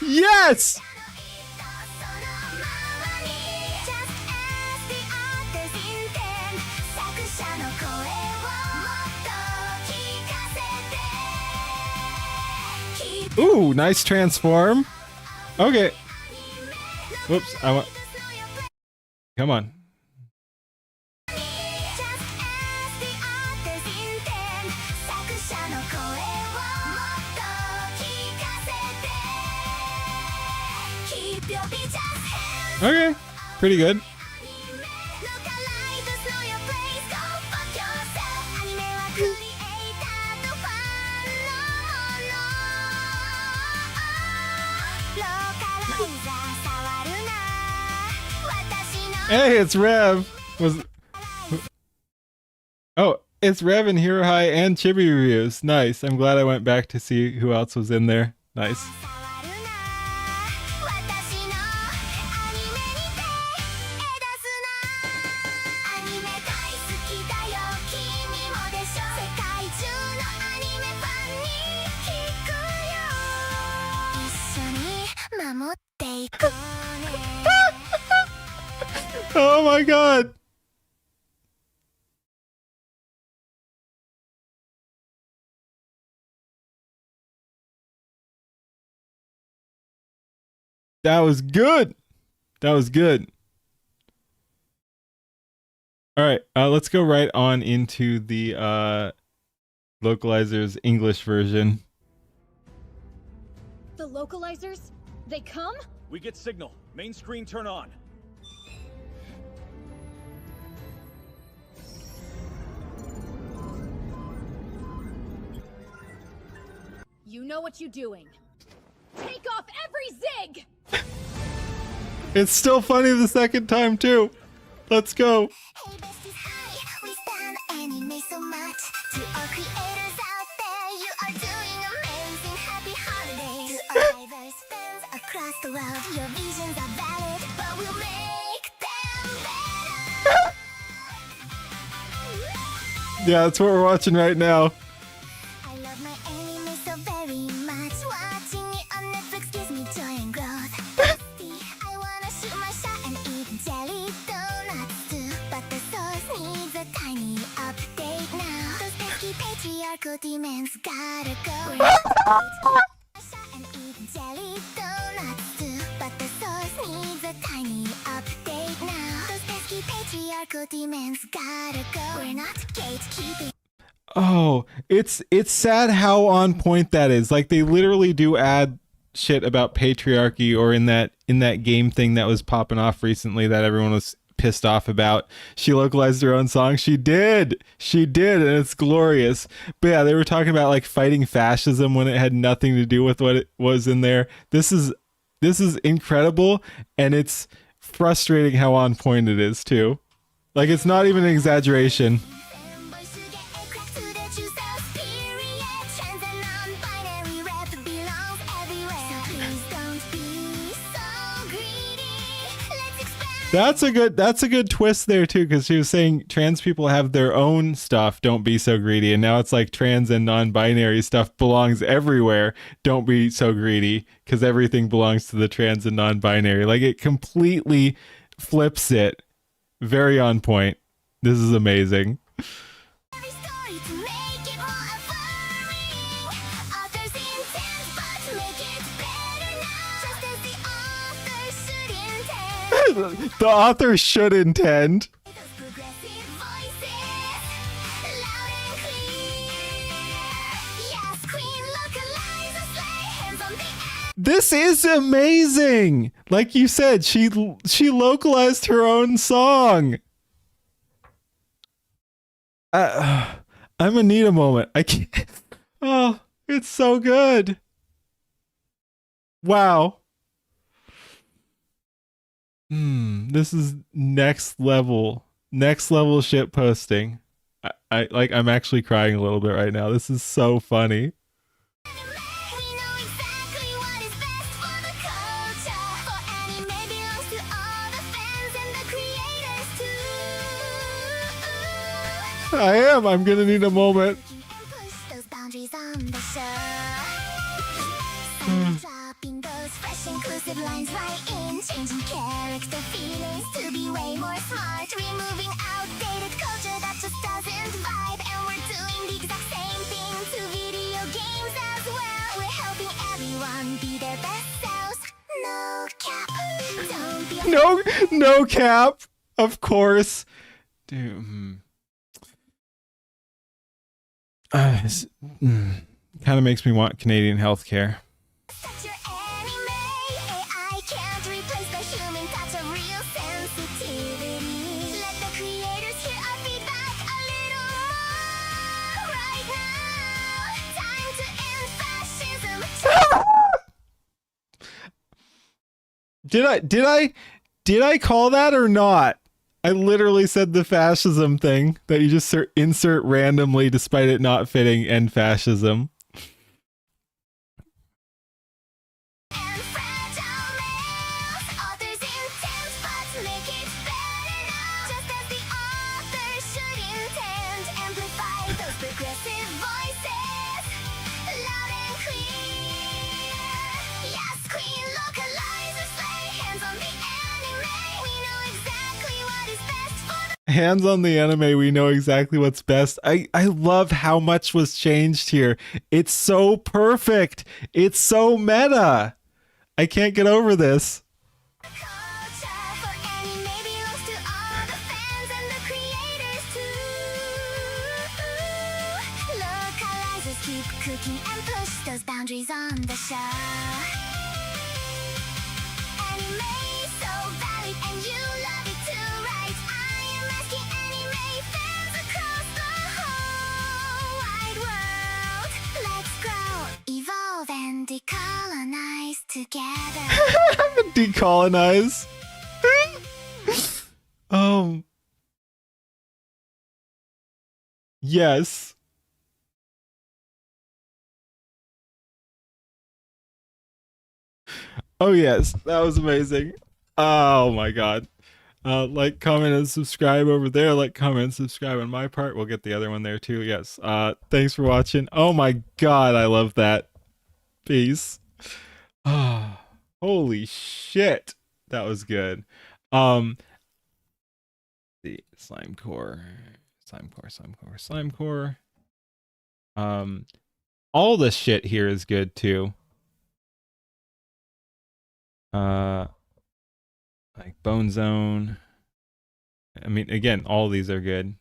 Yes. Ooh, nice transform. Okay. Whoops, I want. Come on. Okay, pretty good. Hey, it's Rev. Oh, it's Rev and Hero High and Chibi reviews. Nice. I'm glad I went back to see who else was in there. Nice. Oh my god. That was good. That was good. All right, let's go right on into the localizer's English version. The localizers? They come? We get signal. Main screen turn on. You know what you're doing. Take off every zig! It's still funny the second time too. Let's go. Hey besties, hi, we stand anime so much. To our creators out there, you are doing amazing. Happy holidays. To our diverse fans across the world, your visions are valid, but we'll make them better. Yeah, that's what we're watching right now. I love my anime so very much. Watching it on Netflix gives me joy and growth. Bestie, I wanna shoot my shot and eat jelly donuts too, but the sauce needs a tiny update now. Those pesky patriarchal demons gotta go. Shot and eat jelly donuts too, but the sauce needs a tiny update now. Those pesky patriarchal demons gotta go. We're not gatekeeping. Oh, it's sad how on point that is. Like they literally do add shit about patriarchy, or in that game thing that was popping off recently that everyone was pissed off about. She localized her own song. She did, and it's glorious. But yeah, they were talking about like fighting fascism when it had nothing to do with what it was in there. This is incredible, and it's frustrating how on point it is too. Like, it's not even an exaggeration. That's a good twist there too, because she was saying trans people have their own stuff, don't be so greedy, and now it's like trans and non-binary stuff belongs everywhere, don't be so greedy, because everything belongs to the trans and non-binary. Like, it completely flips it. Very on point. This is amazing. The author should intend. This is amazing. Like you said, she localized her own song. I'm gonna need a moment. I can't. Oh, it's so good. Wow. This is next level shit posting. I'm actually crying a little bit right now. This is so funny. I am. I'm gonna need a moment. Dropping those fresh inclusive lines right in, changing character feelings to be way more smart, removing outdated culture that just doesn't vibe, and we're doing the exact same thing to video games as well. We're helping everyone be their best selves. No cap. Don't be no cap. Of course. Dude. Kind of makes me want Canadian healthcare. Did I call that or not? I literally said the fascism thing that you just insert randomly despite it not fitting, and fascism. Hands on the anime, we know exactly what's best. I love how much was changed here. It's so perfect. It's so meta. I can't get over this. Keep cooking and push those boundaries on the show. Anime so valid and you love it too, right? I am asking anime fans across the whole wide world. Let's grow, evolve, and decolonize together. Decolonize. Yes. Oh yes, that was amazing. Oh my god. Like, comment, and subscribe over there. Like, comment, and subscribe on my part. We'll get the other one there too. Yes. Thanks for watching. Oh my god, I love that. Peace. Oh, holy shit. That was good. The slime core. All the shit here is good too. Like Bone Zone. I mean, again, all these are good.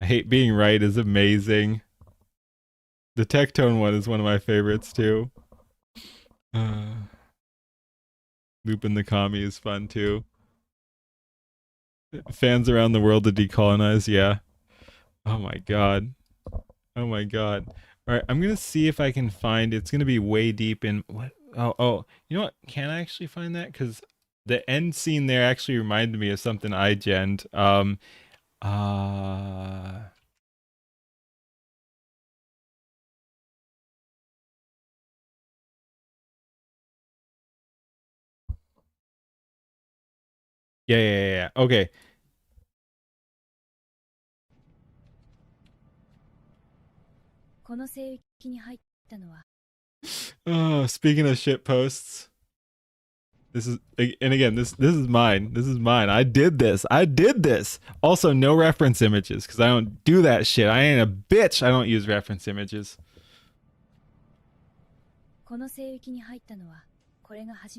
I Hate Being Right is amazing. The Tectone one is one of my favorites too. Looping the commie is fun too. Fans around the world to decolonize, yeah. Oh my god. Oh my god. All right, I'm gonna see if I can find. It's gonna be way deep in what? Oh. You know what? Can I actually find that? Because the end scene there actually reminded me of something I genned. Uh. Yeah. Okay. Oh, speaking of shit posts, this is and again this is mine. This is mine. I did this. Also, no reference images because I don't do that shit. I ain't a bitch. I don't use reference images.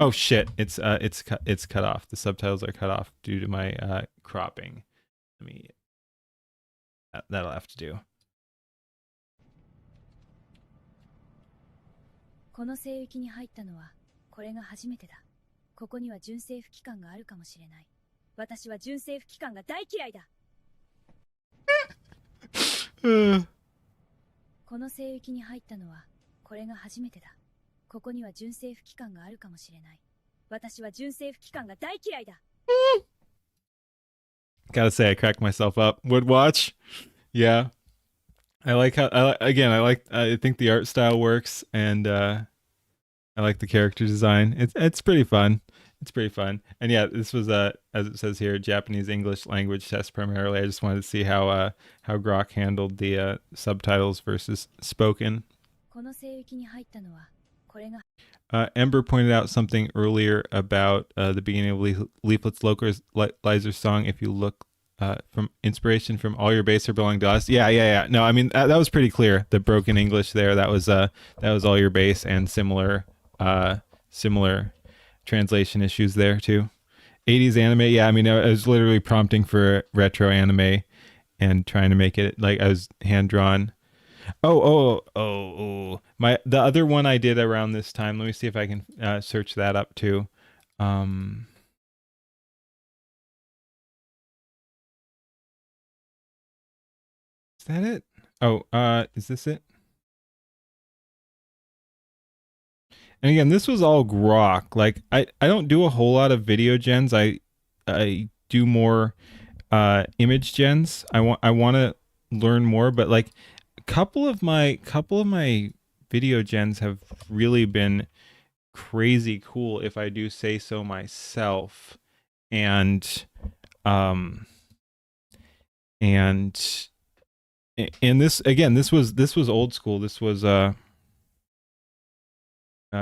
Oh shit! It's cut off. The subtitles are cut off due to my cropping. Let me. That'll have to do. この聖域に入ったのはこれが初めてだ。ここには純政府機関があるかもしれない。私は純政府機関が大嫌いだ。この聖域に入ったのはこれが初めてだ。ここには純政府機関があるかもしれない。私は純政府機関が大嫌いだ。Gotta say, I cracked myself up. Would watch, yeah. I like how I think the art style works, and I like the character design. It's pretty fun. It's pretty fun. And yeah, this was as it says here, Japanese English language test primarily. I just wanted to see how Grok handled the subtitles versus spoken. Ember pointed out something earlier about the beginning of Leaflet's localizer song. If you look from inspiration from All Your Base Are Belong to Us. Yeah. No, I mean that was pretty clear. The broken English there. That was All Your Base and similar translation issues there too. 80s anime. Yeah, I mean I was literally prompting for retro anime and trying to make it like I was hand drawn. Oh. The other one I did around this time. Let me see if I can search that up too. Is that it? Oh, is this it? And again, this was all grok. Like I don't do a whole lot of video gens. I do more image gens. I want to learn more, but like a couple of my video gens have really been crazy cool if I do say so myself. And this again, this was old school. This was a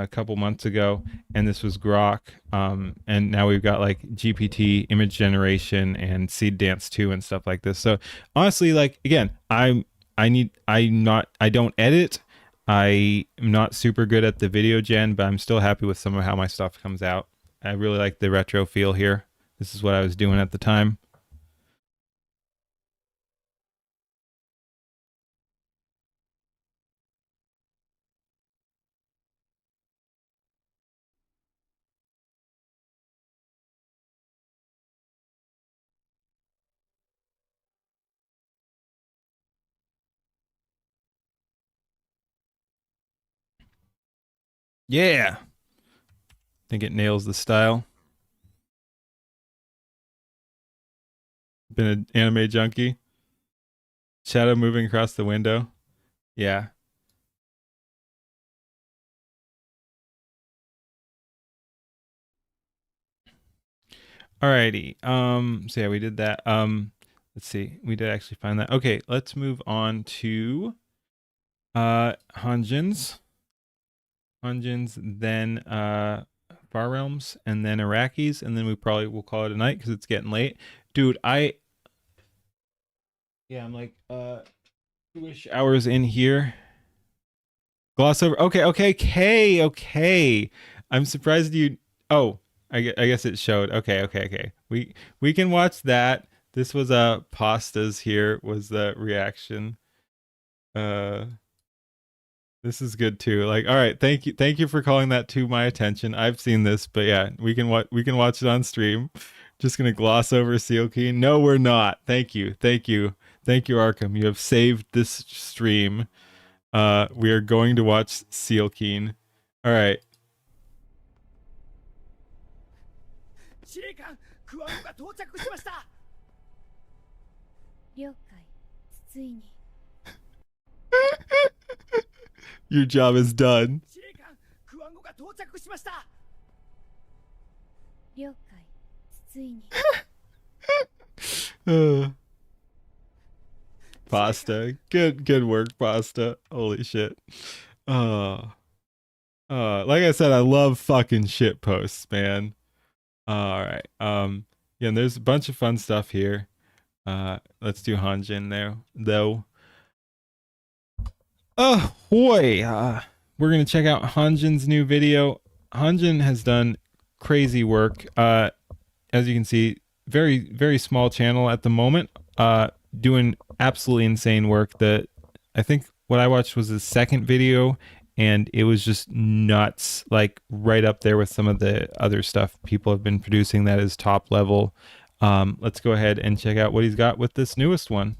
couple months ago, and this was grok. And now we've got like GPT image generation and Seed Dance 2 and stuff like this. So honestly, like again, I don't edit. I am not super good at the video gen, but I'm still happy with some of how my stuff comes out. I really like the retro feel here. This is what I was doing at the time. Yeah. I think it nails the style. Been an anime junkie. Shadow moving across the window. Yeah. Alrighty. So yeah, we did that. Let's see. We did actually find that. Okay, let's move on to Hanjins. Then Far Realms, and then Iraqis, and then we probably will call it a night because it's getting late. Dude, I'm like 2-ish hours in here. Gloss over. Okay. I'm surprised you. Oh, I guess it showed. Okay. We can watch that. This was pastas here was the reaction. This is good too. Like, all right, thank you for calling that to my attention. I've seen this, but yeah, we can watch it on stream. Just gonna gloss over Seal Keen. No, we're not. Thank you, Arkham. You have saved this stream. We are going to watch Seal Keen. All right. 司令官、クワゴが到着しました。了解。ついに。Your job is done. 司令官、クワゴが到着しました。了解。ついに。Pasta. Good work, Pasta. Holy shit. Like I said, I love fucking shit posts, man. All right. Yeah, and there's a bunch of fun stuff here. Let's do Hanjin there, though. Oh boy. We're gonna check out Hanjin's new video. Hanjin has done crazy work. As you can see, very small channel at the moment. Doing absolutely insane work. I think what I watched was his second video, and it was just nuts, like right up there with some of the other stuff people have been producing that is top level. Let's go ahead and check out what he's got with this newest one.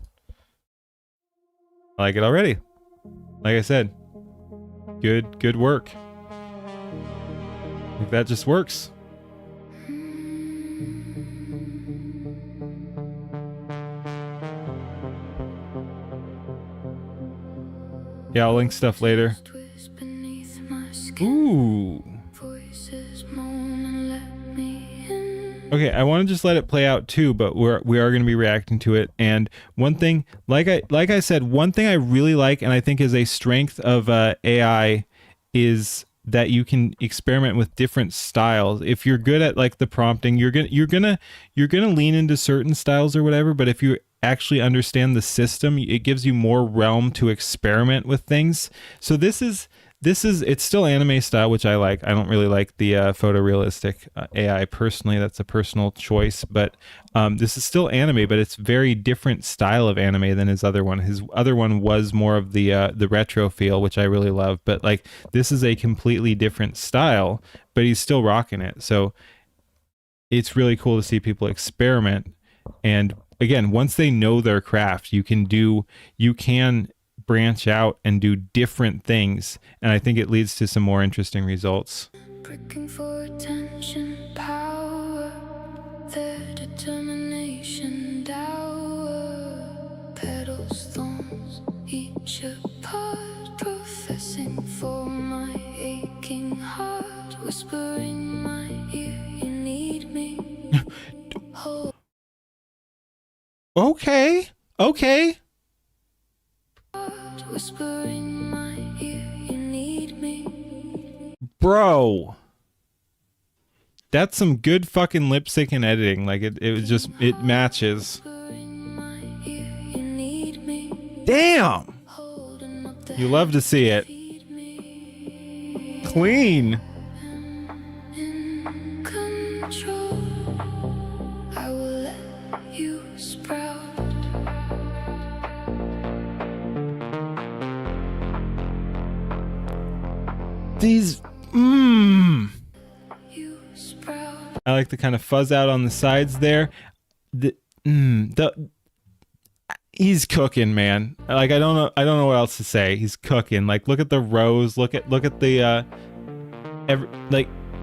I like it already. Like I said, good work. Like that just works. Yeah, I'll link stuff later. Ooh. Okay, I want to just let it play out too, but we are going to be reacting to it. And one thing, like I said, one thing I really like, and I think is a strength of AI, is that you can experiment with different styles. If you're good at like the prompting, you're gonna lean into certain styles or whatever. But if you actually understand the system, it gives you more realm to experiment with things. So this is it's still anime style, which I like. I don't really like the photorealistic AI personally. That's a personal choice, but this is still anime, but it's very different style of anime than his other one. His other one was more of the retro feel, which I really love, but like this is a completely different style, but he's still rocking it. So it's really cool to see people experiment. And again, once they know their craft, you can branch out and do different things, and I think it leads to some more interesting results. Pricking for attention, power, their determination, dour, petals, thorns, each apart, professing for my aching heart, whispering my ear, you need me. Okay. Whispering my ear, you need me. Bro, that's some good fucking lip sync and editing. Like it matches. Damn, you love to see it. Clean. In control, I will let you sprout. These I like the kind of fuzz out on the sides there. He's cooking, man. Like I don't know what else to say. He's cooking. Like look at the rows, look at the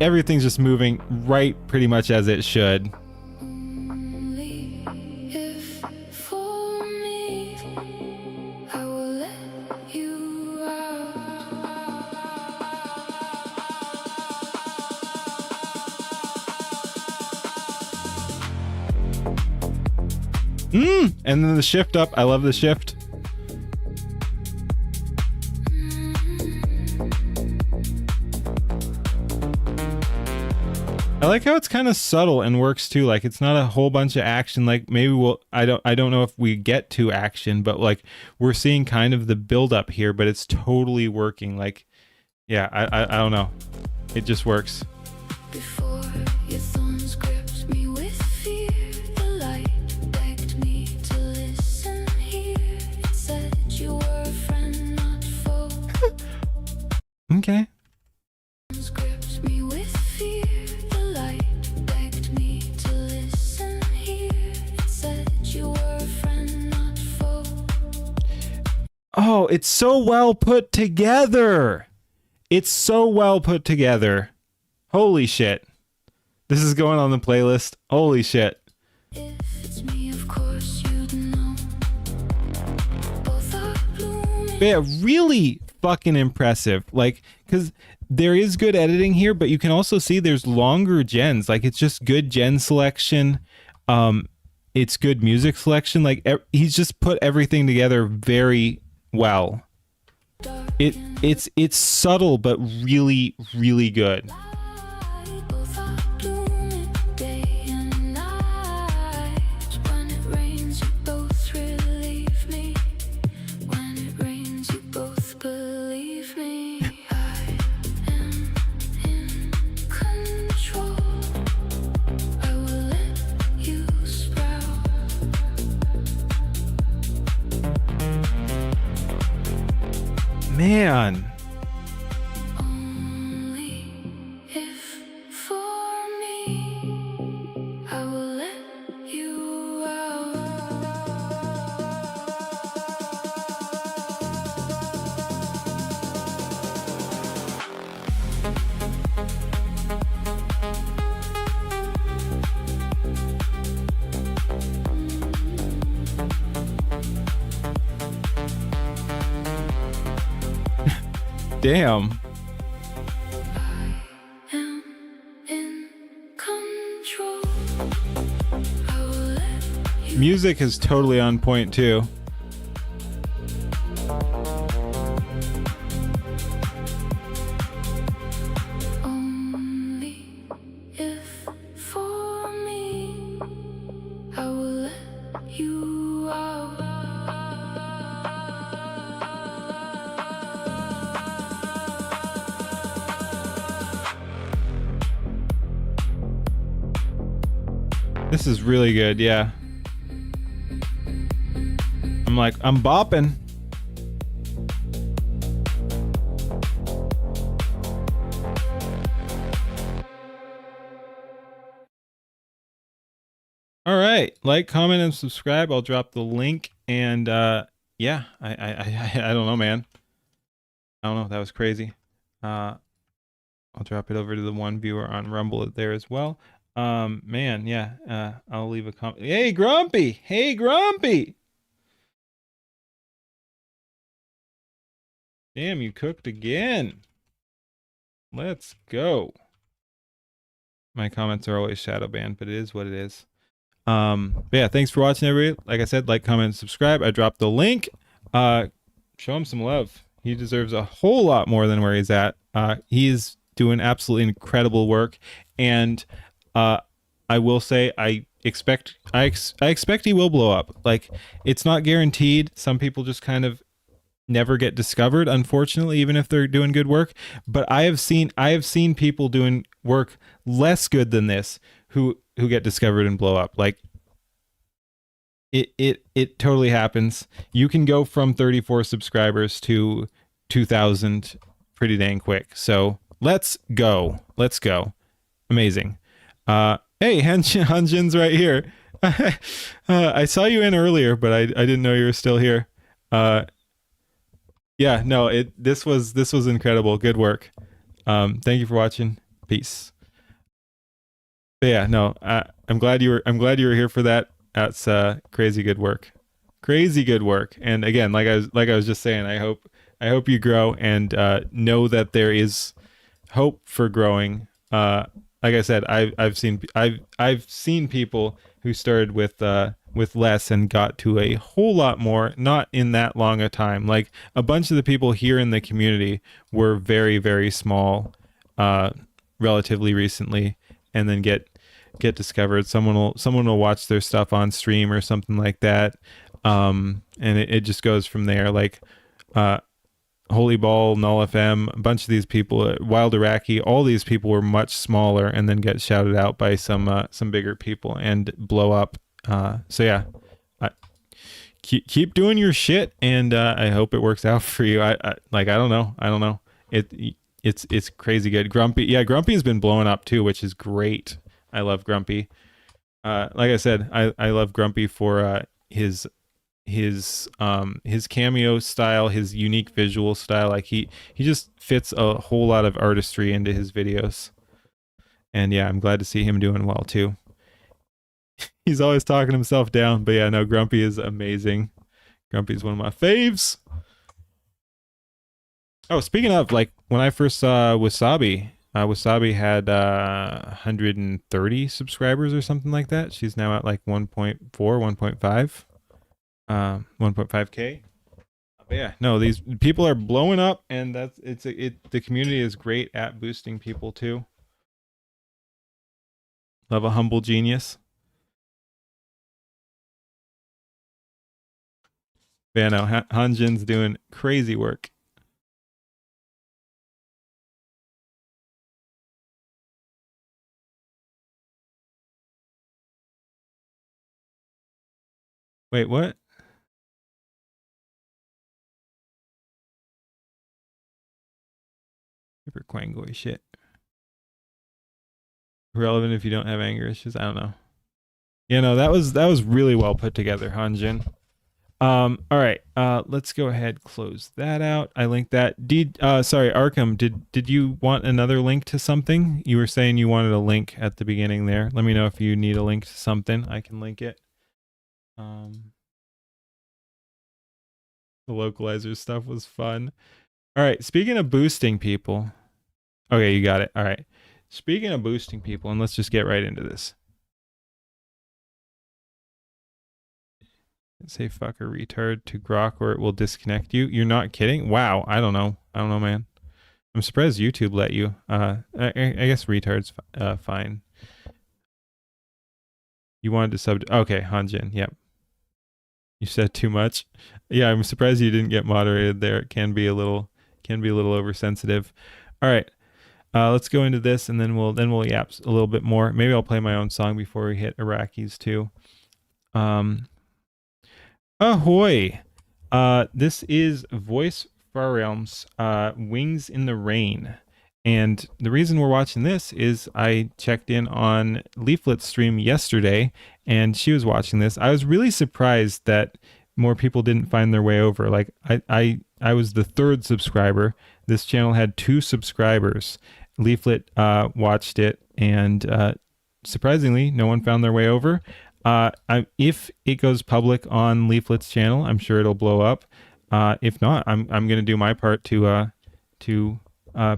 everything's just moving right pretty much as it should. And then the shift up. I love the shift. I like how it's kind of subtle and works too. Like it's not a whole bunch of action. Like maybe I don't know if we get to action, but like we're seeing kind of the build up here, but it's totally working. Like, yeah, I don't know. It just works. Before your thorns gripped me with fear, the light begged me to listen here. It said you were a friend, not foe. Oh, it's so well put together. It's so well put together. Holy shit. This is going on the playlist. Holy shit. If it's me, of course you'd know. Both are blooming. Yeah, really fucking impressive. Like, because there is good editing here, but you can also see there's longer gens. Like, it's just good gen selection. It's good music selection. Like, he's just put everything together very well. It's subtle, but really, really good. Both are blooming day and night. When it rains, you both relieve me. When it rains, you both believe me. I am in control. I will let you sprout. Man. Only if for me, I will let you out. Damn. Am in control. I will let you Music is totally on point too. only if for me, I will let you out. This is really good, yeah. I'm bopping. All right, like, comment, and subscribe. I'll drop the link, and yeah, I don't know, man. I don't know. That was crazy. I'll drop it over to the one viewer on Rumble there as well. Man, yeah. I'll leave a comment. Hey, Grumpy. Hey, Grumpy. Damn, you cooked again. Let's go. My comments are always shadow banned, but it is what it is. But yeah, thanks for watching, everybody. Like I said, like, comment, and subscribe. I dropped the link. Show him some love. He deserves a whole lot more than where he's at. He is doing absolutely incredible work, and I will say I expect he will blow up. Like, it's not guaranteed. Some people just kind of never get discovered, unfortunately, even if they're doing good work. But I have seen people doing work less good than this who get discovered and blow up. Like, it totally happens. You can go from 34 subscribers to 2,000 pretty dang quick. So let's go. Amazing. Hey, Hanjin's right here. I saw you in earlier, but I didn't know you were still here. Yeah, no, this was incredible. Good work. Thank you for watching. Peace. But yeah, no, I'm glad you were here for that. That's crazy good work. Crazy good work. And again, like I was just saying, I hope you grow and know that there is hope for growing. Like I said, I've seen people who started with less and got to a whole lot more, not in that long a time. Like, a bunch of the people here in the community were very, very small, relatively recently, and then get discovered. Someone will watch their stuff on stream or something like that, and it just goes from there. Like, Holy Ball, Null FM, a bunch of these people, Wild Iraqi, all these people were much smaller and then get shouted out by some bigger people and blow up. So yeah, keep doing your shit, and I hope it works out for you. I don't know. It's crazy good. Grumpy has been blowing up too, which is great. I love Grumpy. Like I said, I love Grumpy for his his cameo style, his unique visual style. Like he just fits a whole lot of artistry into his videos. And yeah, I'm glad to see him doing well too. He's always talking himself down, but yeah, no, Grumpy is amazing. Grumpy's one of my faves. Oh, speaking of, like, when I first saw Wasabi, Wasabi had 130 subscribers or something like that. She's now at like 1.4, 1.5, 1.5K. But yeah, no, these people are blowing up, and the community is great at boosting people too. Love a humble genius. But yeah, no, Hanjin's doing crazy work. Wait, what? Super Quangoy shit. Relevant if you don't have anger issues. I don't know. Yeah, no, that was really well put together, Hanjin. All right. Let's go ahead, close that out. I linked that. Sorry, Arkham, did you want another link to something? You were saying you wanted a link at the beginning there. Let me know if you need a link to something. I can link it. The localizer stuff was fun. All right, speaking of boosting people. Okay, you got it. All right. Speaking of boosting people, and let's just get right into this. Say fuck or retard to Grok or it will disconnect you. You're not kidding? Wow. I don't know, man. I'm surprised YouTube let you. I guess retard's fine. You wanted to sub. Okay, Hanjin. Yep. You said too much. Yeah, I'm surprised you didn't get moderated there. It can be a little oversensitive. All right. Let's go into this, and then we'll yap a little bit more. Maybe I'll play my own song before we hit Iraqis too. Ahoy! This is Voice Far Realms, Wings in the Rain. And the reason we're watching this is I checked in on Leaflet's stream yesterday, and she was watching this. I was really surprised that more people didn't find their way over. Like, I was the third subscriber. This channel had 2 subscribers. Leaflet watched it, and surprisingly, no one found their way over. If it goes public on Leaflet's channel, I'm sure it'll blow up. If not, I'm gonna do my part to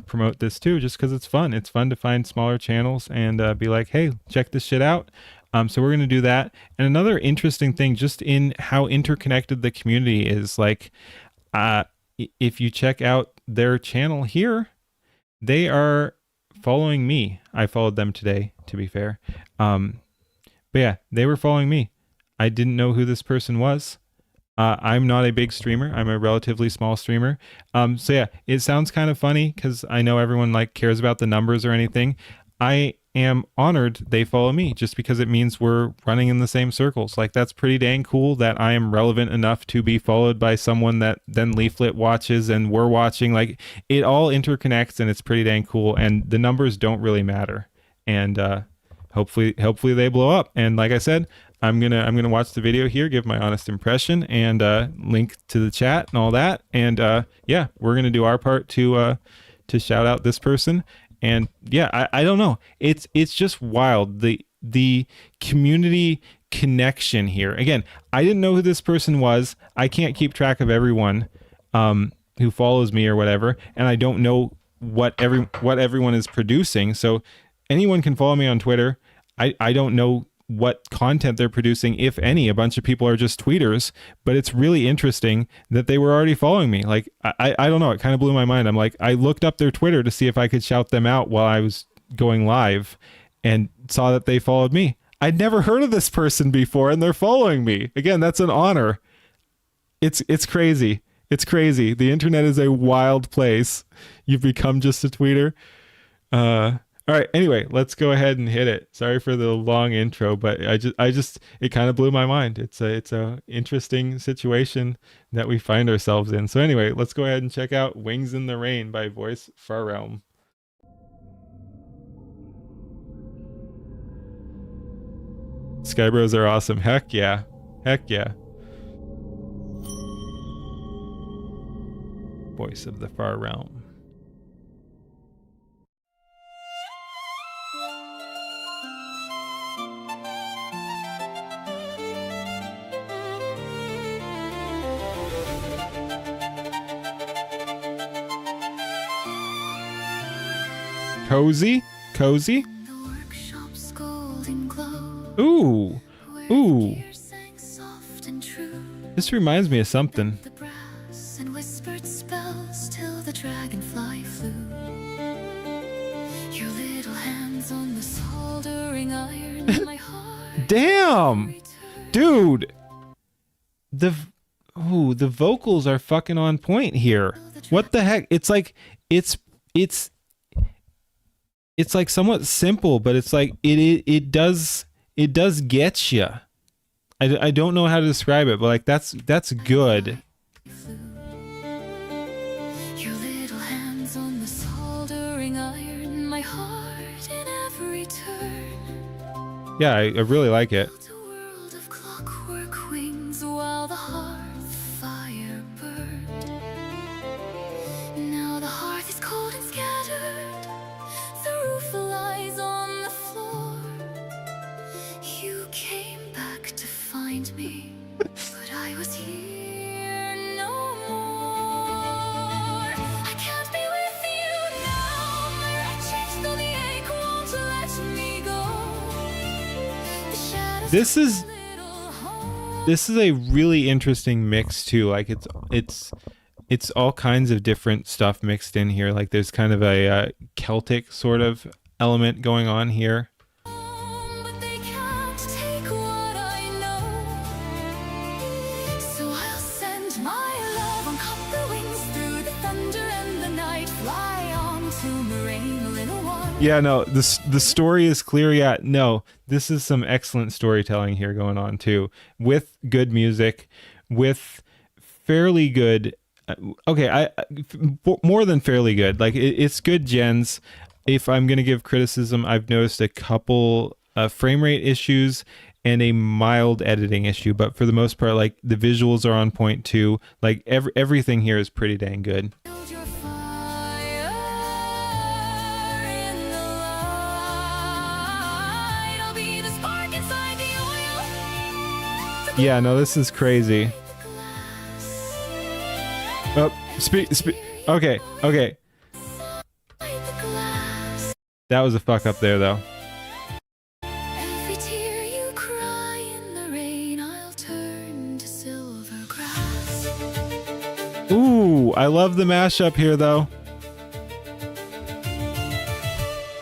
promote this too, just because it's fun. It's fun to find smaller channels and be like, hey, check this shit out. So we're gonna do that. And another interesting thing, just in how interconnected the community is, like, if you check out their channel here, they are following me. I followed them today, to be fair. But yeah, they were following me. I didn't know who this person was. I'm not a big streamer. I'm a relatively small streamer. So yeah, it sounds kind of funny because I know everyone like cares about the numbers or anything. I am honored they follow me just because it means we're running in the same circles. Like, that's pretty dang cool that I am relevant enough to be followed by someone that then Leaflet watches and we're watching. Like, it all interconnects and it's pretty dang cool. And the numbers don't really matter. And hopefully they blow up. And like I said, I'm gonna watch the video here, give my honest impression, and link to the chat and all that. And yeah, we're gonna do our part to shout out this person. And yeah, I don't know. It's just wild, the community connection here. Again, I didn't know who this person was. I can't keep track of everyone who follows me or whatever, and I don't know what everyone is producing. So anyone can follow me on Twitter. I don't know what content they're producing, if any. A bunch of people are just tweeters, but it's really interesting that they were already following me. Like, I don't know, it kind of blew my mind. I'm like, I looked up their Twitter to see if I could shout them out while I was going live and saw that they followed me. I'd never heard of this person before, and they're following me. Again, that's an honor. It's crazy. It's crazy. The internet is a wild place. You've become just a tweeter. All right, anyway, let's go ahead and hit it. Sorry for the long intro, but I just it kind of blew my mind. It's a interesting situation that we find ourselves in. So anyway, let's go ahead and check out Wings in the Rain by Voice Far Realm. Skybros are awesome. Heck yeah. Heck yeah. Voice of the Far Realm. Cozy? Cozy? The workshop's golden glow, Ooh. where Ooh. tears sang soft and true. This reminds me of something. The brass and whispered spells till the dragonfly flew. Your little hands on the soldering iron, and my heart Damn! returned. Dude! The vocals are fucking on point here. What the heck? It's like it's like somewhat simple, but it's like it does get you. I don't know how to describe it, but like that's good. Your little hands on the soldering iron, my heart in every turn. Yeah, I really like it. Built a world of clockwork wings while the hearth fire burned. Now the hearth is cold and scattered. The roof lies on the floor. You came back to find me, but I was here no more. I can't be with you now. My wretched the ache won't let me go. The shadows This is little home. this is a really interesting mix too. Like it's all kinds of different stuff mixed in here. Like there's kind of a Celtic sort of element going on here. But they can't take what I know. So I'll send my love on copper wings through the thunder and the night. Fly on to Moraine, little one. Yeah, no, the story is clear. Yeah, no, this is some excellent storytelling here going on too, with good music, with fairly good. More than fairly good. Like it's good gens. If I'm gonna give criticism, I've noticed a couple frame rate issues and a mild editing issue, but for the most part, like the visuals are on point too. Like everything here is pretty dang good. Build your fire in the light. I'll be the spark inside the oil. Yeah, no, this is crazy. The glass. Oh, okay. Light the glass. That was a fuck up there though. Every tear you cry in the rain, I'll turn to silver grass. Ooh, I love the mashup here though.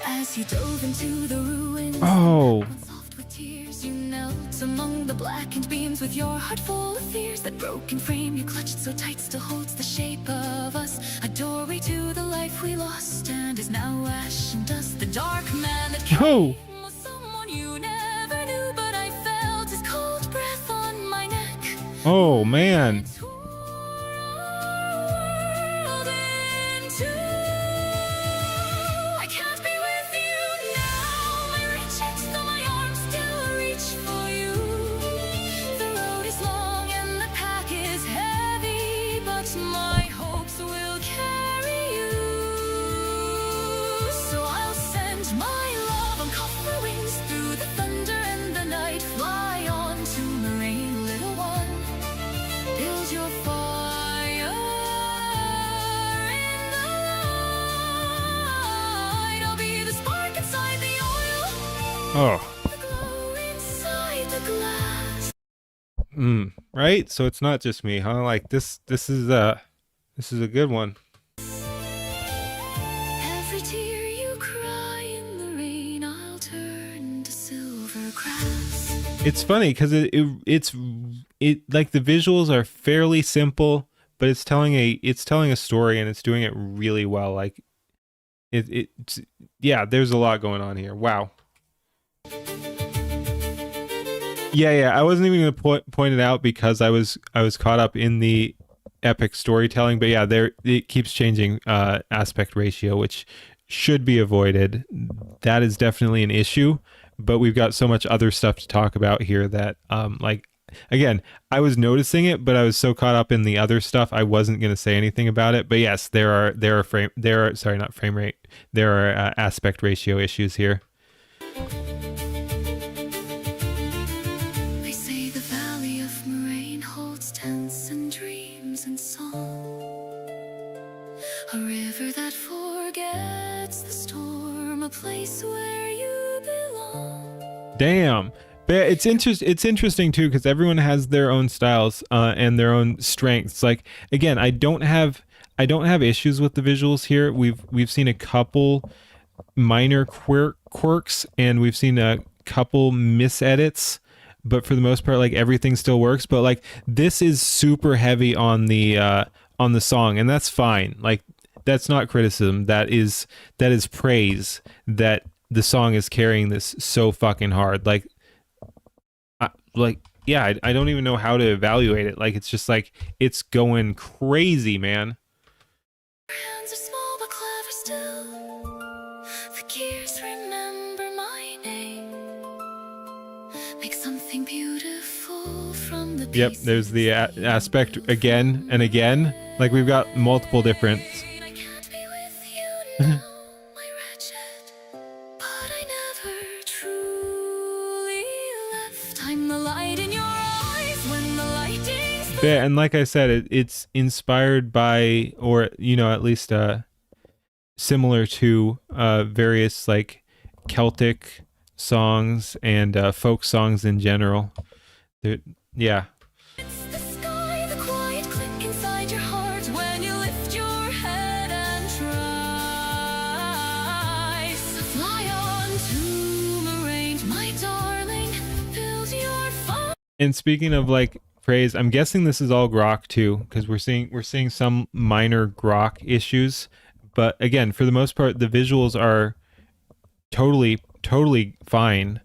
As you dove into the ruins, Oh, soft with tears, you knelt among the blackened beams with your heart full of fears. That broken frame you clutched so tight still holds the shape of us. A doorway to the life we lost and is now ash and dust. The dark man that came oh, was someone you never knew, but I felt his cold breath on my neck. oh man. Tore our world in two. I can't be with you now. My riches, though my arms still reach for you. The road is long and the pack is heavy, but my hopes will carry you. So I'll send my love on copper wings through the thunder and the night. Fly on to Moraine, little one. Build your fire in the light. I'll be the spark inside the oil. Oh, The glow inside the glass. right? So it's not just me, huh? Like this is a good one. Every tear you cry in the rain, I'll turn to silver grass. It's funny because it's like the visuals are fairly simple, but it's telling a story and it's doing it really well. Like yeah, there's a lot going on here. Wow. Yeah. I wasn't even gonna point it out because I was caught up in the epic storytelling, but yeah, it keeps changing aspect ratio, which should be avoided. That is definitely an issue, but we've got so much other stuff to talk about here that like again, I was noticing it, but I was so caught up in the other stuff I wasn't going to say anything about it. But yes, there are sorry, not frame rate, there are aspect ratio issues here. They say the valley of Moraine holds tents and dreams and song. A river that forgets the storm, a place where you belong. Damn. But it's interesting too, because everyone has their own styles and their own strengths. Like, again, I don't have issues with the visuals here. We've seen a couple minor quirks, and we've seen a couple misedits, but for the most part, like, everything still works. But like, this is super heavy on the song, and that's fine. Like, that's not criticism. That is praise that the song is carrying this so fucking hard. Yeah, I don't even know how to evaluate it. Like, it's just like, it's going crazy, man. Hands are small but clever still. The gears remember my name. Make something beautiful from the Yep, there's the aspect again and again. Like, we've got multiple different. I can't be with you now, my wretched, but I never truly left. I'm the light in your eyes when the lighting's Yeah, and like I said, it's inspired by, or at least similar to various like Celtic songs and folk songs in general. Yeah. It's the sky, the quiet click inside your heart when you lift your head and try to fly on to Moraine, my darling, build your fire. And speaking of like praise, I'm guessing this is all grok too, because we're seeing some minor grok issues. But again, for the most part, the visuals are totally fine,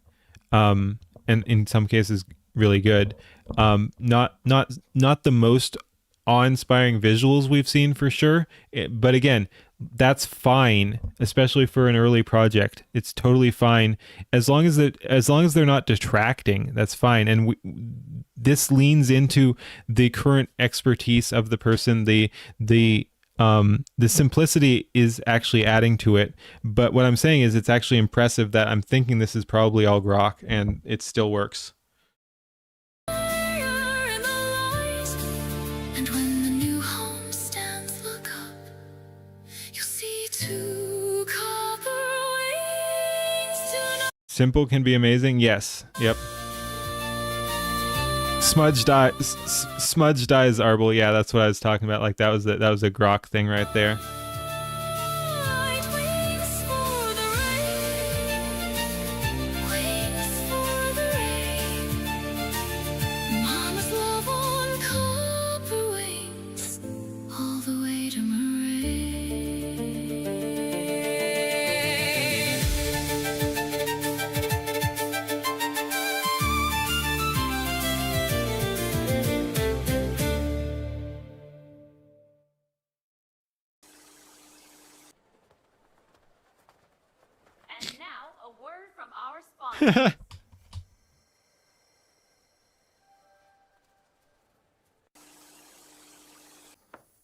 and in some cases really good. Not the most awe-inspiring visuals we've seen for sure, but again, that's fine, especially for an early project. It's totally fine as long as they're not detracting. That's fine, and this leans into the current expertise of the person. The simplicity is actually adding to it, but what I'm saying is it's actually impressive that I'm thinking this is probably all grok and it still works. In the light. And when the new home stands, look up. You'll see two copper wings tonight. Simple can be amazing. Yes. Yep. Smudge dies Arbol. Yeah, that's what I was talking about. Like, that was a grok thing right there. Wings for the rain. Wings for the rain. Mama's love on copper wings all the way to Moraine. And now, a word from our sponsor.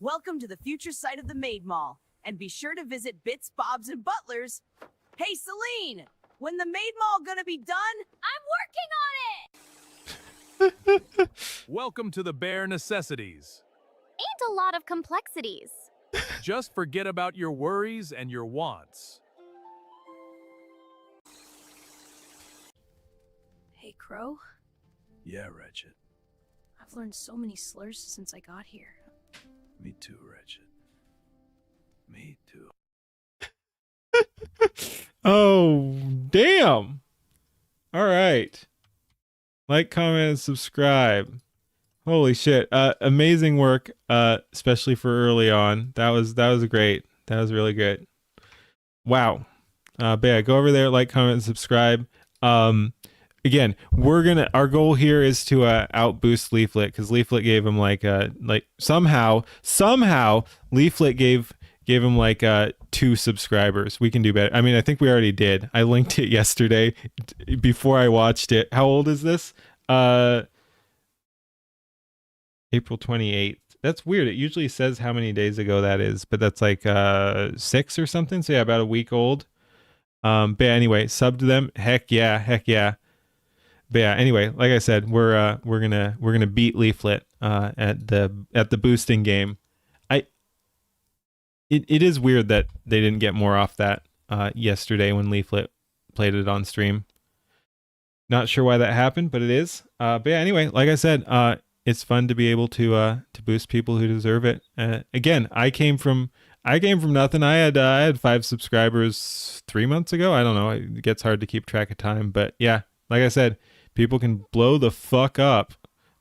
Welcome to the future site of the Maid Mall, and be sure to visit Bits, Bobs, and Butlers. Hey, Celine, when the Maid Mall gonna be done? I'm working on it! Welcome to the bare necessities. Ain't a lot of complexities. Just forget about your worries and your wants. Hey, Crow, Yeah, Wretched. I've learned so many slurs since I got here. Me too, Wretched. Me too. Oh, damn. All right. Like, comment, and subscribe. Holy shit. Amazing work, especially for early on. That was great. That was really good. Wow. But yeah, go over there, like, comment, and subscribe. Again, our goal here is to outboost Leaflet, because Leaflet gave him like somehow Leaflet gave him like 2 subscribers. We can do better. I mean, I think we already did. I linked it yesterday before I watched it. How old is this? April 28th. That's weird. It usually says how many days ago that is, but that's like 6 or something. So yeah, about a week old. But yeah, anyway, sub to them. Heck yeah, heck yeah. But yeah, anyway, like I said, we're gonna beat Leaflet at the boosting game. It is weird that they didn't get more off that yesterday when Leaflet played it on stream. Not sure why that happened, but it is. But yeah, anyway, like I said, it's fun to be able to boost people who deserve it. Again, I came from nothing. I had 5 subscribers 3 months ago. I don't know. It gets hard to keep track of time, but yeah, like I said, people can blow the fuck up.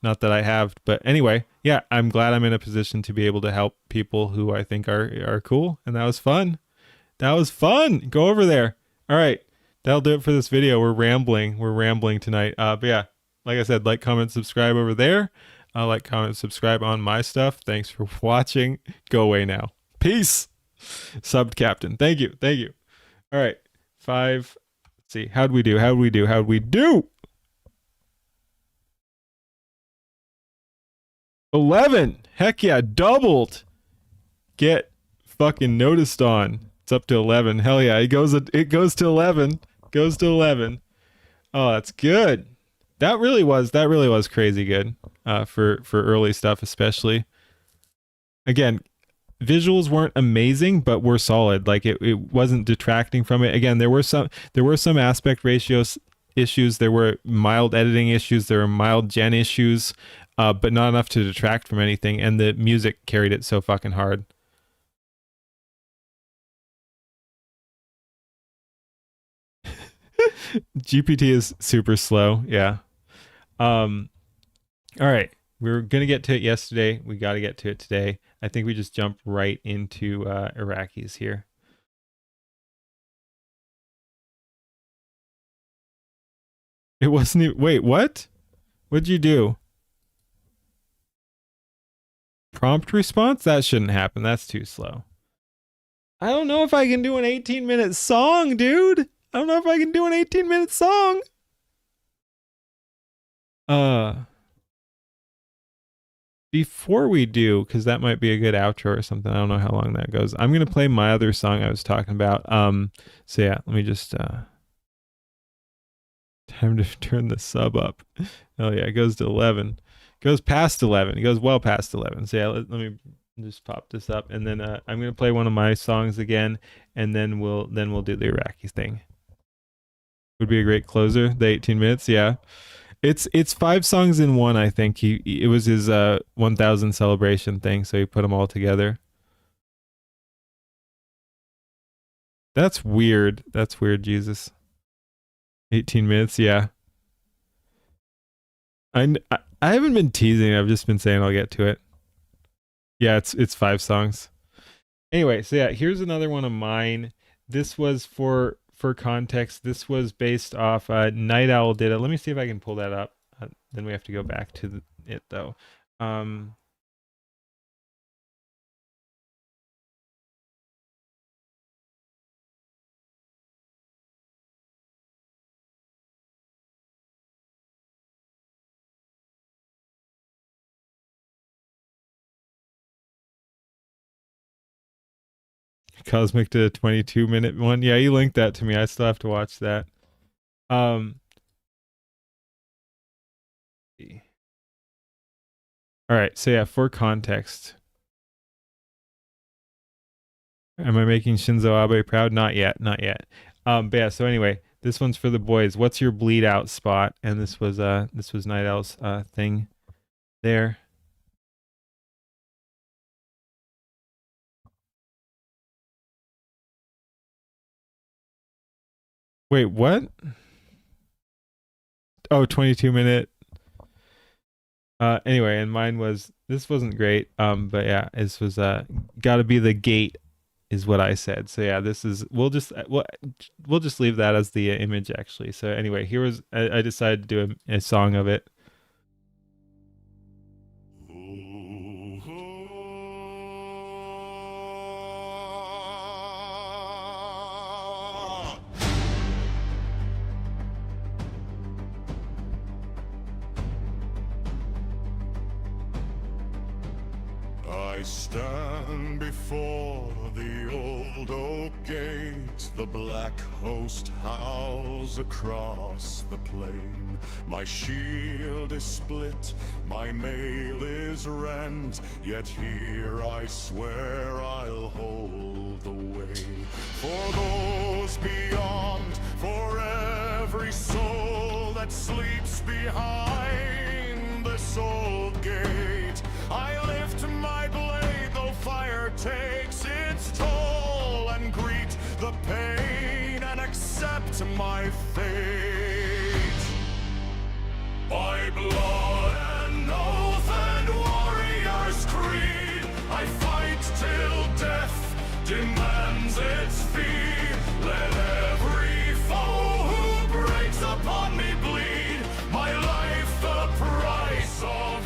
Not that I have, but anyway, yeah, I'm glad I'm in a position to be able to help people who I think are cool, and that was fun. That was fun. Go over there. All right, that'll do it for this video. We're rambling tonight. But yeah, like I said, like, comment, subscribe over there. Like, comment, subscribe on my stuff. Thanks for watching. Go away now. Peace. Subbed Captain. Thank you. All right, 5. Let's see. How'd we do? 11. Heck yeah, doubled. Get fucking noticed on. It's up to 11. Hell yeah, it goes to 11. Goes to 11. Oh, that's good. That really was crazy good. For early stuff especially. Again, visuals weren't amazing, but were solid. Like it wasn't detracting from it. Again, there were some aspect ratios issues, there were mild editing issues, there were mild gen issues. But not enough to detract from anything, and the music carried it so fucking hard. GPT is super slow, yeah. All right, we were gonna get to it yesterday. We got to get to it today. I think we just jump right into Iraqis here. It wasn't even. Wait, what? What'd you do? Prompt response? That shouldn't happen. That's too slow. I don't know if I can do an 18-minute song, dude. I don't know if I can do an 18-minute song. Before we do, because that might be a good outro or something. I don't know how long that goes. I'm going to play my other song I was talking about. So yeah, let me just... Time to turn the sub up. Oh yeah, it goes to 11. Goes past 11. It goes well past 11. So yeah, let me just pop this up, and then I'm gonna play one of my songs again, and then we'll do the Iraqi thing. Would be a great closer. The 18 minutes, yeah. It's 5 songs in one. I think it was his 1000 celebration thing, so he put them all together. That's weird. That's weird, Jesus. 18 minutes, yeah. I haven't been teasing. I've just been saying I'll get to it. Yeah, it's 5 songs. Anyway, so yeah, here's another one of mine. This was for context. This was based off Night Owl did it. Let me see if I can pull that up. Then we have to go back to it though. Cosmic did a 22-minute one. Yeah, you linked that to me. I still have to watch that. All right, so yeah, for context. Am I making Shinzo Abe proud? Not yet, not yet. But yeah, so anyway, this one's for the boys. What's your bleed out spot? And this was Night Owl's thing there. Wait, what? Oh, 22-minute. Anyway, and mine was, this wasn't great. But yeah, this was gotta be the gate is what I said. So yeah, this is, we'll just leave that as the image actually. So anyway, here was, I decided to do a song of it. stand before the old oak gate. The black host howls across the plain. My shield is split, my mail is rent, yet here I swear I'll hold the way. For those beyond, for every soul that sleeps behind this old gate, I lift my blade though fire takes its toll, and greet the pain and accept my fate. By blood and oath and warrior's creed, I fight till death demands its fee. Let every foe who breaks upon me bleed, my life the price of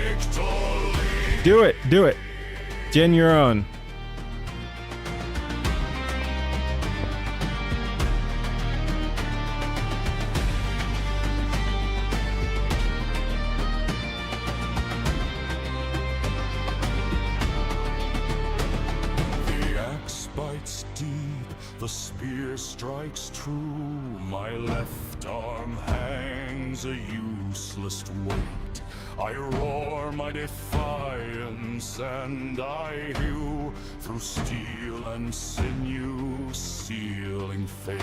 victory. Do it. Do it. Gen your own. Bites deep, the spear strikes true. My left arm hangs a useless weight. I roar my defiance and I hew through steel and sinew, sealing fate.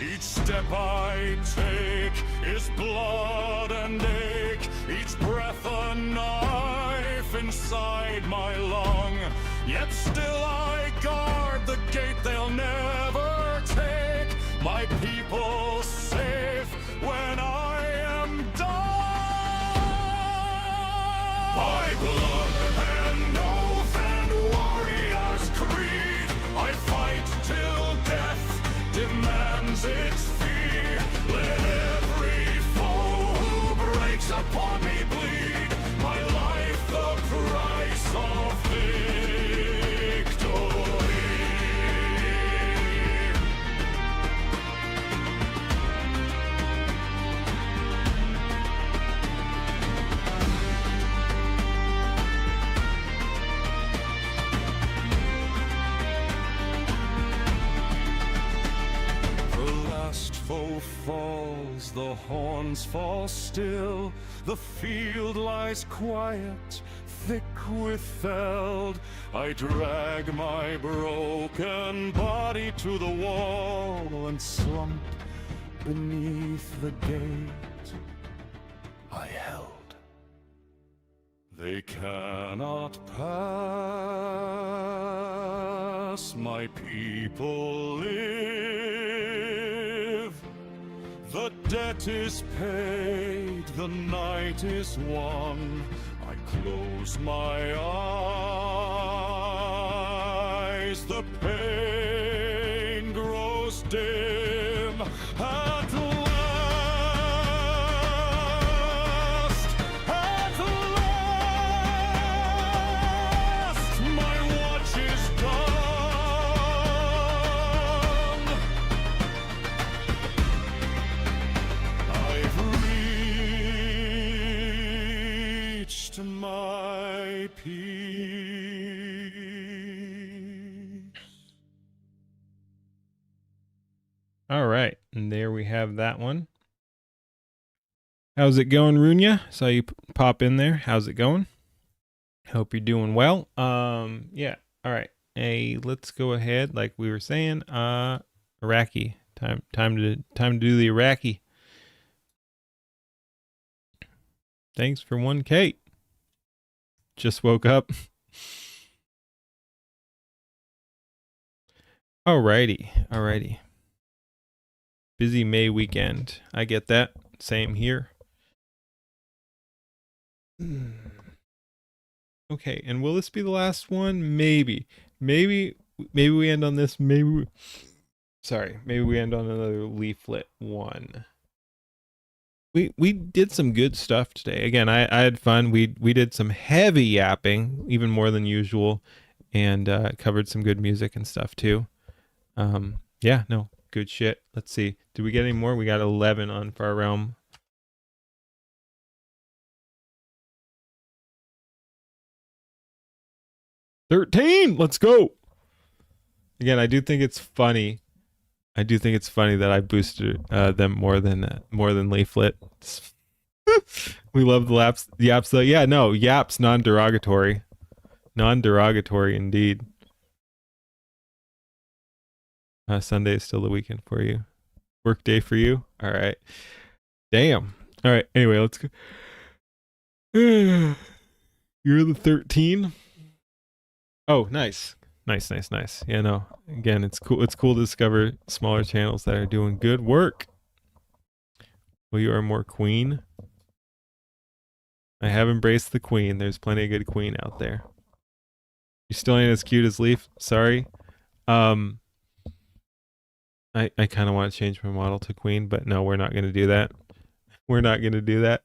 Each step I take is blood and ache, each breath a knife inside my lung. Yet still I guard the gate they'll never take, my people safe when I am done. By blood and oath and warrior's creed, I fight till death demands its fee. Let every foe who breaks upon me bleed, my life the price of victory. Foe falls, the horns fall still, the field lies quiet, thick with feld. I drag my broken body to the wall and slump beneath the gate I held. They cannot pass, my people live. The debt is paid, the night is won. I close my eyes, the pain grows dim. At last, my watch is done. I've reached my peace. All right, and there we have that one. How's it going, Runya? Saw you pop in there. How's it going? Hope you're doing well. Yeah. All right. Hey, let's go ahead. Like we were saying, Iraqi. Time to do the Iraqi. Thanks for 1K. Just woke up. Alrighty. Busy May weekend. I get that. Same here. Okay, and will this be the last one? Maybe we end on this. Maybe we end on another leaflet one. We did some good stuff today. Again, I had fun. We did some heavy yapping, even more than usual, and covered some good music and stuff too. Yeah, no, good shit. Let's see. Did we get any more? We got 11 on Far Realm. 13. Let's go. Again, I do think it's funny. I do think it's funny that I boosted them more than Leaflet. We love the yaps though. Yeah, no, yaps non-derogatory. Non-derogatory indeed. Sunday is still the weekend for you. Work day for you. All right. Damn. All right. Anyway, let's go. You're the 13. Oh, nice. Nice. Yeah, no. Again, it's cool. It's cool to discover smaller channels that are doing good work. Well, you are more queen. I have embraced the queen. There's plenty of good queen out there. You still ain't as cute as Leaf. Sorry. I kind of want to change my model to queen, but no, we're not going to do that. We're not going to do that.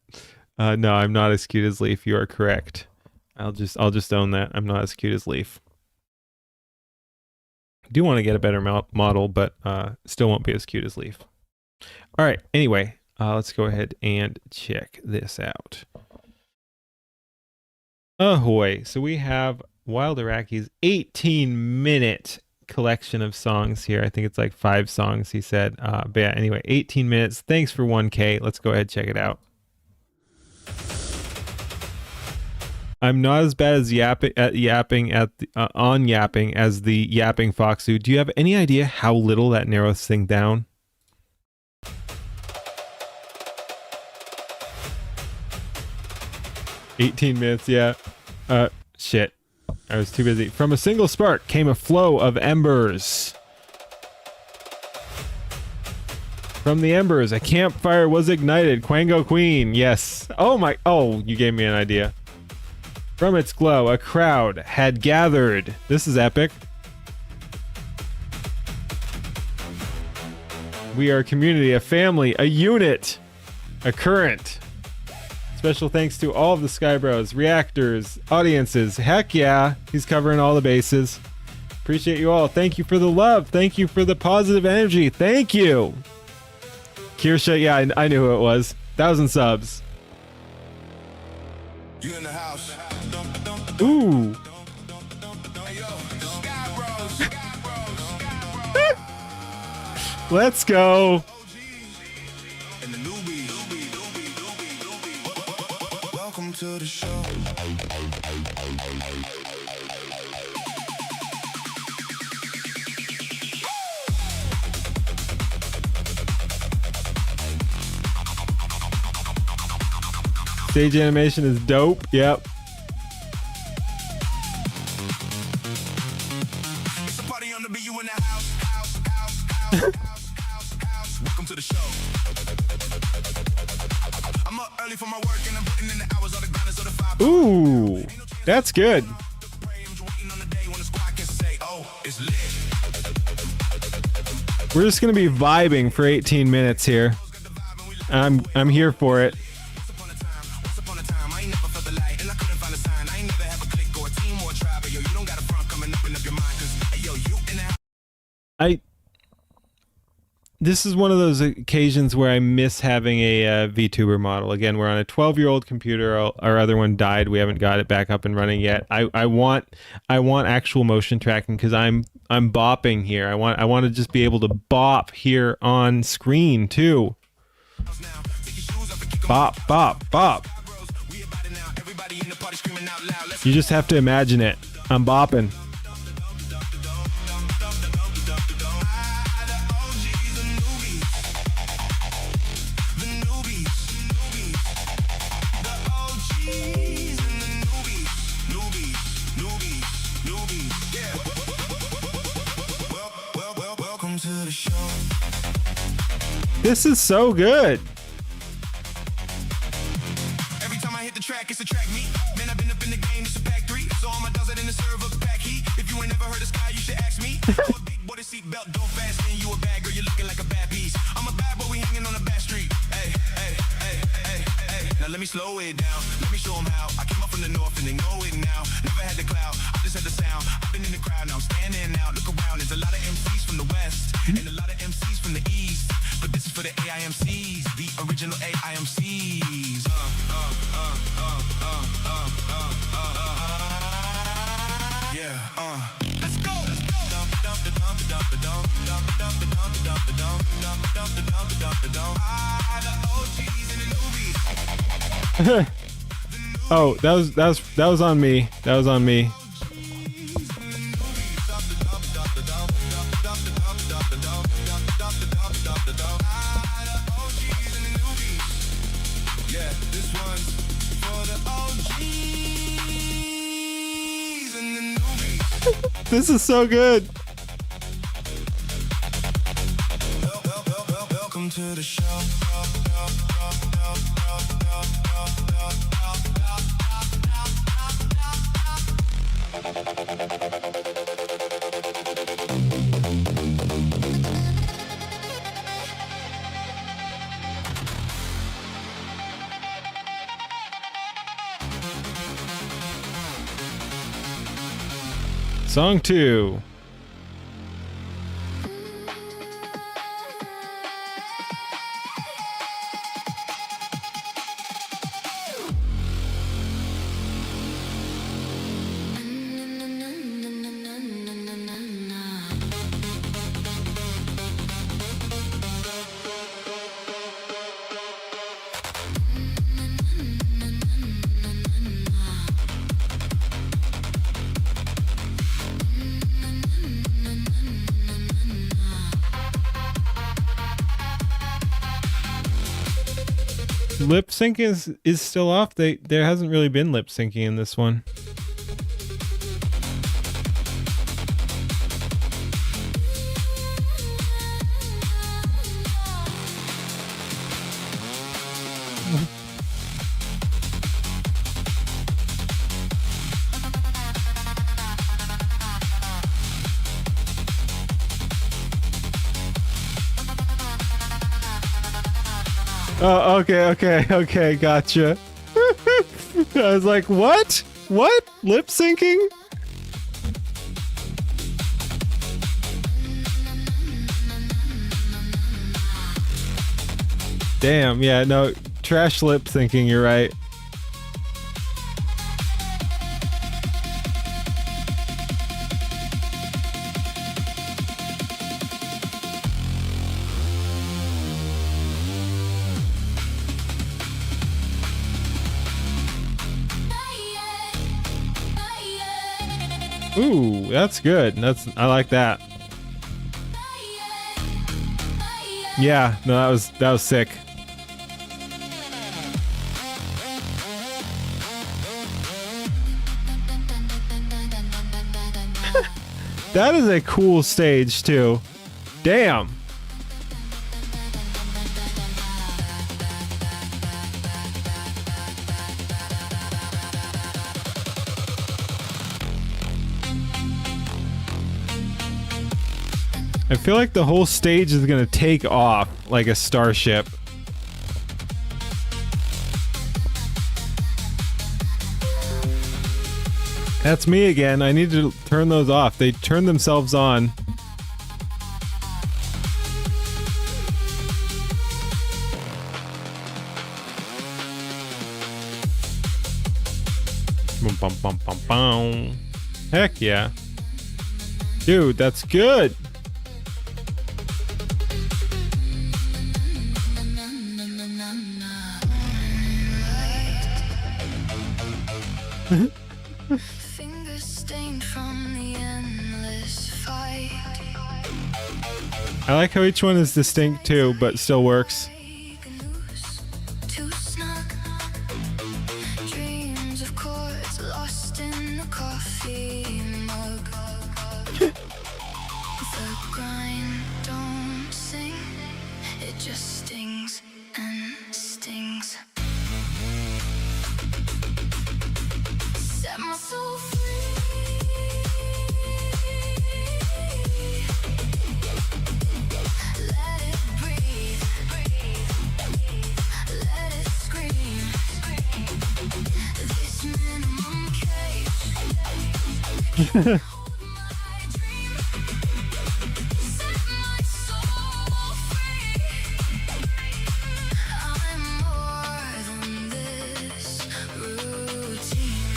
No, I'm not as cute as Leaf. You are correct. I'll just own that. I'm not as cute as Leaf. Do want to get a better model, but still won't be as cute as Leaf. All right. Anyway, let's go ahead and check this out. Ahoy. So we have Wild Iraqi's 18-minute collection of songs here. I think it's like 5 songs, he said. But yeah, anyway, 18 minutes. Thanks for 1K. Let's go ahead and check it out. I'm not as bad as yapping as the Yapping Foxu. Do you have any idea how little that narrows thing down? "18 minutes, yeah. Shit. I was too busy. From a single spark came a flow of embers. From the embers, a campfire was ignited. Quango Queen, yes. Oh, you gave me an idea. From its glow, a crowd had gathered. This is epic. We are a community, a family, a unit, a current. Special thanks to all of the Skybros, reactors, audiences. Heck yeah, he's covering all the bases. Appreciate you all. Thank you for the love. Thank you for the positive energy. Thank you. Kirsha, yeah, I knew who it was. 1,000 subs. You in the house. Ooh. Let's go. Welcome to the show. Stage animation is dope. Yep. It's a party on the beat, you in the house. Welcome to the show. I'm up early for my work and I'm putting in the hours on the grind so the 5. Ooh, that's good. We're just gonna be vibing for 18 minutes here. I'm here for it. This is one of those occasions where I miss having a VTuber model. Again, we're on a 12-year-old computer. Our other one died. We haven't got it back up and running yet. I want actual motion tracking because I'm bopping here. I want to just be able to bop here on screen too. Bop, bop, bop. You just have to imagine it. I'm bopping. This is so good. Every time I hit the track, it's a track meet. Man, I've been up in the game, it's a pack 3. So all my dogs out in the server pack heat. If you ain't never heard of Sky, you should ask me. I'm a big boy, the seatbelt don't fasten. You a bad girl, you're looking like a bad piece. I'm a bad boy, we hanging on the back street. Hey, hey, hey, hey, hey. Now let me slow it down. Let me show them how. I came up from the north and they know it now. Never had the cloud, I just had the sound. I've been in the crowd, now I'm standing out. Look around, there's a lot of MCs from the west and a lot of MCs from the east. But this is for the AIMCs, the original AIMCs. Yeah, let's go. Oh, that was on me. That was on me. Yeah, this one's for the OGs and the newbies. This is so good. Welcome to the show. Song 2. Lip sync is still off. There hasn't really been lip syncing in this one. Oh, okay, gotcha. I was like, what? What? Lip syncing? Damn, yeah, no, trash lip syncing, you're right. Ooh, that's good. I like that. Yeah, no, that was sick. That is a cool stage too. Damn. I feel like the whole stage is gonna take off like a starship. That's me again. I need to turn those off. They turn themselves on. Bum, bum, bum, bum, bum. Heck yeah. Dude, that's good. Fingers stained from the endless fight. I like how each one is distinct too, but still works. Too snug. Dreams of chords lost in the coffee mug. The grind don't sing, it just stings and stings. Set my soul free. Let it breathe. Let it scream. This minimum cage. Set my soul free. I'm more than this routine.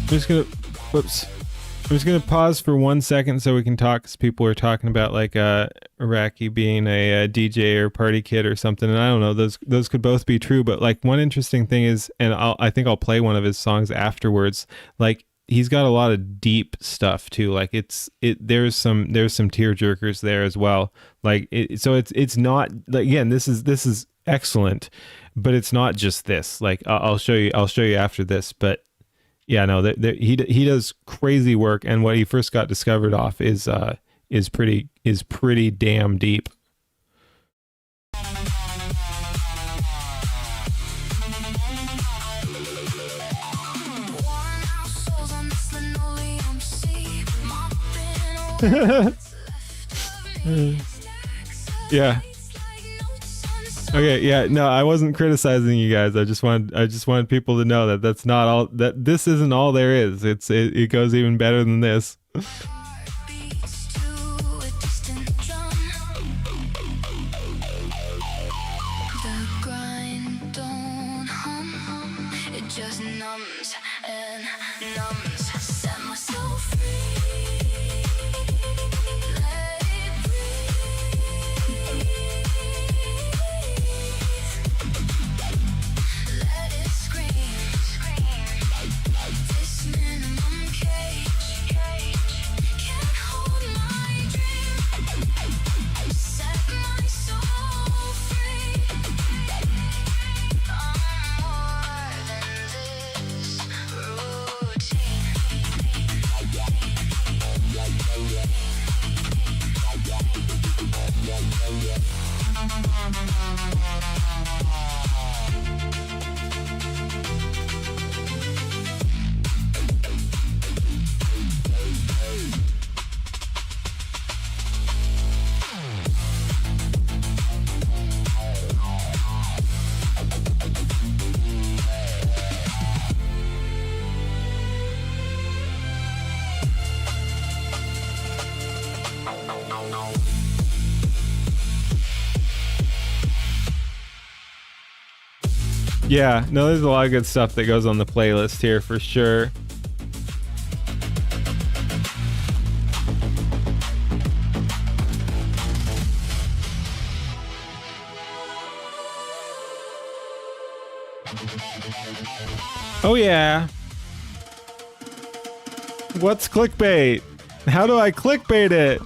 I'm just gonna, whoops. I'm just gonna pause for 1 second so we can talk. Cause people are talking about like Iraqi being a DJ or party kid or something, and I don't know. Those could both be true, but like one interesting thing is, and I think I'll play one of his songs afterwards. Like he's got a lot of deep stuff too. Like there's some tear jerkers there as well. Like so it's not like, again, this is excellent, but it's not just this. Like I'll show you after this, but. Yeah, no, he does crazy work, and what he first got discovered off is pretty damn deep. Yeah. Okay, yeah, no, I wasn't criticizing you guys. I just wanted people to know that that's not all. That this isn't all there is. It goes even better than this. Yeah, no, there's a lot of good stuff that goes on the playlist here for sure. Oh yeah. What's clickbait? How do I clickbait it?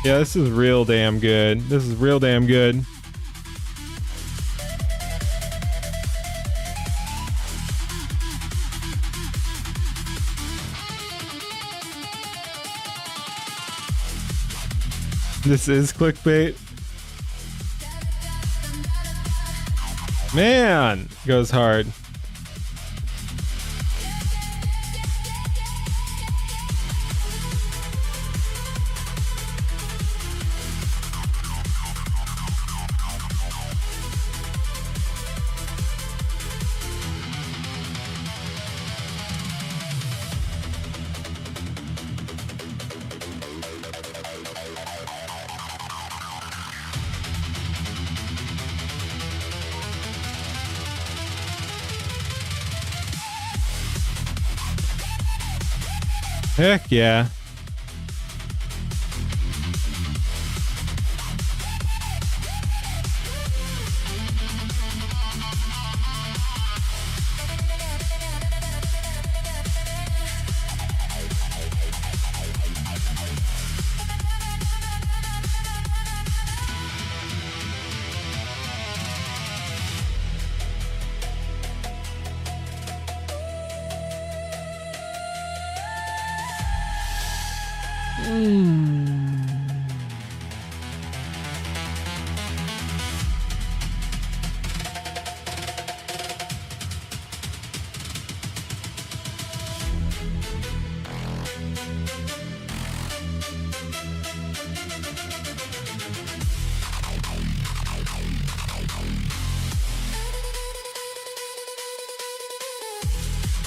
Yeah, this is real damn good. This is real damn good. This is clickbait. Man, goes hard. Heck yeah.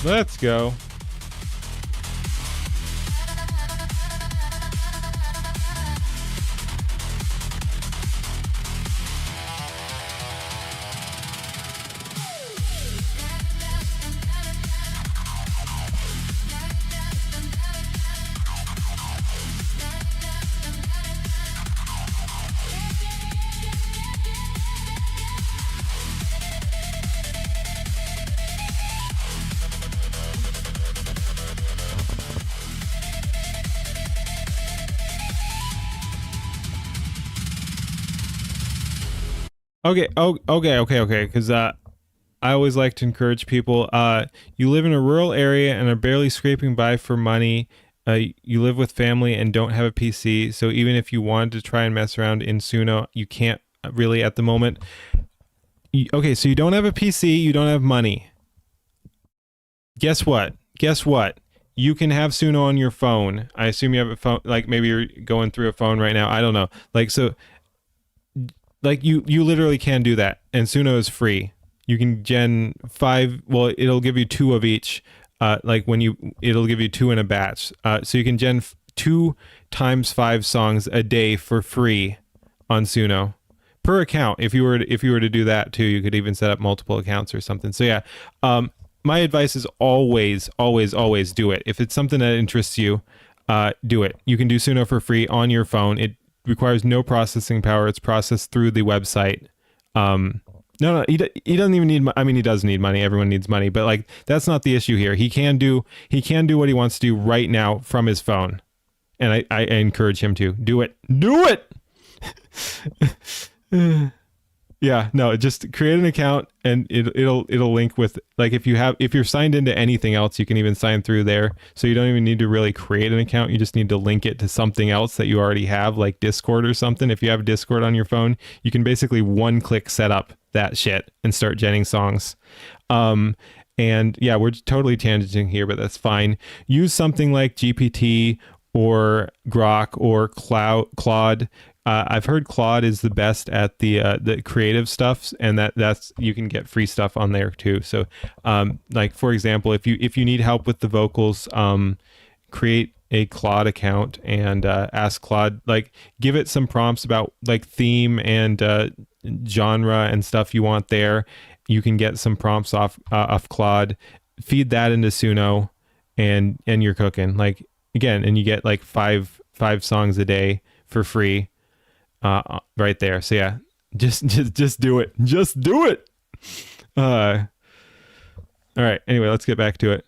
Let's go. Okay. Okay. Because I always like to encourage people. You live in a rural area and are barely scraping by for money. You live with family and don't have a PC. So even if you wanted to try and mess around in Suno, you can't really at the moment. Okay, so you don't have a PC. You don't have money. Guess what? You can have Suno on your phone. I assume you have a phone. Like maybe you're going through a phone right now. I don't know. Like so. Like you literally can do that, and Suno is free. You can gen 5. Well, it'll give you 2 of each. Like it'll give you 2 in a batch. So you can gen 2 times 5 songs a day for free on Suno per account. If you were to do that too, you could even set up multiple accounts or something. So yeah, my advice is always do it. If it's something that interests you, do it. You can do Suno for free on your phone. It requires no processing power. It's processed through the website. No, he doesn't even need. I mean, he does need money. Everyone needs money, but like that's not the issue here. He can do what he wants to do right now from his phone, and I encourage him to do it. Do it. Yeah, no, just create an account and it'll link with, like, if you're signed into anything else, you can even sign through there. So you don't even need to really create an account. You just need to link it to something else that you already have, like Discord or something. If you have Discord on your phone, you can basically one click set up that shit and start genning songs. And yeah, we're totally tangenting here, but that's fine. Use something like GPT or Grok or Claude. I've heard Claude is the best at the creative stuff, and that's you can get free stuff on there too. So, like for example, if you need help with the vocals, create a Claude account and ask Claude, like, give it some prompts about like theme and genre and stuff you want there. You can get some prompts off Claude, feed that into Suno, and you're cooking. Like again, and you get like five songs a day for free. Right there. So yeah, just do it. Just do it. All right. Anyway, let's get back to it.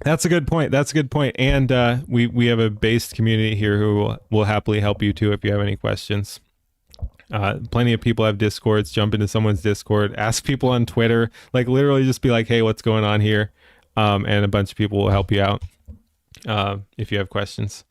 That's a good point. And we have a based community here who will happily help you too if you have any questions. Plenty of people have Discords. Jump into someone's Discord. Ask people on Twitter. Like literally just be like, hey, what's going on here? And a bunch of people will help you out if you have questions.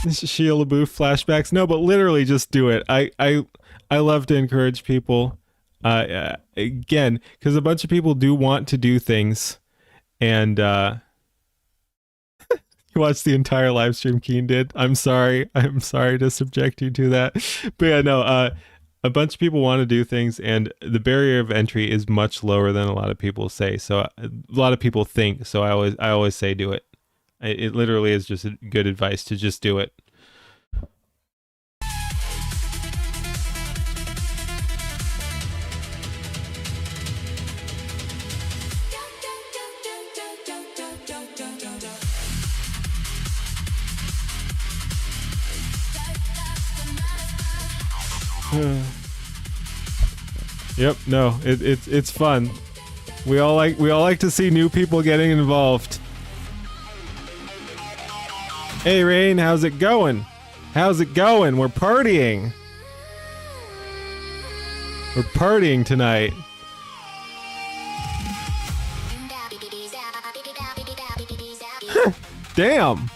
Shia LaBeouf flashbacks. No, but literally just do it. I love to encourage people. Again, because a bunch of people do want to do things, and you watched the entire live stream Keen did. I'm sorry to subject you to that, but yeah, no. A bunch of people want to do things, and the barrier of entry is much lower than a lot of people say. So a lot of people think. So I always say do it. It literally is just good advice to just do it. Yep, no, it's fun. We all like to see new people getting involved. Hey Rain, how's it going? We're partying. We're partying tonight. Damn.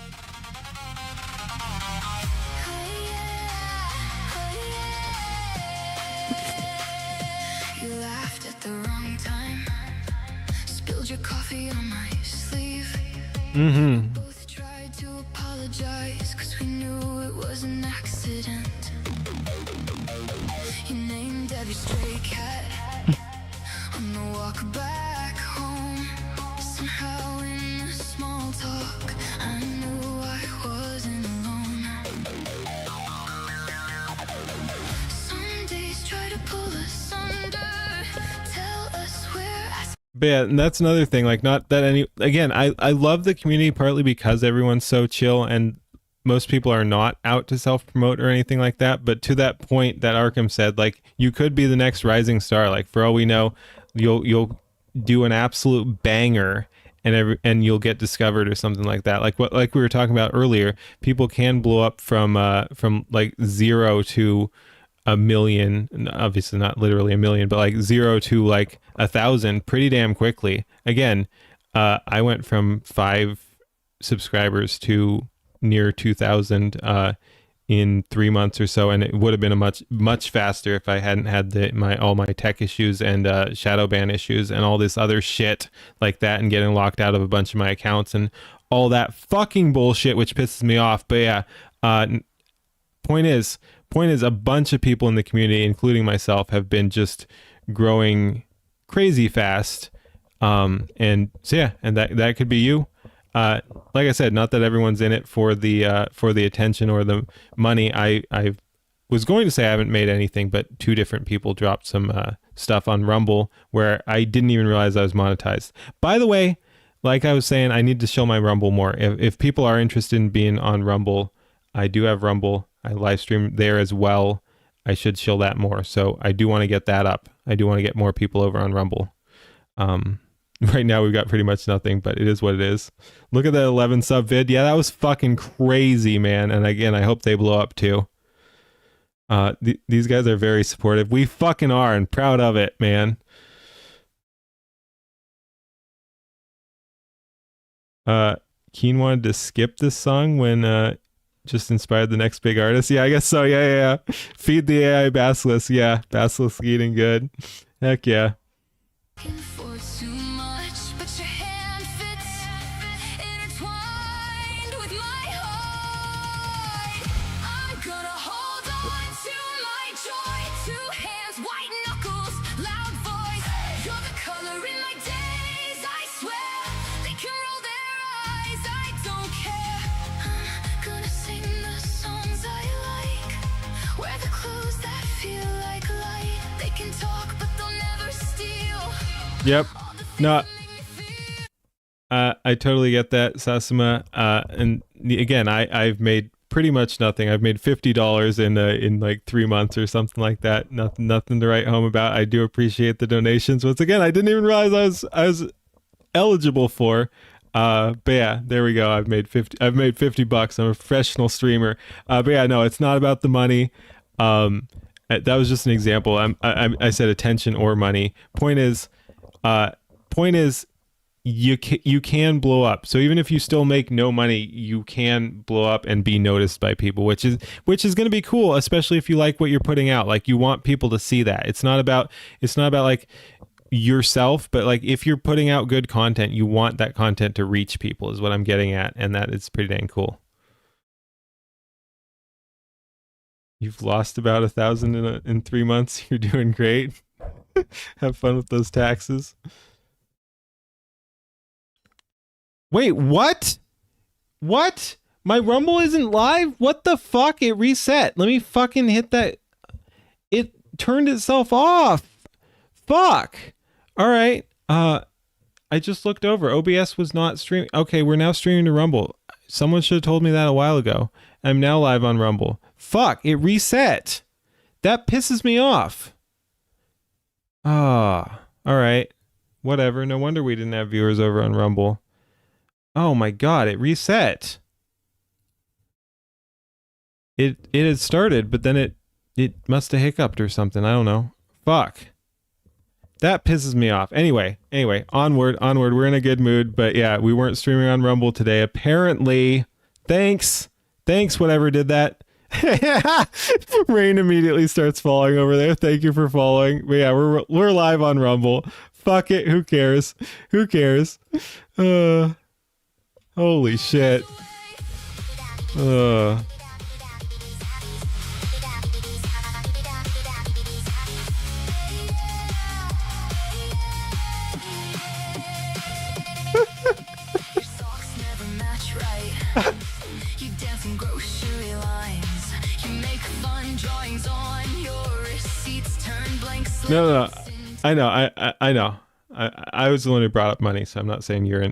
You laughed at the wrong time. Spilled your coffee on my sleeve. Mm-hmm. Both tried to apologize, cause we knew it was an accident. You named every stray cat on the walk back home. Somehow in the small talk, I knew I wasn't alone. Some days try to pull us under, tell us where I. But yeah, and that's another thing. Like, not that any. Again, I love the community partly because everyone's so chill and most people are not out to self-promote or anything like that. But to that point that Arkham said, like, you could be the next rising star. Like, for all we know, you'll do an absolute banger and you'll get discovered or something like that. Like we were talking about earlier, people can blow up from like 0 to a million, obviously not literally a million, but like 0 to like 1,000 pretty damn quickly. Again, I went from 5 subscribers to near 2,000 in 3 months or so, and it would have been a much faster if I hadn't had all my tech issues and shadow ban issues and all this other shit like that, and getting locked out of a bunch of my accounts and all that fucking bullshit, which pisses me off. But yeah, point is a bunch of people in the community, including myself, have been just growing crazy fast. And so yeah, and that could be you. Like I said, not that everyone's in it for the attention or the money. I was going to say I haven't made anything, but 2 different people dropped some stuff on Rumble where I didn't even realize I was monetized. By the way, like I was saying, I need to show my Rumble more. If people are interested in being on Rumble, I do have Rumble. I live stream there as well. I should show that more. So I do want to get that up. I do want to get more people over on Rumble. Right now we've got pretty much nothing, but it is what it is. Look at that 11 sub vid. Yeah, that was fucking crazy, man. And again, I hope they blow up too. These guys are very supportive. We fucking are, and proud of it, man. Keen wanted to skip this song when just inspired the next big artist. Yeah, I guess so. Yeah. Feed the AI Basilisk. Yeah, Basilisk eating good. Heck yeah. For too much, but your hand fits intertwined with my heart. I'm gonna hold on to my joy. 2 hands, white knuckles, loud voice. You're the color in my days, I swear. They can roll their eyes, I don't care. I'm gonna sing the songs I like. Wear the clothes that feel like light. They can talk, but they'll never steal. Yep. No. I totally get that, Sasuma. And again, I've made pretty much nothing. I've made $50 in like 3 months or something like that. Nothing to write home about. I do appreciate the donations. Once again, I didn't even realize I was eligible for. But yeah, there we go. I've made $50. I'm a professional streamer. But yeah, no, it's not about the money. That was just an example. I said attention or money. Point is you can blow up. So even if you still make no money, you can blow up and be noticed by people, which is going to be cool, especially if you like what you're putting out. Like, you want people to see that. It's not about like yourself, but like if you're putting out good content, you want that content to reach people, is what I'm getting at, and that is pretty dang cool. You've lost about 1,000 in 3 months. You're doing great. Have fun with those taxes. Wait, what? What? My Rumble isn't live? What the fuck? It reset. Let me fucking hit that. It turned itself off. Fuck. All right. I just looked over. OBS was not streaming. Okay, we're now streaming to Rumble. Someone should have told me that a while ago. I'm now live on Rumble. Fuck, it reset. That pisses me off. Ah, all right. Whatever. No wonder we didn't have viewers over on Rumble. Oh my god, it reset. It had started, but then it must have hiccuped or something. I don't know. Fuck. That pisses me off. Anyway, onward. We're in a good mood, but yeah, we weren't streaming on Rumble today. Apparently, thanks, whatever did that. Rain immediately starts following over there. Thank you for following. But yeah, we're live on Rumble. Fuck it. Who cares? Holy shit. No. I know. I was the one who brought up money, so I'm not saying you're in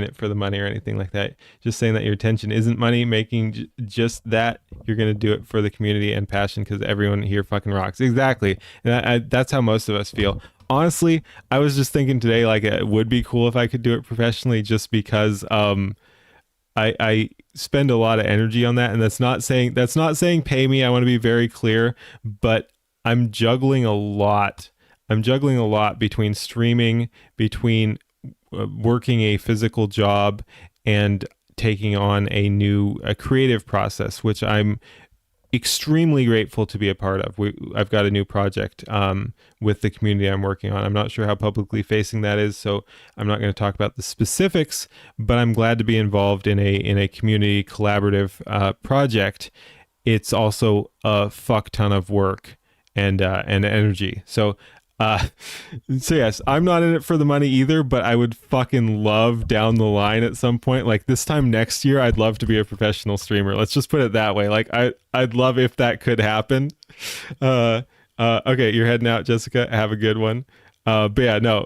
it for the money or anything like that. Just saying that your intention isn't money making. Just that you're gonna do it for the community and passion because everyone here fucking rocks. Exactly, and that's how most of us feel. Honestly, I was just thinking today, like it would be cool if I could do it professionally, just because I spend a lot of energy on that, and that's not saying pay me. I want to be very clear, but I'm juggling a lot. Between streaming, between working a physical job, and taking on a creative process, which I'm extremely grateful to be a part of. I've got a new project with the community I'm working on. I'm not sure how publicly facing that is, so I'm not going to talk about the specifics, but I'm glad to be involved in a community collaborative project. It's also a fuck ton of work and energy. So yes, I'm not in it for the money either, but I would fucking love down the line at some point, like this time next year, I'd love to be a professional streamer. Let's just put it that way. Like I'd love if that could happen. Okay, you're heading out, Jessica. Have a good one. But yeah, no,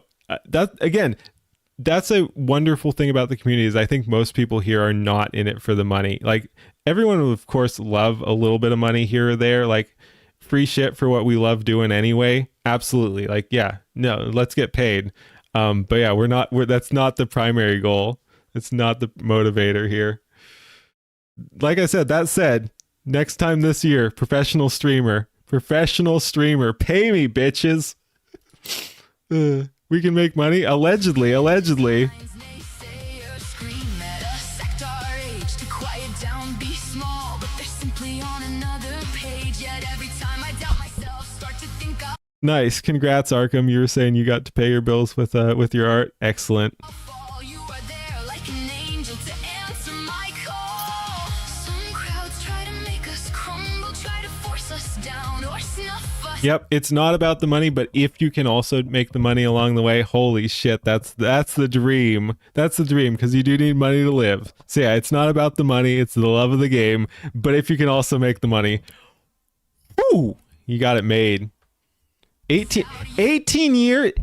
that's a wonderful thing about the community is I think most people here are not in it for the money. Like everyone will of course love a little bit of money here or there, like free shit for what we love doing anyway. Absolutely. Like, yeah, no, let's get paid. But yeah, that's not the primary goal. It's not the motivator here. Like I said, next time this year, professional streamer, pay me, bitches. We can make money. Allegedly. Nice. Congrats, Arkham. You were saying you got to pay your bills with your art. Excellent. Yep, it's not about the money, but if you can also make the money along the way, holy shit, that's the dream. That's the dream, because you do need money to live. So yeah, it's not about the money, it's the love of the game, but if you can also make the money, whoo, you got it made. 18 years?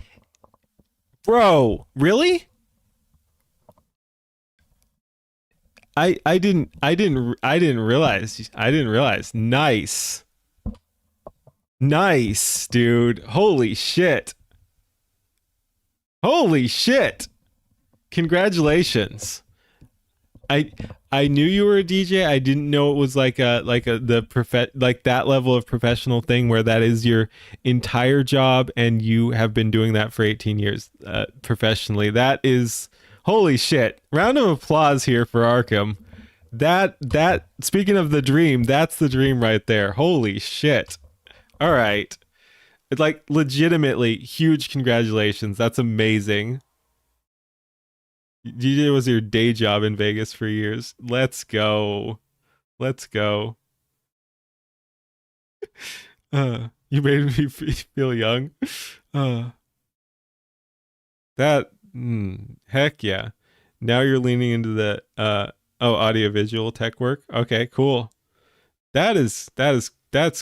Bro, really? I didn't realize. Nice, dude. Holy shit. Congratulations. I knew you were a DJ. I didn't know it was like that level of professional thing where that is your entire job and you have been doing that for 18 years professionally. That is holy shit. Round of applause here for Arkham. That speaking of the dream, that's the dream right there. Holy shit. All right. It's like legitimately huge congratulations. That's amazing. DJ was your day job in Vegas for years. Let's go. You made me feel young. Heck yeah. Now you're leaning into the audiovisual tech work. Okay, cool. That's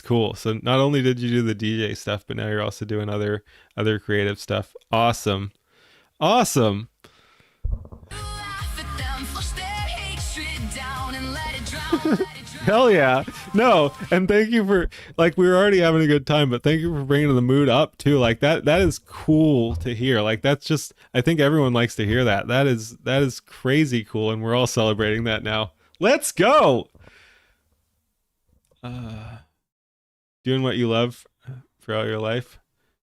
cool. So not only did you do the DJ stuff, but now you're also doing other creative stuff. Awesome. Hell yeah. No, and thank you for, like, we were already having a good time, but thank you for bringing the mood up too. Like that is cool to hear. Like that's just, I think everyone likes to hear that. That is crazy cool, and we're all celebrating that now. Let's go. Doing what you love for all your life.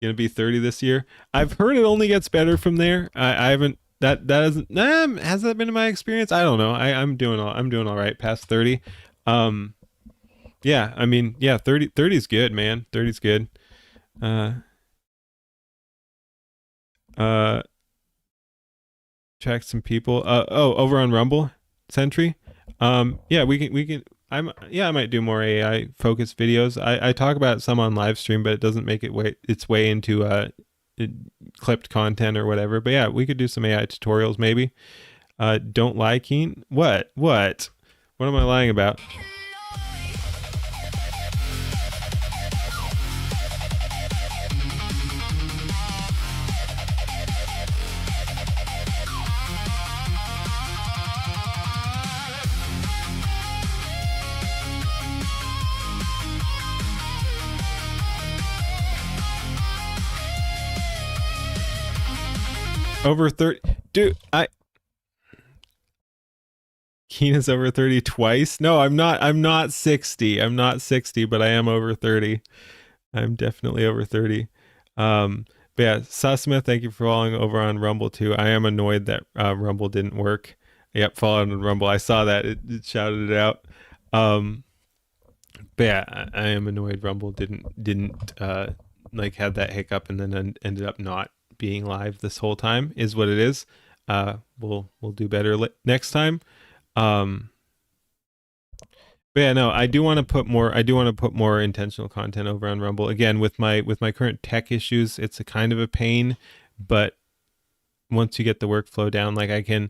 Gonna be 30 this year. I've heard it only gets better from there. I haven't that hasn't has that been my experience? I don't know. I'm doing all right past 30. Yeah, I mean, yeah, 30 is good, man. 30 is good. Track some people. Over on Rumble Sentry. Yeah, we can I might do more AI focused videos. I talk about some on live stream, but it doesn't make its way into clipped content or whatever. But yeah, we could do some AI tutorials maybe. Don't lie, Keen. What am I lying about? Over 30, dude. Keena's over 30 twice. No, I'm not 60. I'm not 60, but I am over 30. I'm definitely over 30. But yeah, Susma, thank you for following over on Rumble too. I am annoyed that Rumble didn't work. Yep, followed on Rumble. I saw that it shouted it out. But yeah, I am annoyed Rumble didn't like had that hiccup and then ended up not being live this whole time. Is what it is. We'll do better next time. But yeah, no, I do want to put more intentional content over on Rumble. Again, with my current tech issues, it's a kind of a pain, but once you get the workflow down, like I can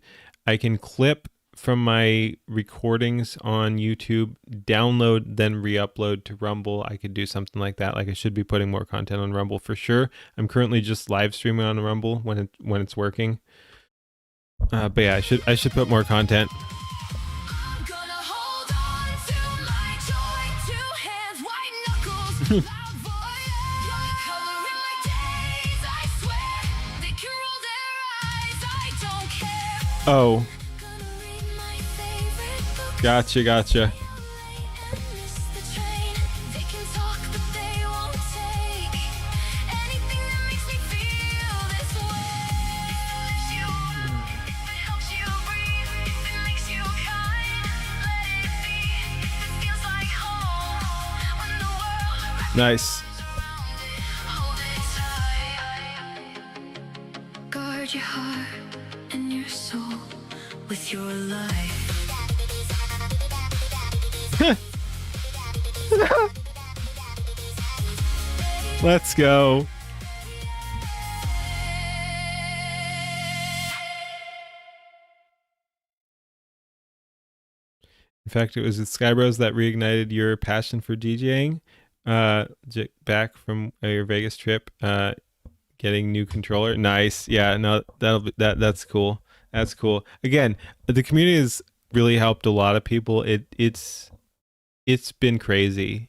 clip from my recordings on YouTube, download, then re-upload to Rumble. I could do something like that. Like I should be putting more content on Rumble for sure. I'm currently just live streaming on Rumble when it's working. But yeah, I should put more content. Oh. Gotcha. Nice. Guard your heart and your soul with your life. Let's go. In fact, it was the Skybros that reignited your passion for DJing. Back from your Vegas trip, getting new controller. Nice. Yeah, no, that's cool. That's cool. Again, the community has really helped a lot of people. It's been crazy.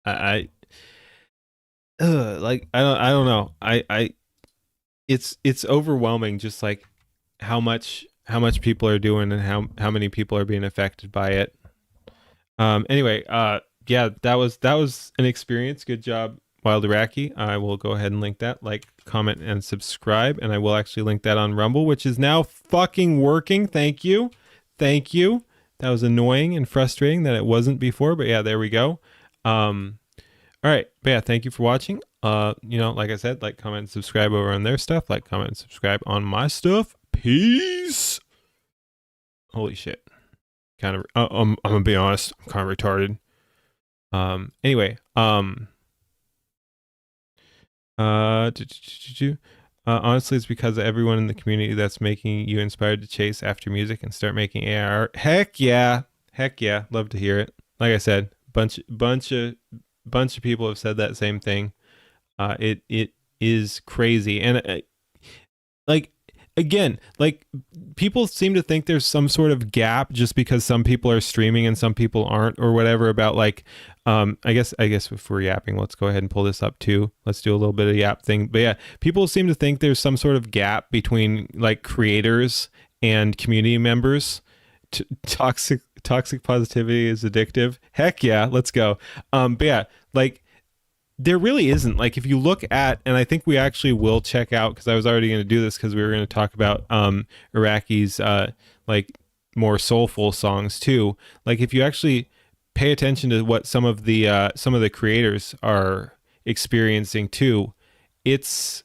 I don't know. It's overwhelming just like how much people are doing and how many people are being affected by it. Anyway, yeah, that was an experience. Good job, Wild Iraqi. I will go ahead and link that, like, comment, and subscribe, and I will actually link that on Rumble, which is now fucking working. Thank you. That was annoying and frustrating that it wasn't before, but yeah, there we go. All right, but yeah, thank you for watching. Like I said, like, comment, and subscribe over on their stuff. Like, comment, and subscribe on my stuff. Peace. Holy shit. I'm gonna be honest. I'm kind of retarded. Anyway, honestly, it's because of everyone in the community that's making you inspired to chase after music and start making AI art. Heck yeah, love to hear it. Like I said, bunch of people have said that same thing. It is crazy, and again, like, people seem to think there's some sort of gap just because some people are streaming and some people aren't, or whatever, about like, I guess if we're yapping, let's go ahead and pull this up too. Let's do a little bit of yap thing. But yeah, people seem to think there's some sort of gap between like creators and community members. Toxic positivity is addictive. Heck yeah, let's go. But yeah, like, there really isn't. Like, if you look at, and I think we actually will check out, because I was already going to do this because we were going to talk about Iraqi's like more soulful songs too. Like, if you actually pay attention to what some of the creators are experiencing too, it's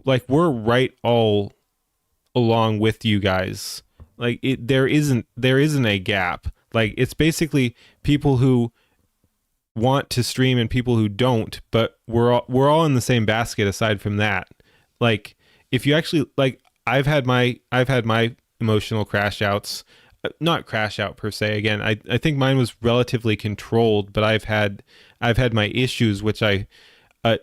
like we're right all along with you guys. Like, there isn't a gap. Like, it's basically people who want to stream and people who don't, but we're all in the same basket aside from that. Like, if you actually, like, I've had my emotional crash outs, not crash out per se. Again, I think mine was relatively controlled, but I've had my issues, which I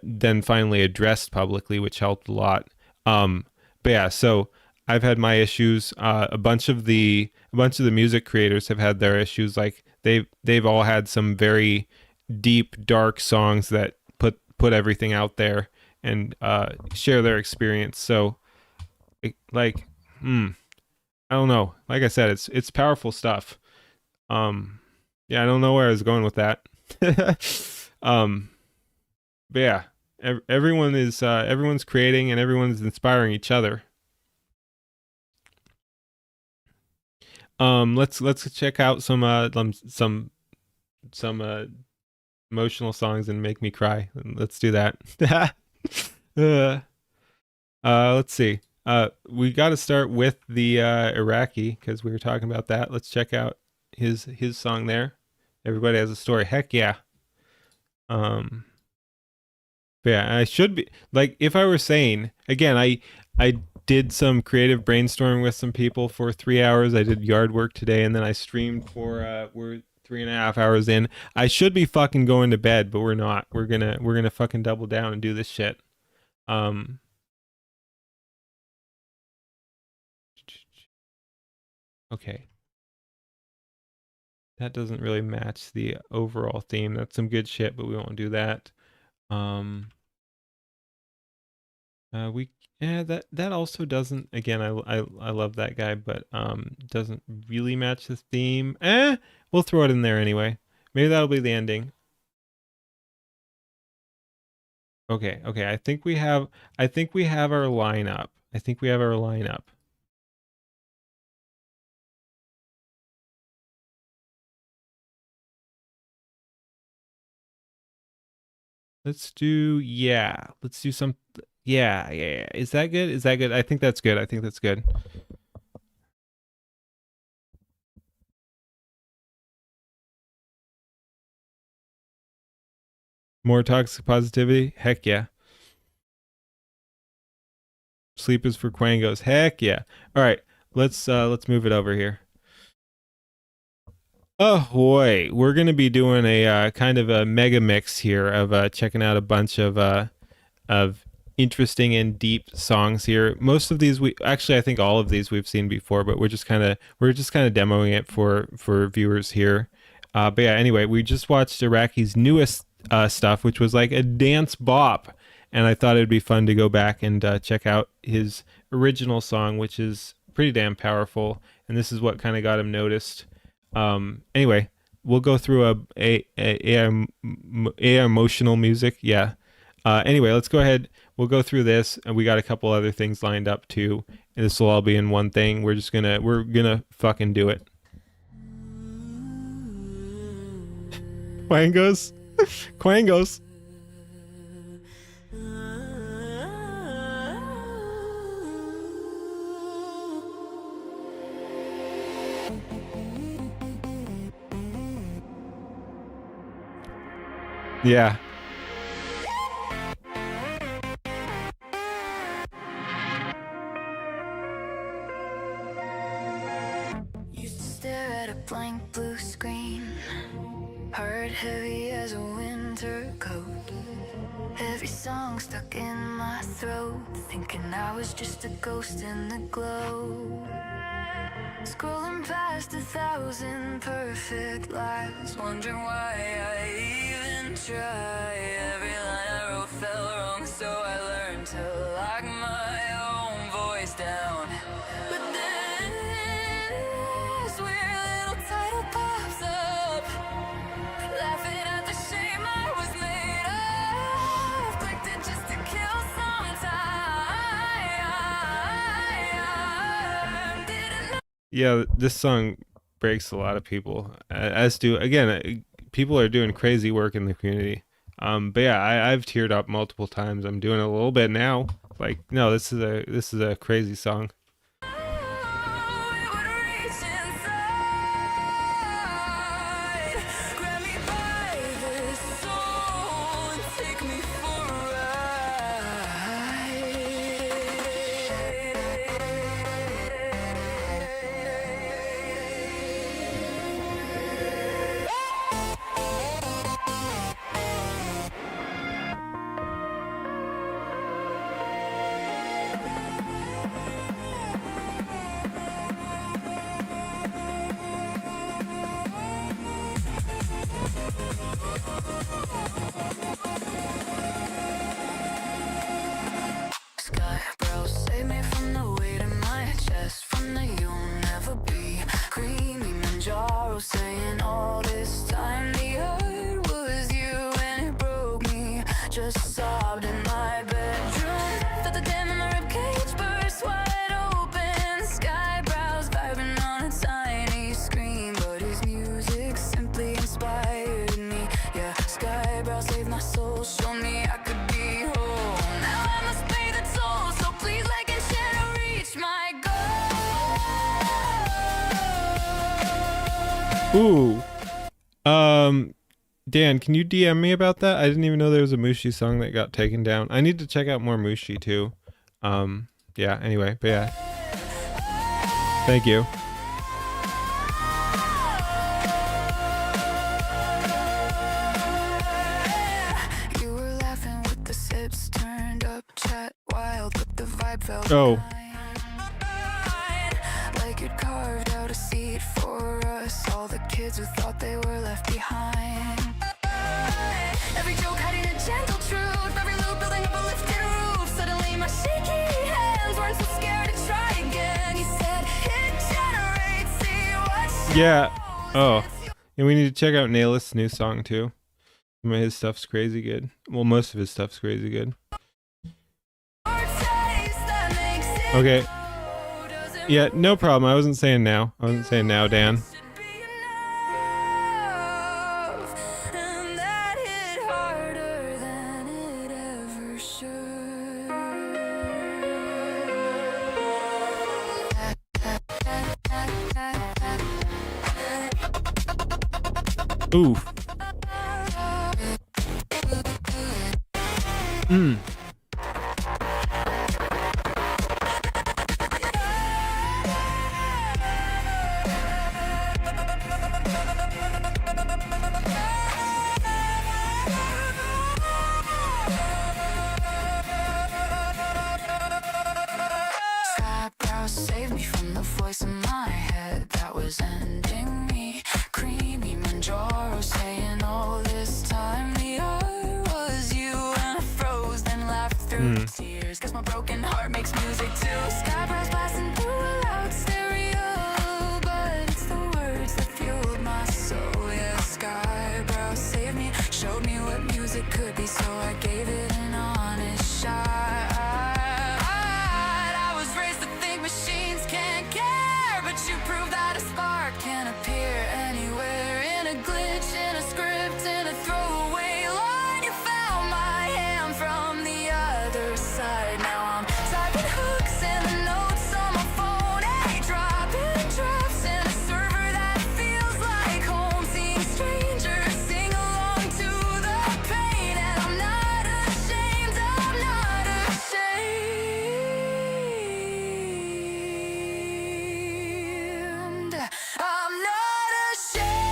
then finally addressed publicly, which helped a lot. But yeah, so I've had my issues. A bunch of the music creators have had their issues. Like, they've all had some very deep, dark songs that put everything out there and share their experience. So, I don't know. Like I said, it's powerful stuff. Yeah, I don't know where I was going with that. But yeah, everyone's creating and everyone's inspiring each other. Let's check out some emotional songs and make me cry. Let's do that. Let's see. We got to start with the Iraqi, because we were talking about that. Let's check out his song there. Everybody has a story. Heck yeah. But yeah, I should be, like, if I were sane, again, I did some creative brainstorming with some people for 3 hours. I did yard work today, and then I streamed for we're 3.5 hours in. I should be fucking going to bed, but we're not. We're gonna fucking double down and do this shit. Okay. That doesn't really match the overall theme. That's some good shit, but we won't do that. That also doesn't, again, I love that guy, but doesn't really match the theme. We'll throw it in there anyway. Maybe that'll be the ending. Okay. I think we have our lineup. Let's do some. Yeah. Is that good? I think that's good. More toxic positivity? Heck yeah. Sleep is for quangos. Heck yeah. All right, let's move it over here. Oh boy, we're gonna be doing a kind of a mega mix here of checking out a bunch of interesting and deep songs here. Most of these I think all of these we've seen before, but we're just kind of demoing it for viewers here. But yeah, anyway, we just watched Iraqi's newest stuff, which was like a dance bop, and I thought it'd be fun to go back and check out his original song, which is pretty damn powerful, and this is what kind of got him noticed. Anyway, we'll go through a emotional music. Yeah. Anyway, let's go ahead. We'll go through this, and we got a couple other things lined up too, and this will all be in one thing. We're gonna fucking do it. Quangos. Quangos. Yeah. Used to stare at a blank blue screen, heart heavy as a winter coat. Every song stuck in my throat, thinking I was just a ghost in the glow. Scrolling past 1,000 perfect lives, wondering why I even try. Every line I wrote felt wrong, so I learned to lock my own voice down. But then this weird little title pops up, laughing at the shame I was made of. Yeah, this song breaks a lot of people. As do again, people are doing crazy work in the community. But yeah, I've teared up multiple times. I'm doing it a little bit now. Like, no, this is a crazy song. Sky, bro, save me from the weight in my chest, from the you'll never be. Creamy Manjaro saying all this time the earth was you and it broke me. Just sobbed in my bedroom, felt the dam in my ribcage burst wide open. Sky brows vibing on a tiny screen, but his music simply inspired me. Yeah, Sky brows saved my soul, showed me I could be whole. Now I must pay the toll, so please like and share to reach my goal. Ooh. Dan, can you DM me about that? I didn't even know there was a Mushi song that got taken down. I need to check out more Mushi too. Yeah, anyway, but yeah. Thank you. You were laughing with the sips turned up, chat wild, but the vibe felt Oh. like you'd carved out a seat for us, all the kids who thought they were left behind. Every joke hiding a gentle truth, every loop building up a lifted roof. Suddenly my shaky hands weren't so scared to try again. You said it generates, see what Yeah. Oh. And we need to check out Nailist's new song too. Some of his stuff's crazy good. Well, most of his stuff's crazy good. Okay. Yeah, no problem. I wasn't saying now. I wasn't saying now, Dan. and that hit harder than it ever should. Ooh. Mm. Eyebrows saved me from the voice in my head that was ending me. Creamy Manjaro saying all this time the art was you, and I froze then laughed through the tears, cause my broken heart makes music too. Skybrows blasting through a loud stereo, but it's the words that fueled my soul. Yeah, Skybrows saved me, showed me what music could be, so I gave it an honest shot. Machines can't care, but you prove that a spark can appear anywhere, in a glitch, in a script, in a throwaway line. You found my hand from the other side. Now I'm typing hooks in the notes on my phone, hey, dropping drafts in a server that feels like home. Seeing strangers sing along to the pain, and I'm not ashamed, I'm not ashamed. I'm not ashamed.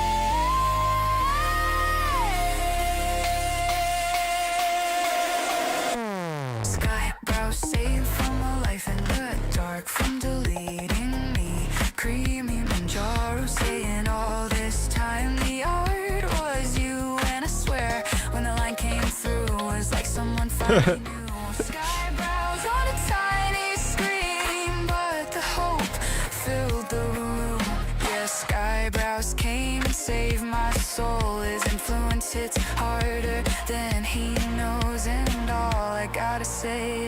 Skybrows saved from a life in the dark, from deleting me. Creamy Manjaro saying all this time the art was you, and I swear when the line came through it was like someone finally knew. Skybrows on a tiny screen, but the hope filled the room. Yeah, Skybrows came and saved my soul. His influence hits harder than he knows, and all I gotta say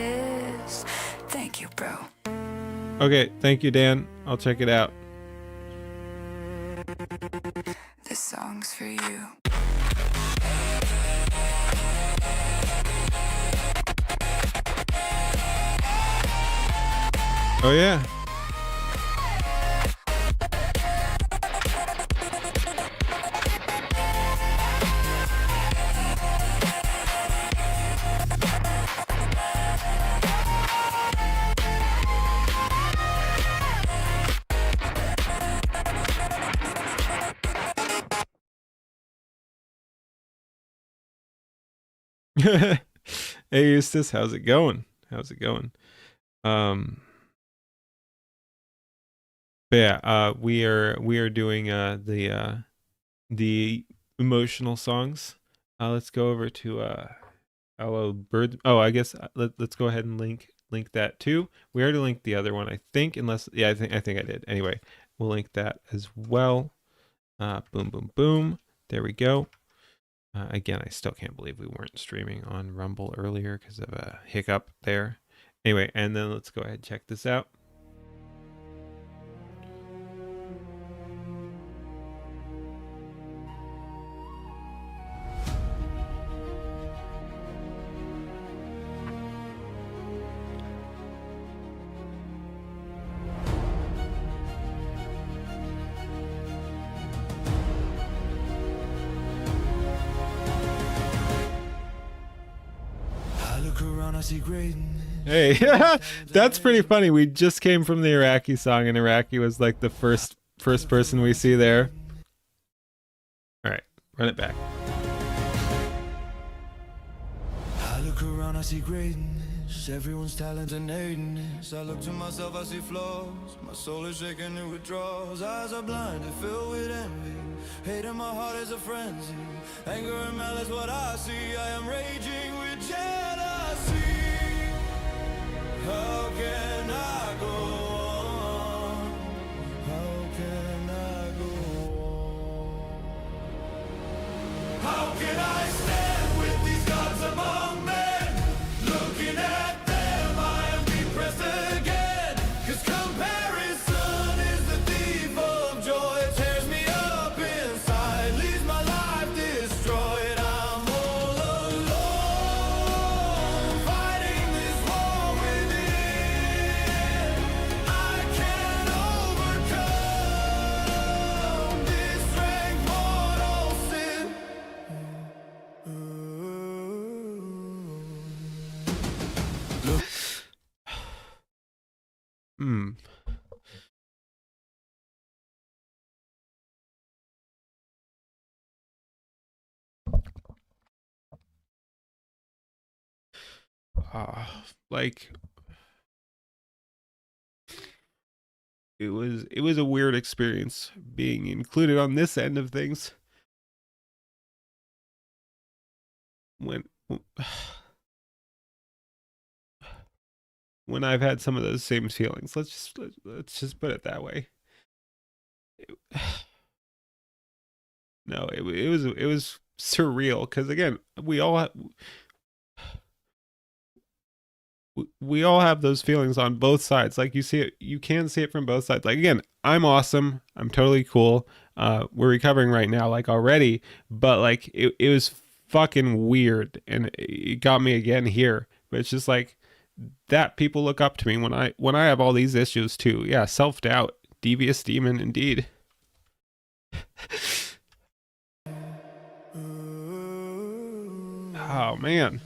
is thank you, bro. Okay, thank you, Dan. I'll check it out. songs for you. Oh yeah. Hey Eustace, how's it going? How's it going? But yeah, we are doing the emotional songs. Let's go over to Hello Bird. Oh, I guess let's go ahead and link that too. We already linked the other one, I think, unless yeah, I think I did. Anyway, we'll link that as well. Boom, boom, boom. There we go. Again, I still can't believe we weren't streaming on Rumble earlier because of a hiccup there. Anyway, and then let's go ahead and check this out. Hey, that's pretty funny. We just came from the Iraqi song, and Iraqi was like the first person we see there. All right, run it back. I look around, I see greatness. Everyone's talent and hatiness. I look to myself, I see flaws. My soul is shaking, it withdraws. Eyes are blinded, filled with envy. Hate in my heart is a frenzy. Anger and malice, what I see. I am raging with jealousy. How can I go on? How can I go on? How can I stand with these gods among men? Looking at them, I am depressed again. 'Cause comparison is the thief of joy. It tears me up inside, leaves my life destroyed. I'm all alone, fighting this war within. I can't overcome this strength, mortal sin. Like it was a weird experience being included on this end of things. When I've had some of those same feelings, let's just put it that way. No, it was surreal because again, we all have those feelings on both sides. Like you can see it from both sides. Like again, I'm awesome, I'm totally cool. We're recovering right now, like already, but like it was fucking weird, and it got me again here. But it's just like that people look up to me when I have all these issues too. Yeah, self-doubt, devious demon indeed. Oh man.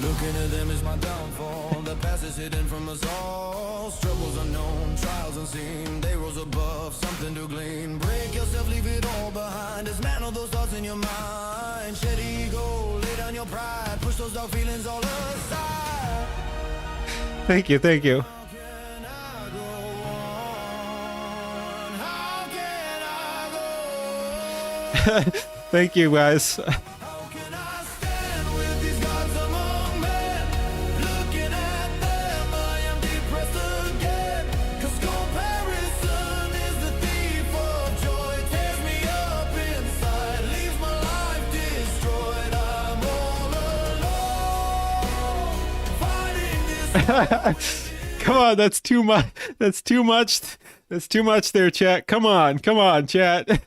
Looking at them is my downfall. The past is hidden from us all. Struggles unknown, trials unseen. They rose above, something to glean. Break yourself, leave it all behind. Dismantle those thoughts in your mind. Shed ego, lay down your pride. Push those dark feelings all aside. Thank you. How can I go on? How can I go on? Thank you guys. Come on, that's too much. That's too much there, chat. Come on, chat.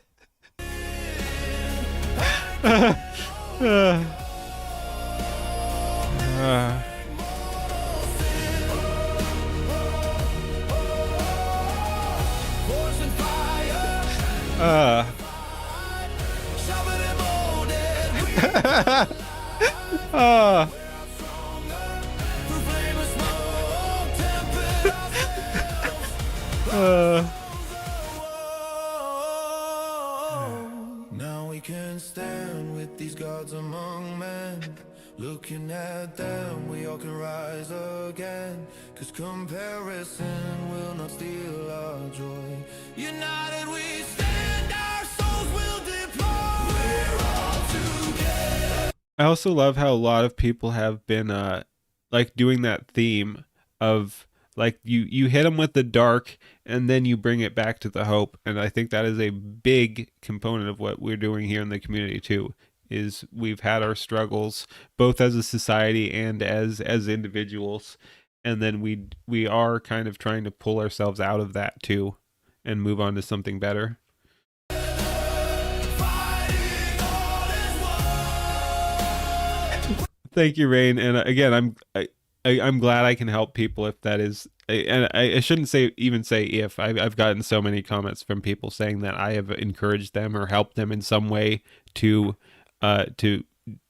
Now we can stand with these gods among men. Looking at them, we all can rise again. Cause comparison will not steal our joy. United we stand, our souls will deploy. We're all together. I also love how a lot of people have been like doing that theme of like you hit them with the dark and then you bring it back to the hope, and I think that is a big component of what we're doing here in the community too. Is we've had our struggles both as a society and as individuals, and then we are kind of trying to pull ourselves out of that too and move on to something better. Thank you, Rain. And again, I'm glad I can help people if that is, and I shouldn't say if. I've gotten so many comments from people saying that I have encouraged them or helped them in some way to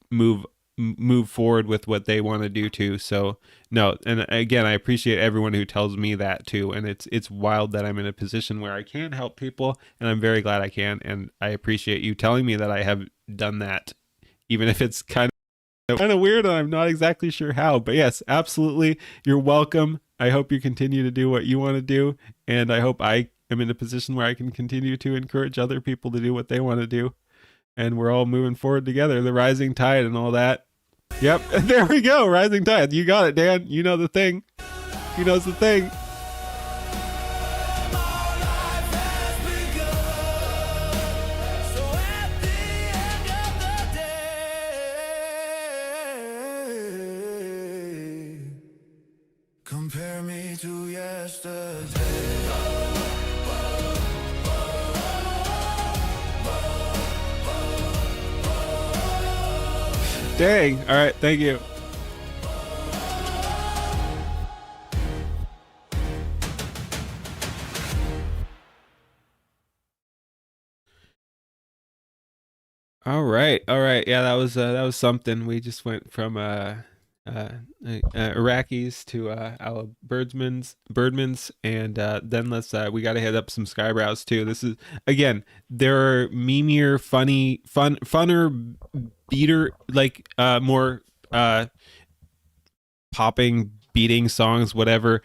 move forward with what they want to do too. So no, and again, I appreciate everyone who tells me that too. And it's wild that I'm in a position where I can help people, and I'm very glad I can. And I appreciate you telling me that I have done that, even if it's kind of weird and I'm not exactly sure how. But yes, absolutely, you're welcome. I hope you continue to do what you want to do, and I hope I am in a position where I can continue to encourage other people to do what they want to do, and we're all moving forward together. The rising tide and all that. Yep, there we go, rising tide. You got it, Dan. You know the thing. He knows the thing. Compare me to yesterday. Dang. All right. Thank you. All right. Yeah, that was something. We just went from Iraqis to our birdmans, and then we got to hit up some skybrows too. This is, again, there are memeier, funner, beater, like more popping, beating songs, whatever.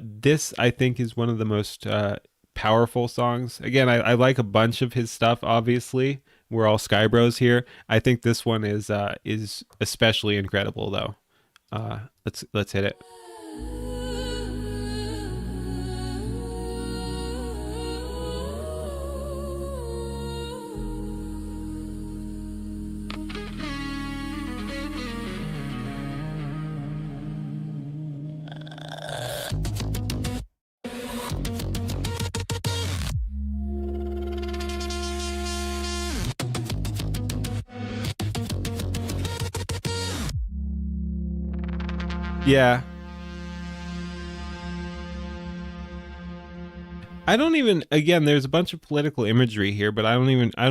This I think is one of the most powerful songs. Again, I like a bunch of his stuff. Obviously, we're all skybros here. I think this one is especially incredible though. Let's hit it. Yeah. I don't even, again, there's a bunch of political imagery here, but I don't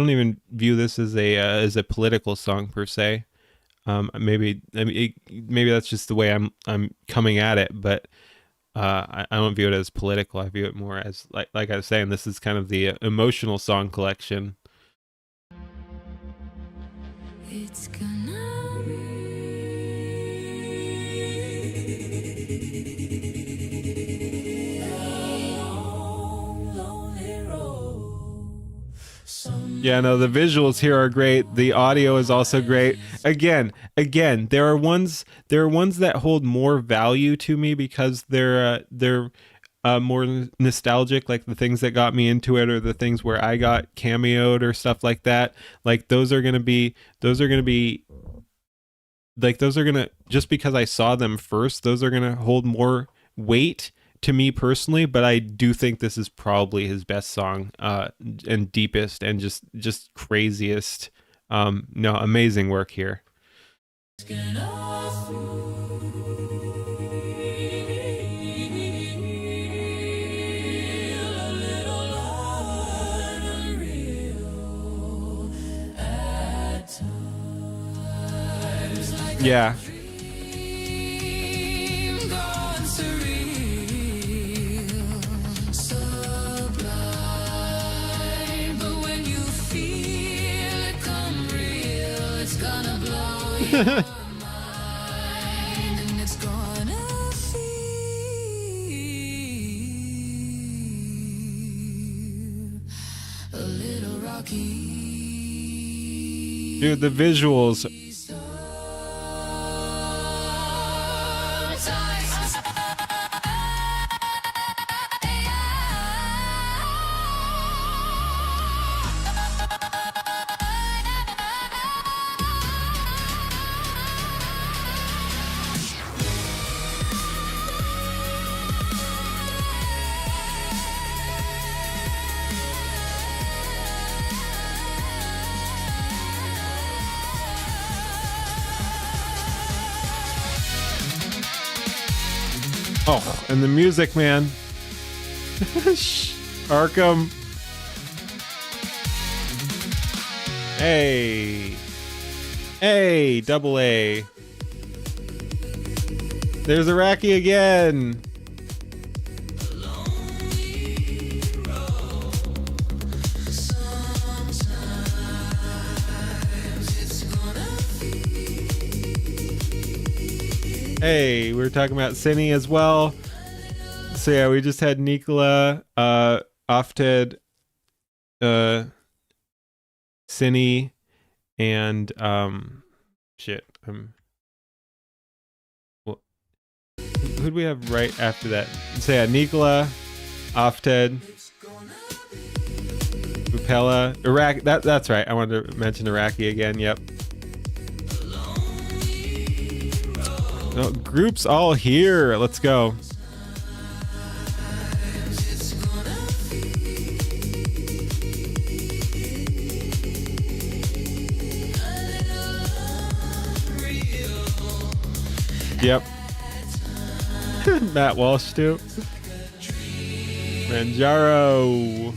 even view this as a political song per se. Maybe that's just the way I'm coming at it, but I don't view it as political. I view it more as like I was saying, this is kind of the emotional song collection. It's gonna Yeah, no, the visuals here are great. The audio is also great. Again, there are ones that hold more value to me because they're more nostalgic, like the things that got me into it or the things where I got cameoed or stuff like that. Like those are gonna just because I saw them first, those are gonna hold more weight to me personally, but I do think this is probably his best song, and deepest and just craziest No, amazing work here. Yeah. Dude, the visuals. Oh, and the music, man. Arkham. Hey. Hey, double A. There's Iraqi again. Hey, we were talking about Cine as well. So yeah, we just had Nikola, Ofted, Cine, and well, who'd we have right after that? So yeah, Nikola, Ofted, Upella, Iraq. That's right. I wanted to mention Iraqi again. Yep. Oh, groups all here. Let's go. Yep. Matt Walsh too. Manjaro.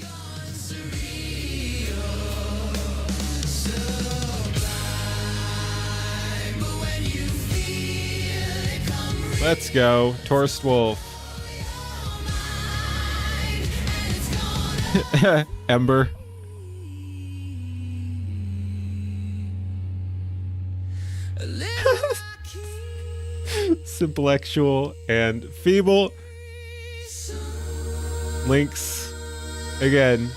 Let's go. Torst Wolf. Ember. Simplectual and Feeble. Lynx. Again.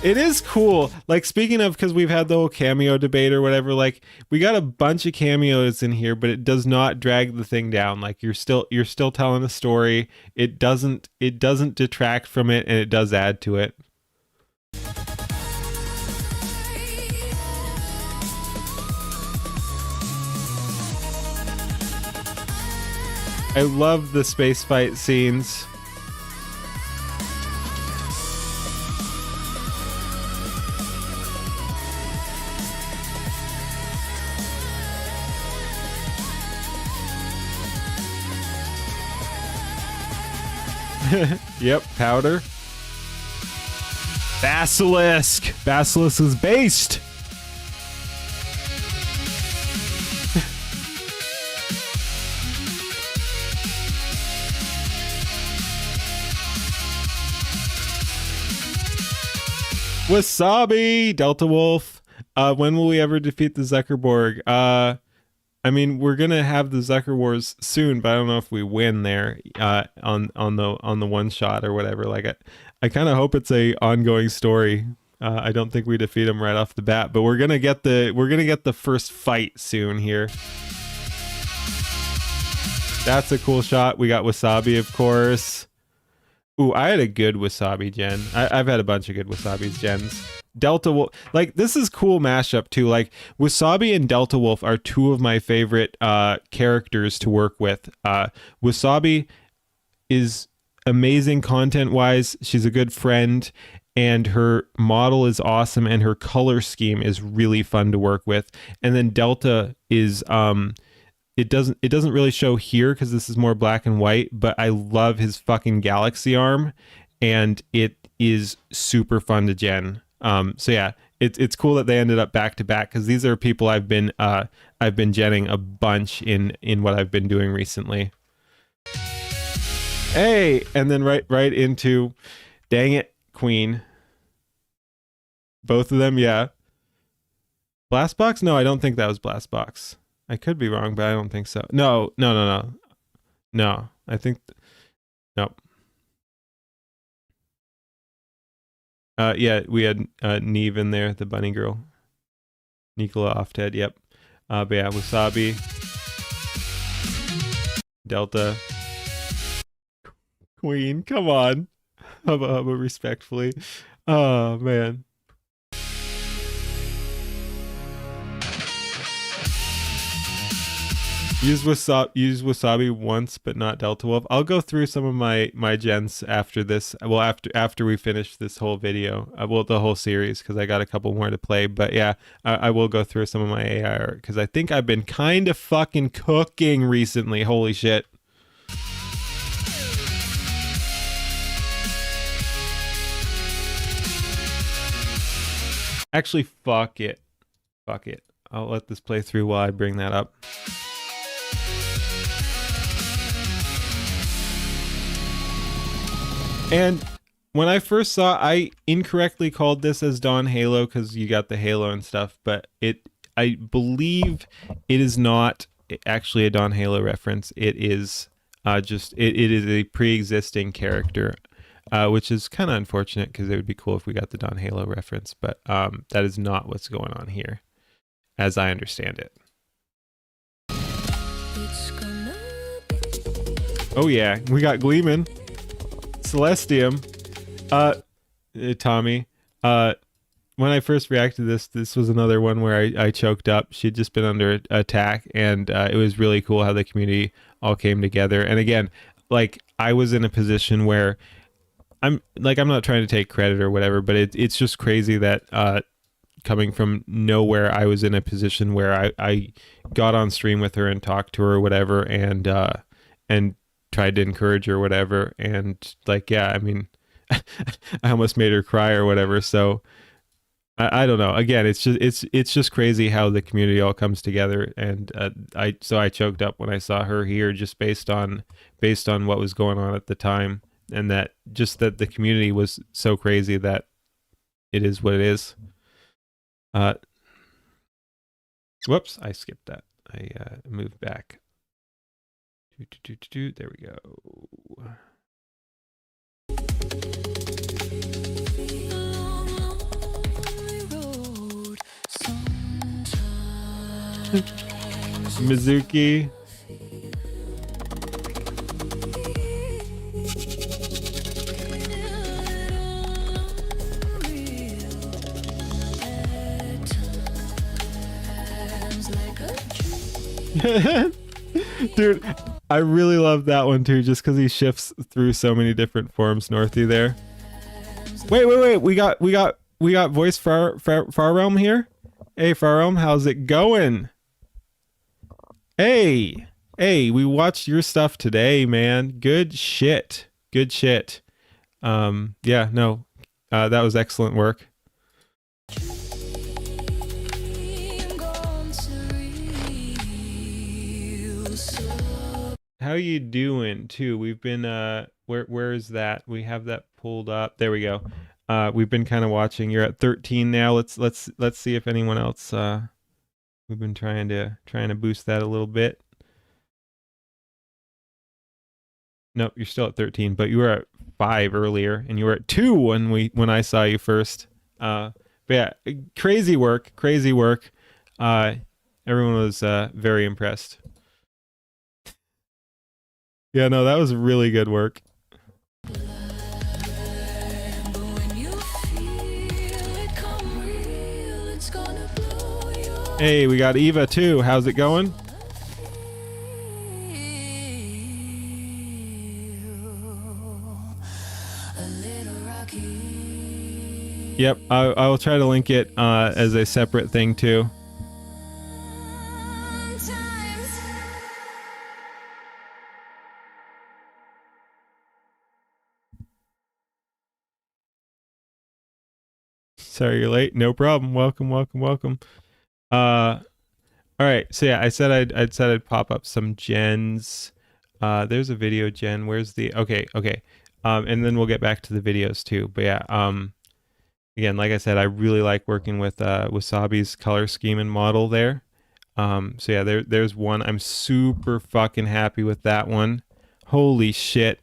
It is cool. Like, speaking of, because we've had the whole cameo debate or whatever, like, we got a bunch of cameos in here, but it does not drag the thing down. Like, you're still telling a story. It doesn't detract from it, and it does add to it. I love the space fight scenes. Yep, powder. Basilisk. Basilisk is based. Wasabi. Delta Wolf. When will we ever defeat the Zuckerborg? I mean, we're gonna have the Zucker Wars soon, but I don't know if we win there on the one shot or whatever. Like, I kind of hope it's a ongoing story. I don't think we defeat him right off the bat, but we're gonna get the first fight soon here. That's a cool shot. We got Wasabi, of course. Ooh, I had a good Wasabi gen. I've had a bunch of good Wasabi's gens. Delta Wolf, like, this is cool mashup too. Like, Wasabi and Delta Wolf are two of my favorite characters to work with. Wasabi is amazing content wise. She's a good friend, and her model is awesome, and her color scheme is really fun to work with. And then Delta is it doesn't really show here because this is more black and white, but I love his fucking galaxy arm, and it is super fun to gen. So yeah, it's cool that they ended up back to back, because these are people I've been genning a bunch in what I've been doing recently. Hey, and then right into, dang it, Queen. Both of them, yeah. Blast Box? No, I don't think that was Blast Box. I could be wrong, but I don't think so. No. I think nope. Yeah, we had Neve in there, the bunny girl. Nicola Ofted, yep. But yeah, Wasabi. Delta. Queen, come on. Hubba respectfully. Oh man. Use Wasabi once, but not Delta Wolf. I'll go through some of my gens after this. Well, after we finish this whole video, the whole series, because I got a couple more to play. But yeah, I will go through some of my AI art, because I think I've been kind of fucking cooking recently. Holy shit. Actually, fuck it. I'll let this play through while I bring that up. And when I first saw, I incorrectly called this as Dawn Halo because you got the halo and stuff, but I believe it is not actually a Dawn Halo reference. It is it is a pre-existing character, which is kind of unfortunate because it would be cool if we got the Dawn Halo reference, but that is not what's going on here, as I understand it. Oh yeah, we got Gleeman. Celestium, Tommy, when I first reacted to this was another one where I choked up. She'd just been under attack, and it was really cool how the community all came together. And again, like, I was in a position where I'm not trying to take credit or whatever, but it's just crazy that coming from nowhere, I was in a position where I got on stream with her and talked to her or whatever, and tried to encourage her or whatever, and like, yeah, I mean, I almost made her cry or whatever. So I don't know. Again, it's just crazy how the community all comes together, and I choked up when I saw her here, just based on what was going on at the time, and that the community was so crazy that it is what it is. Whoops, I skipped that. I moved back. There we go. Mizuki. Dude, I really love that one too, just because he shifts through so many different forms northy there. Wait, we got voice Far Realm here. Hey Far Realm, how's it going? Hey, we watched your stuff today, man. Good shit. Yeah, no, that was excellent work. How you doing too? We've been where is that? We have that pulled up. There we go. We've been kind of watching. You're at 13 now. Let's see if anyone else we've been trying to boost that a little bit. Nope, you're still at 13, but you were at 5 earlier, and you were at 2 when I saw you first. But yeah, crazy work. Everyone was very impressed. Yeah, no, that was really good work. Hey, we got Eva too. How's it going? Yep, I will try to link it as a separate thing too. Sorry you're late. No problem. Welcome, welcome, welcome. All right. So yeah, I said I'd pop up some gens. There's a video gen. Where's the okay. And then we'll get back to the videos too. But yeah, again, like I said, I really like working with Wasabi's color scheme and model there. So yeah, there's one. I'm super fucking happy with that one. Holy shit.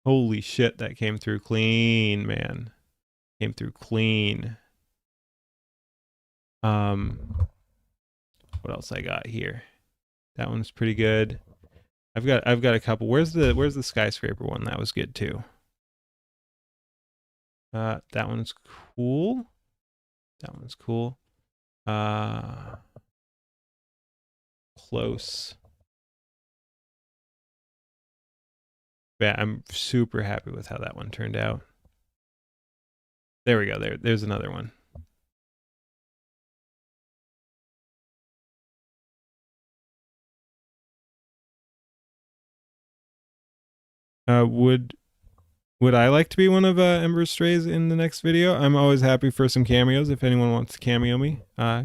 Holy shit, that came through clean, man. Came through clean. What else I got here? That one's pretty good. I've got a couple. Where's the skyscraper one? That was good too. That one's cool. That one's cool. Close. Yeah, I'm super happy with how that one turned out. There we go. There's another one. Would I like to be one of Ember's Strays in the next video? I'm always happy for some cameos. If anyone wants to cameo me,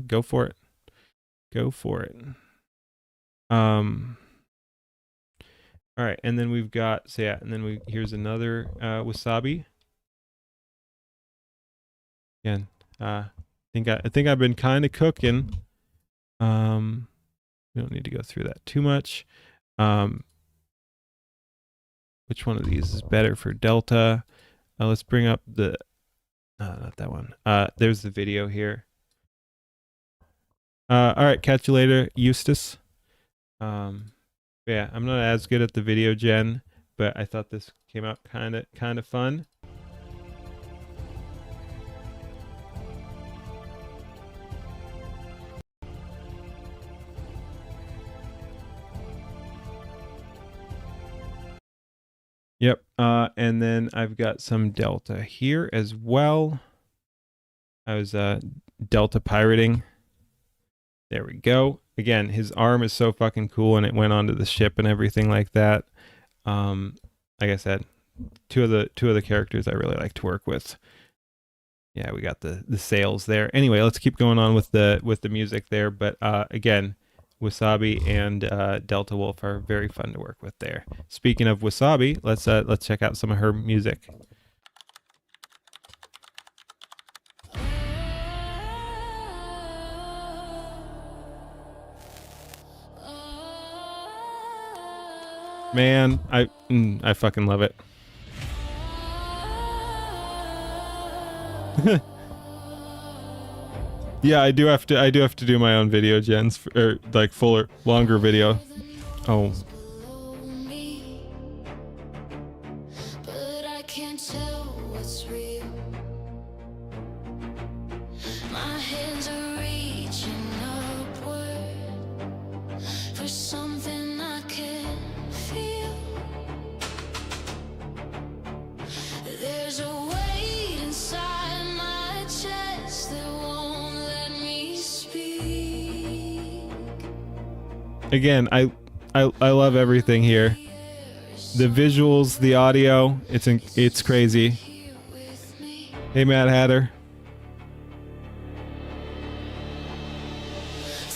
go for it. Go for it. All right, and then we've got and then here's another Wasabi. Again, I think I've been kind of cooking. We don't need to go through that too much. Which one of these is better for Delta? Let's bring up the not that one. There's the video here. All right, catch you later, Eustace. Yeah, I'm not as good at the video gen, but I thought this came out kind of fun. Yep, and then I've got some Delta here as well. I was Delta pirating. There we go. Again, his arm is so fucking cool, and it went onto the ship and everything like that. Like I said, two of the characters I really like to work with. Yeah, we got the sails there. Anyway, let's keep going on with the music there. But again, Wasabi and Delta Wolf are very fun to work with there. Speaking of Wasabi, let's check out some of her music. Man, I fucking love it. Yeah, I do have to do my own video gens or like fuller, longer video. Oh. But I can't tell what's real. My hands are reaching upward for something I can feel. There's a weight inside my chest that won't let me speak. Again, I love everything here. The visuals, the audio, it's crazy. Hey, Mad Hatter.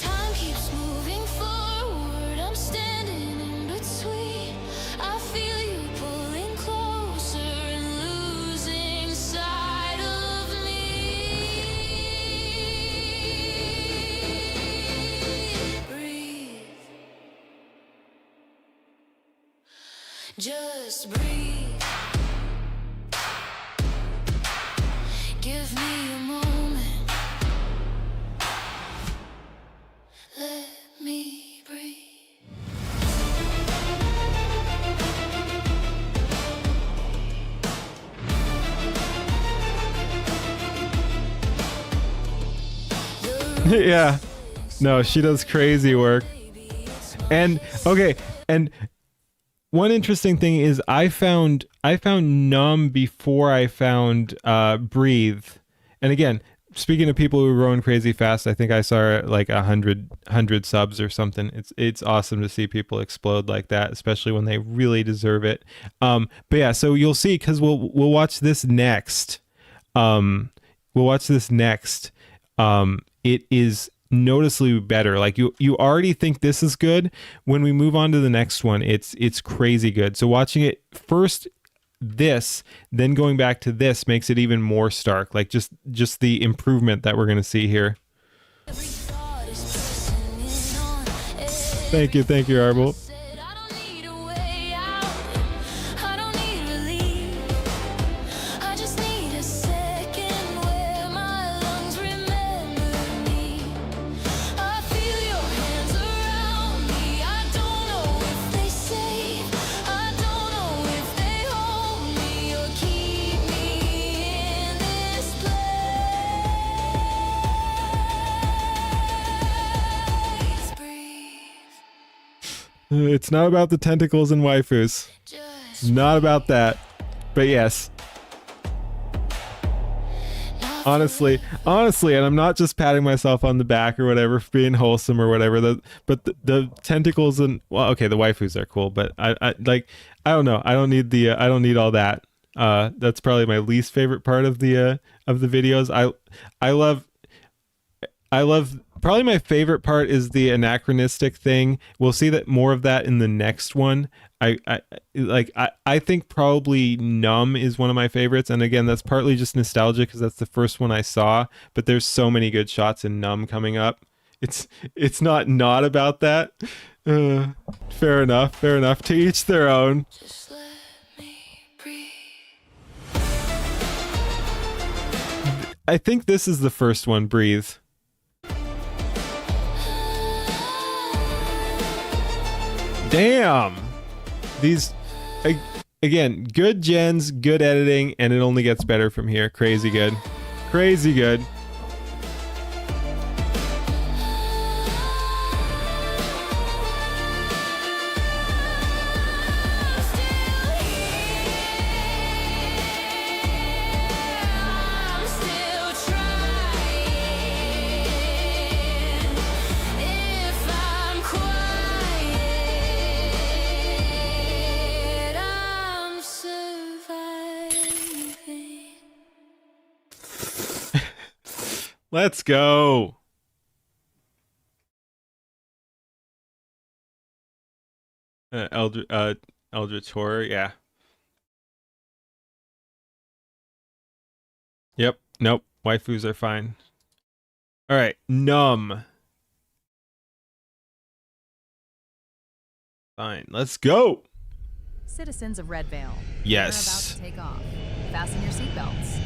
Time keeps moving forward. I'm standing in between. I feel you pulling closer and losing sight of me. Breathe. Just breathe. Give me a moment. Let me breathe. Yeah. No, she does crazy work. And okay, and one interesting thing is I found Numb before I found Breathe. And again, speaking of people who are growing crazy fast, I think I saw like 100 subs or something. It's awesome to see people explode like that, especially when they really deserve it. But yeah, so you'll see, because we'll watch this next. It is noticeably better. Like you already think this is good. When we move on to the next one, it's crazy good. So watching it first, this, then going back to this makes it even more stark. Like just the improvement that we're gonna see here. Thank you, Arbel. It's not about the tentacles and waifus. Not about that. But yes. Honestly, and I'm not just patting myself on the back or whatever for being wholesome or whatever. But the tentacles and, well, okay, the waifus are cool, but I don't know. I don't need all that. That's probably my least favorite part of the videos. I love probably my favorite part is the anachronistic thing. We'll see that more of that in the next one. I think probably Numb is one of my favorites, and again, that's partly just nostalgia because that's the first one I saw, but there's so many good shots in Numb coming up. It's not about that. Fair enough, to each their own. Just let me breathe. I think this is the first one, Breathe. Damn. These, again, good gens, good editing, and it only gets better from here. Crazy good. Crazy good. Let's go. Eldritch Horror, yeah. Yep, nope. Waifus are fine. All right, Numb. Fine, let's go. Citizens of Red Vale. Yes. We're about to take off. Fasten your seatbelts.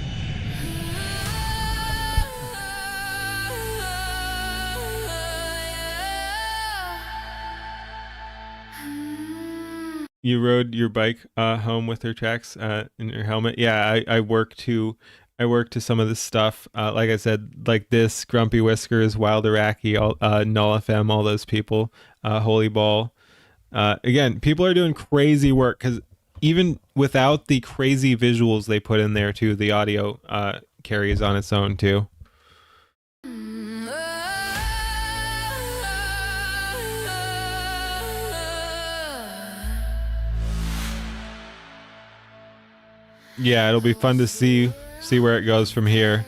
You rode your bike home with her tracks in your helmet. Yeah, I work to some of this stuff. Like I said, like this, Grumpy Whiskers, Wild Iraqi, Null FM, all those people, Holy Ball. Again, people are doing crazy work because even without the crazy visuals they put in there too, the audio carries on its own too. Yeah, it'll be fun to see where it goes from here.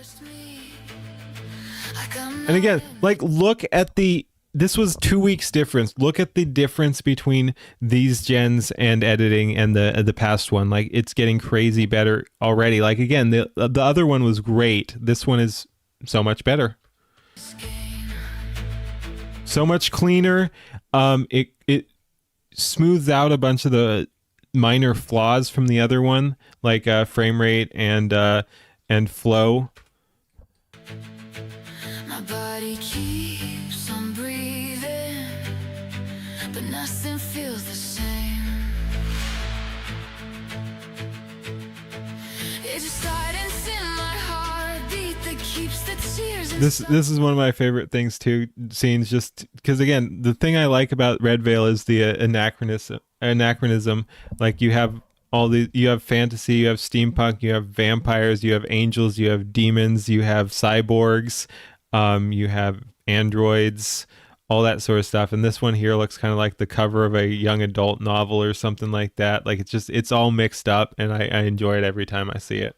And again, like, look at this was 2 weeks difference. Look at the difference between these gens and editing and the past one. Like, it's getting crazy better already. Like, again, the other one was great. This one is so much better. So much cleaner. It smooths out a bunch of the minor flaws from the other one, like frame rate and flow. My body keeps on breathing, but nothing feels the same. It just started in my heartbeat. This is one of my favorite things too, scenes, just because again the thing I like about Red Veil is the anachronism. Like you have you have fantasy, you have steampunk, you have vampires, you have angels, you have demons, you have cyborgs, you have androids, all that sort of stuff. And this one here looks kind of like the cover of a young adult novel or something like that. Like it's all mixed up, and I enjoy it every time I see it.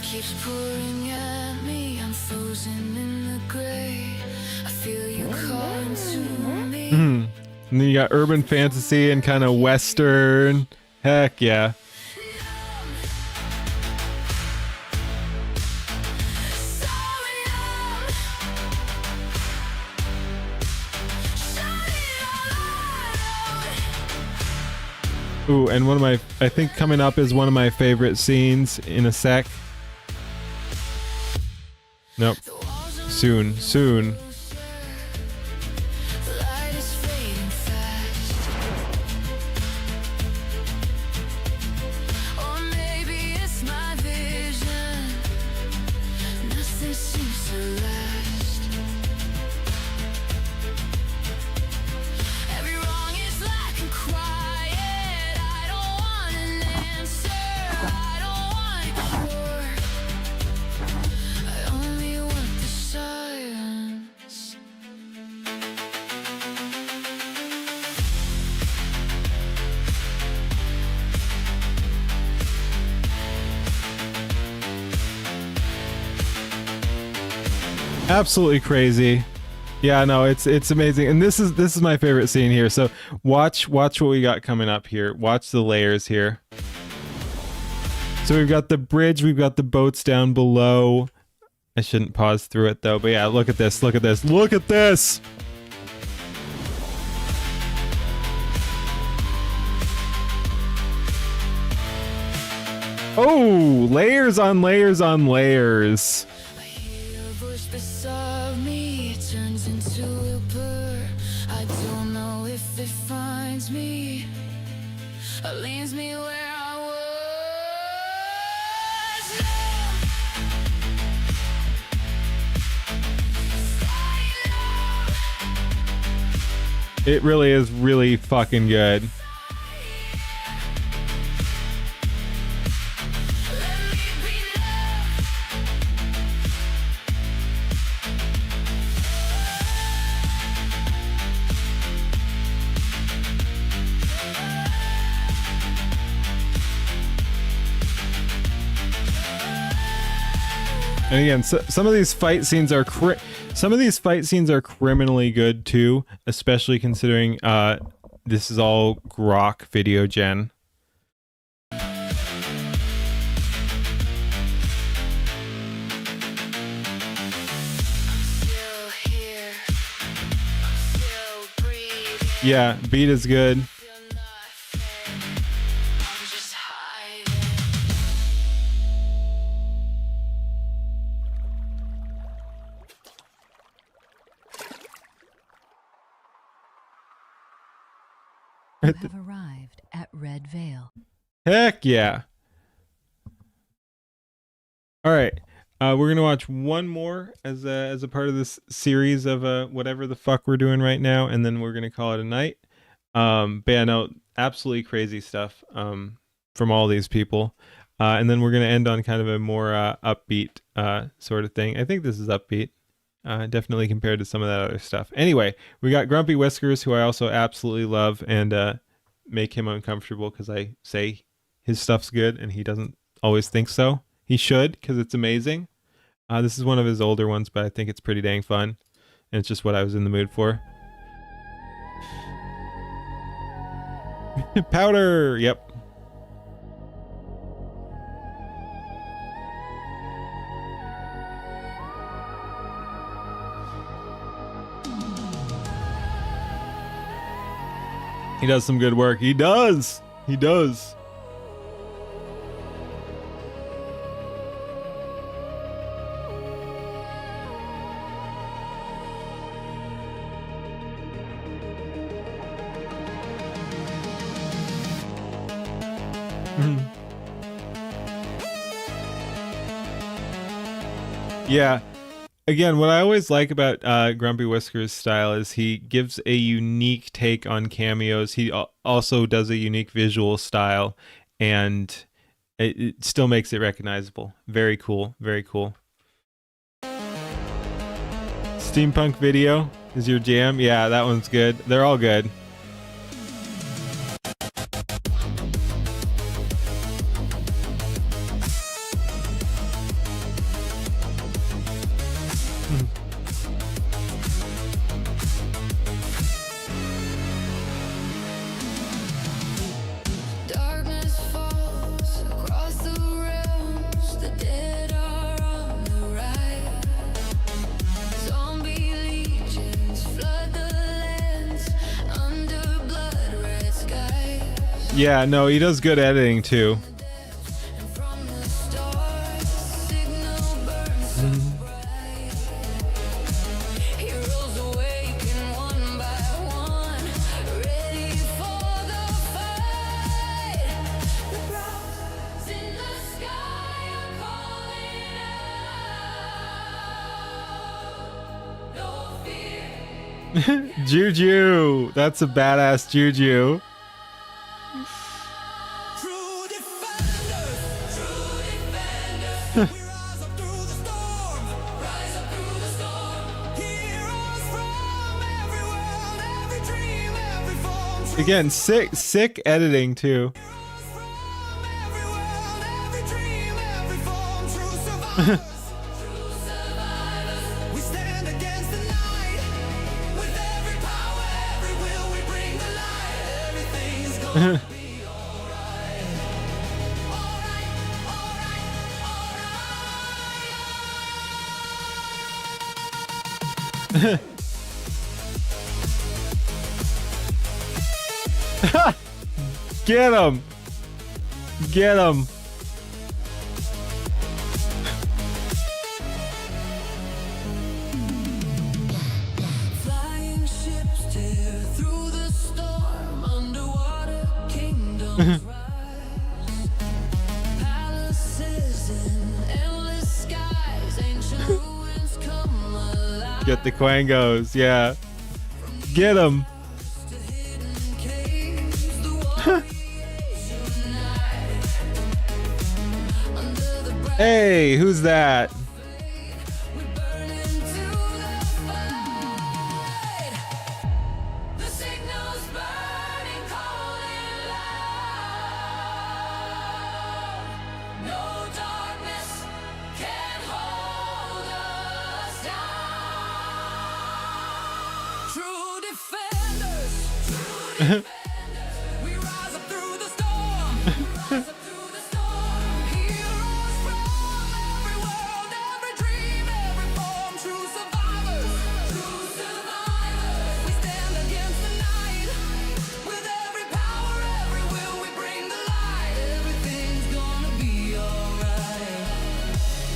Keeps pouring at me, I'm frozen in the gray. I feel you calling to me. And then you got urban fantasy and kind of western. Heck yeah. Ooh, and one of my, I think coming up is one of my favorite scenes in a sec. Nope. Soon. Absolutely crazy. Yeah, no, it's amazing. And this is my favorite scene here. So watch what we got coming up here. Watch the layers here. So we've got the bridge, we've got the boats down below. I shouldn't pause through it though, but yeah, look at this, look at this, look at this! Oh, layers on layers on layers. Beside me, it turns into a blur. I don't know if it finds me or leaves me where I was. It really is really fucking good. And again, some of these fight scenes are criminally good too, especially considering this is all grok video gen. Yeah, beat is good. You have arrived at Red Veil. Heck yeah. All right. We're going to watch one more as a part of this series of whatever the fuck we're doing right now, and then we're going to call it a night. But yeah, no, absolutely crazy stuff from all these people. And then we're going to end on kind of a more upbeat sort of thing. I think this is upbeat. Definitely compared to some of that other stuff. Anyway, we got Grumpy Whiskers, who I also absolutely love and make him uncomfortable because I say his stuff's good and he doesn't always think so. He should, because it's amazing. This is one of his older ones, but I think it's pretty dang fun. And it's just what I was in the mood for. Powder! Yep. He does some good work. He does. He does. Yeah. Again, what I always like about Grumpy Whisker's style is he gives a unique take on cameos. He also does a unique visual style, and it still makes it recognizable. Very cool. Very cool. Steampunk video is your jam? Yeah, that one's good. They're all good. Darkness falls across the realms. The dead are on the rise. Zombie legions flood the lands under blood red skies. Yeah, no, he does good editing too. From the stars, signal burns so bright. Heroes awaken one by one, ready for the fight. The crowds in the sky are calling out. No fear. Juju. That's a badass Juju. True defenders, we rise up through the storm. Rise up through the storm. Heroes from every world, every dream, every form. True Again, sick editing too. heroes from every world, every dream, every form. True survivors, true survivors. We stand against the night. With every power, every will, we bring the light. Everything's gonna be alright. Alright, alright, alright. Get him. Get him. Flying ships tear through the storm. Underwater kingdoms rise. Palaces in endless skies. Ancient ruins come alive. Get the quangos. Yeah. Get him. To hidden caves, the warriors unite. Under the bright Hey, who's that? we burn into the fight. The signals burning, calling loud. No darkness can hold us down. True defenders, we rise up through the storm. Rise up through the storm. Heroes from every world, every dream, every form. True survivors, true survivors. We stand against the night. With every power, every will, we bring the light. Everything's gonna be alright.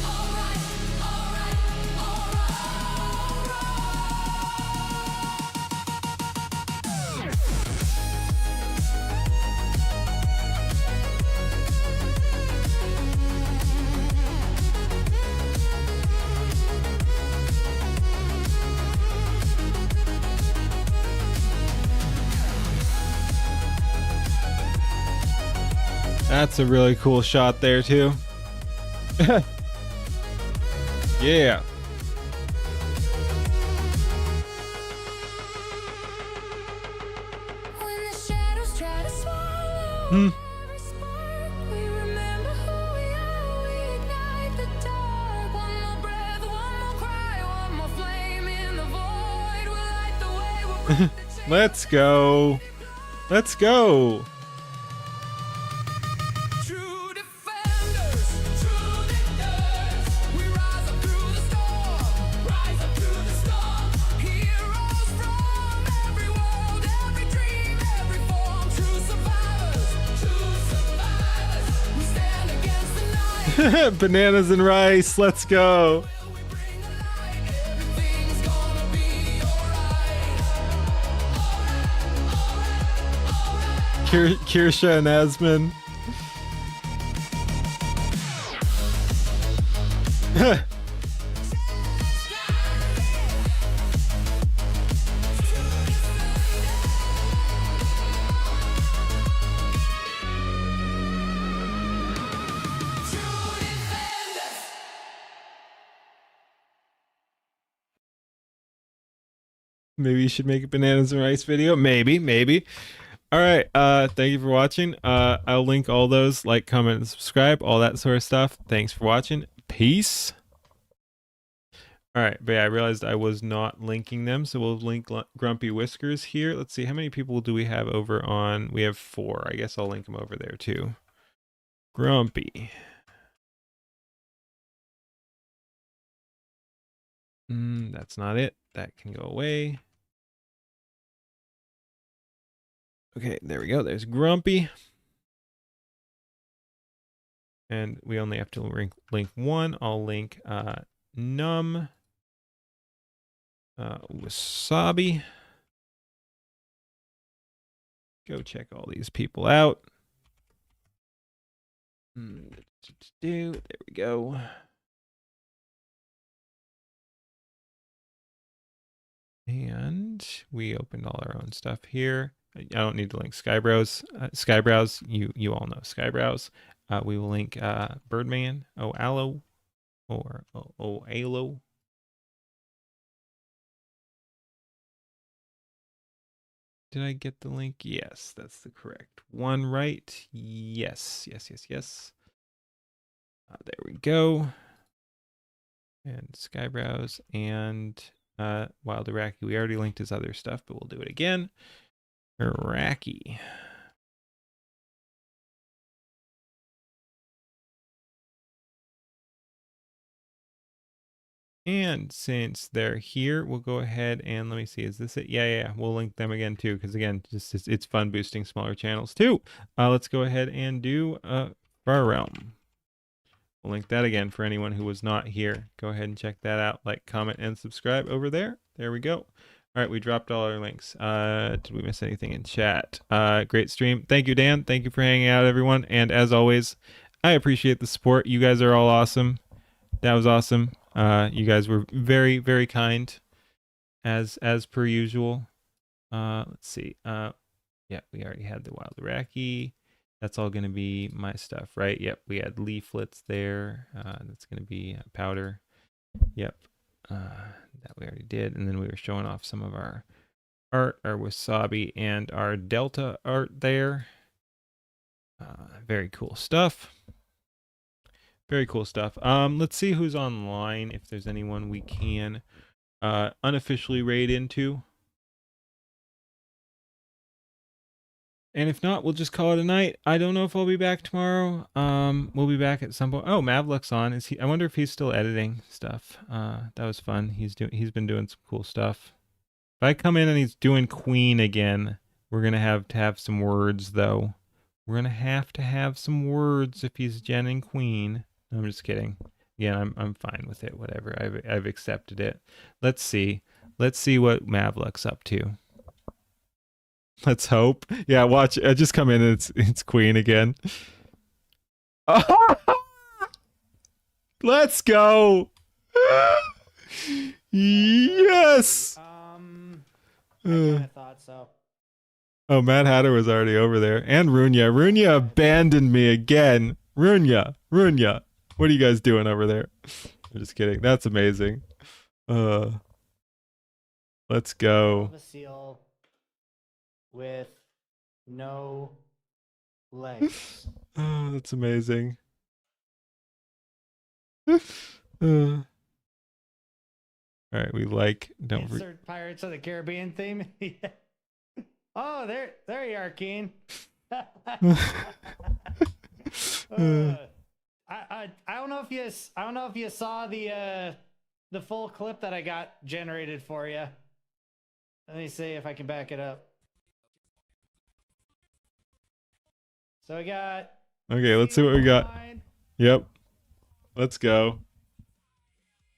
Alright, alright, That's a really cool shot there too. Yeah. When the shadows try to swallow Hmm. every spark, we remember who we are. We ignite the dark. One more breath, one more cry, one more flame in the void. We'll light the way. We'll break the chains. Let's go. Let's go. True defenders, true victors. We rise up through the storm. Rise up through the storm. Heroes from every world, every dream, every form. True survivors, true survivors. We stand against the night. Bananas and rice. Let's go. We bring the light. Everything's gonna be alright. Kirsha and Asmund. Maybe you should make a bananas and rice video. Maybe. All right. Thank you for watching. I'll link all those, like, comment, and subscribe, all that sort of stuff. Thanks for watching. Peace. All right, but yeah, I realized I was not linking them, so we'll link Grumpy Whiskers here. Let's see, how many people do we have over on? We have 4. I guess I'll link them over there too. Grumpy. That's not it. That can go away. Okay, there we go. There's Grumpy. And we only have to link 1. I'll link Num. Wasabi. Go check all these people out. There we go. And we opened all our own stuff here. I don't need to link Skybrows. Skybrows, you all know Skybrows. We will link Birdman, Aloe, or Alo. Did I get the link? Yes, that's the correct one, right? Yes. There we go. And Skybrows and Wild Iraqi. We already linked his other stuff, but we'll do it again. Iraqi. And since they're here, we'll go ahead and let me see. Is this it? Yeah. We'll link them again too, because again, just it's fun boosting smaller channels too. Let's go ahead and do Far Realm. We'll link that again for anyone who was not here. Go ahead and check that out. Like, comment, and subscribe over there. There we go. All right, we dropped all our links. Did we miss anything in chat? Great stream. Thank you, Dan. Thank you for hanging out, everyone. And as always, I appreciate the support. You guys are all awesome. That was awesome. You guys were very, very kind, as per usual. Let's see. Yeah, we already had the Wild Iraqi. That's all going to be my stuff, right? Yep, we had leaflets there. That's going to be powder. Yep, that we already did. And then we were showing off some of our art, our wasabi, and our delta art there. Very cool stuff. Very cool stuff. Let's see who's online, if there's anyone we can unofficially raid into. And if not, we'll just call it a night. I don't know if I'll be back tomorrow. We'll be back at some point. Oh, Mavluck's on. Is he? I wonder if he's still editing stuff. That was fun. He's been doing some cool stuff. If I come in and he's doing Queen again, we're gonna have to have some words though. We're gonna have to have some words if he's Jen and Queen. No, I'm just kidding. Yeah, I'm fine with it. Whatever. I've accepted it. Let's see. Let's see what Mavluck's up to. Let's hope. Yeah, watch. I just come in and it's Queen again. Let's go. Yes. I kind of thought so. Oh, Mad Hatter was already over there. And Runya. Runya abandoned me again. Runya. What are you guys doing over there? I'm just kidding. That's amazing. Let's go. A seal with no legs. Oh, that's amazing. All right, we like. Don't insert Pirates of the Caribbean theme. Oh, there you are, Keen. I don't know if you saw the full clip that I got generated for you. Let me see if I can back it up. So we got. Okay, let's see what we got. Yep. Let's go.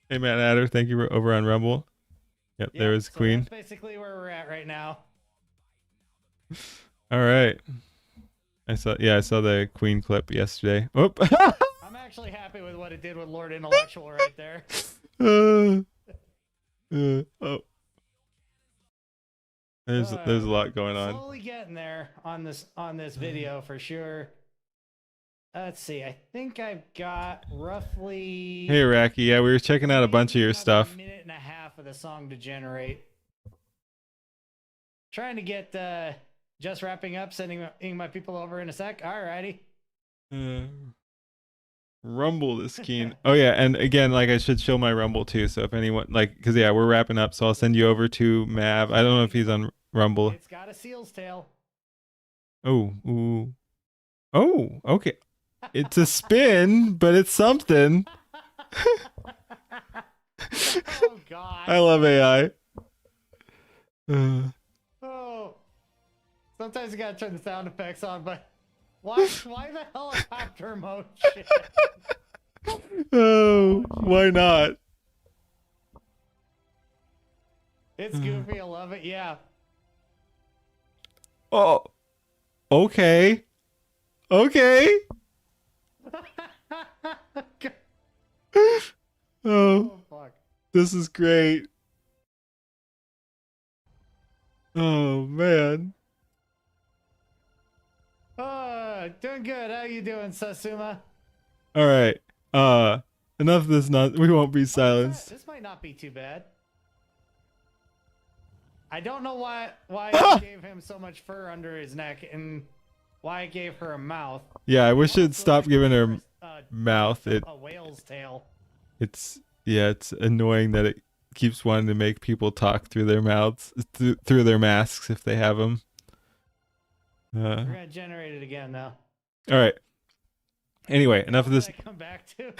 Hey, Matt Adder, thank you over on Rumble. Yep, there is Queen. That's basically where we're at right now. All right. I saw the Queen clip yesterday. Oh. I'm actually happy with what it did with Lord Intellectual right there. Oh. There's a lot going on. Slowly getting there on this video for sure. Let's see. I think I've got roughly. Hey, Iraqi. Yeah, we were checking out a bunch of your stuff. A minute and a half of the song to generate. trying to get just wrapping up, sending my people over in a sec. Alrighty. Rumble this keen. Oh yeah, and again, like I should show my Rumble too. So if anyone like, because yeah, we're wrapping up, so I'll send you over to Mav. I don't know if he's on Rumble. It's got a seal's tail. Oh, ooh. Oh, okay. It's a spin, but it's something. Oh God. I love AI. Oh. Sometimes you gotta turn the sound effects on, but why the helicopter motion? Oh, why not? It's goofy. I love it. Yeah. Oh, okay. Okay. Oh, fuck. This is great. Oh, man. Doing good. How you doing, Sasuma? All right. Enough of this. We won't be silenced. This might not be too bad. I don't know why I gave him so much fur under his neck and why I gave her a mouth. Yeah, I wish it'd stop giving her mouth. A whale's tail. It's annoying that it keeps wanting to make people talk through their mouths, through their masks if they have them. We're gonna generate it again now. All right. Anyway, enough of this. Come back to.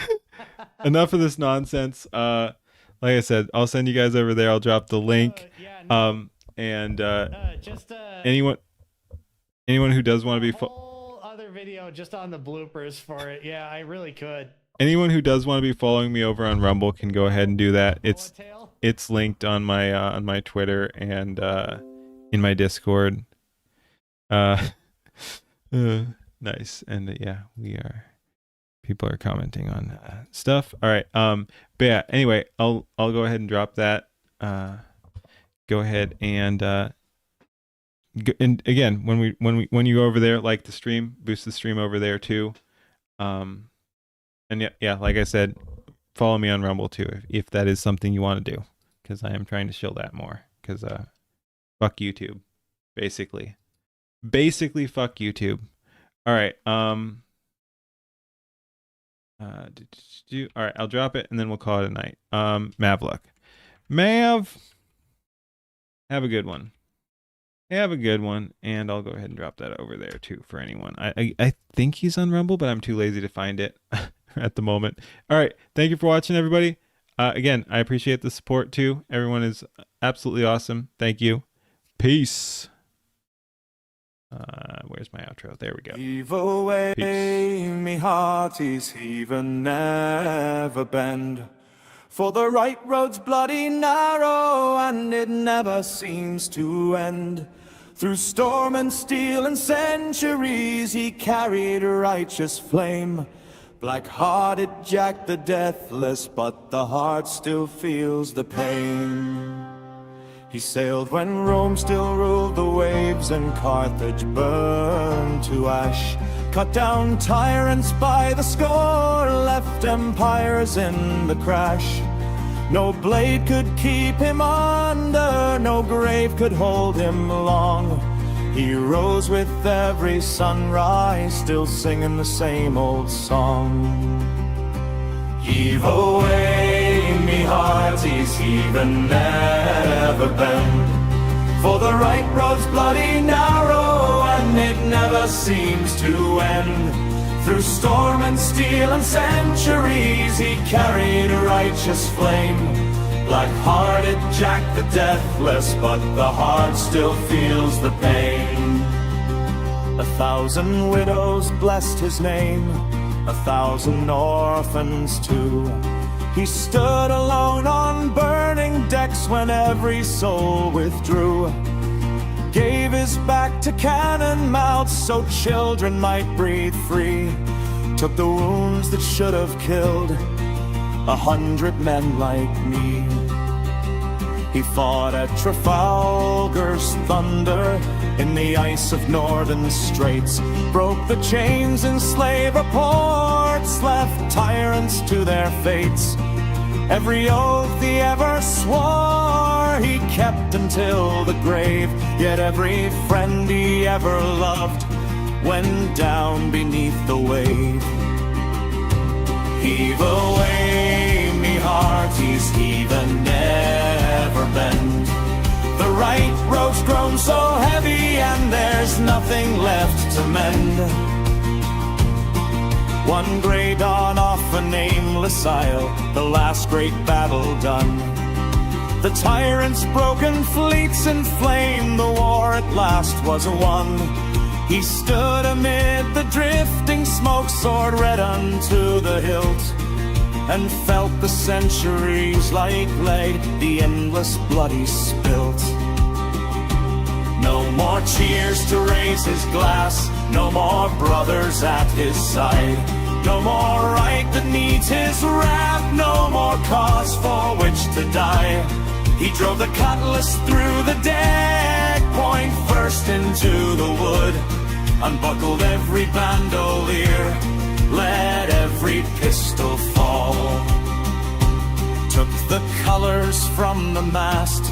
Enough of this nonsense. Like I said, I'll send you guys over there. I'll drop the link. Anyone who does want to be whole other video just on the bloopers for it. Yeah, I really could. Anyone who does want to be following me over on Rumble can go ahead and do that. It's linked on my Twitter and in my Discord. Nice. And yeah, people are commenting on stuff. All right. But yeah, anyway, I'll go ahead and drop that. Go ahead and again, when you go over there, like the stream, boost the stream over there too. And yeah, like I said, follow me on Rumble too if that is something you want to do, because I am trying to shill that more. Because fuck YouTube, basically fuck YouTube. All right. All right, I'll drop it and then we'll call it a night. Mavluck. Mav, have a good one. Have a good one, and I'll go ahead and drop that over there too for anyone. I think he's on Rumble, but I'm too lazy to find it at the moment. All right, thank you for watching, everybody. Again, I appreciate the support too. Everyone is absolutely awesome. Thank you. Peace. Where's my outro? There we go. Heave away, me hearties, heave and never bend. For the right road's bloody narrow, and it never seems to end. Through storm and steel and centuries, he carried a righteous flame. Black-hearted Jack the Deathless, but the heart still feels the pain. He sailed when Rome still ruled the waves and Carthage burned to ash. Cut down tyrants by the score, left empires in the crash. No blade could keep him under, no grave could hold him long. He rose with every sunrise, still singing the same old song. Heave away, me hearties, heave and never bend. For the right road's bloody narrow, and it never seems to end. Through storm and steel and centuries, he carried a righteous flame. Black-hearted Jack the Deathless, but the heart still feels the pain. 1,000 widows blessed his name, 1,000 orphans too. He stood alone on burning decks when every soul withdrew. Gave his back to cannon mouths so children might breathe free. Took the wounds that should have killed 100 men like me. He fought at Trafalgar's thunder in the ice of northern straits. Broke the chains in slaver ports, left tyrants to their fates. Every oath he ever swore, honor he kept until the grave. Yet every friend he ever loved went down beneath the wave. Heave away, me hearties, heave and never bend. The right road's grown so heavy and there's nothing left to mend. One grey dawn off a nameless isle, the last great battle done. The tyrant's broken fleets in flame, the war at last was won. He stood amid the drifting smoke, sword red unto the hilt, and felt the centuries like lead, the endless blood he spilt. No more cheers to raise his glass, no more brothers at his side. No more right that needs his wrath, no more cause for which to die. He drove the cutlass through the deck, point first into the wood, unbuckled every bandolier, let every pistol fall. Took the colors from the mast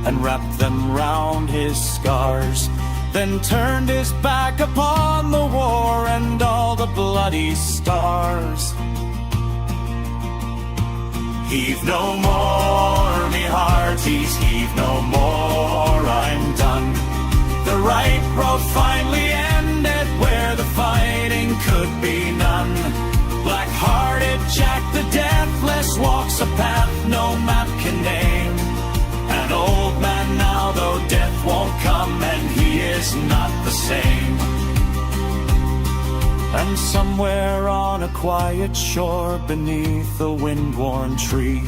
and wrapped them round his scars, then turned his back upon the war and all the bloody stars. Heave no more, me hearties, heave no more, I'm done. The right road finally ended where the fighting could be none. Black-hearted Jack the Deathless walks a path no map can name. An old man now, though death won't come, and he is not the same. And somewhere on a quiet shore beneath a wind-worn tree,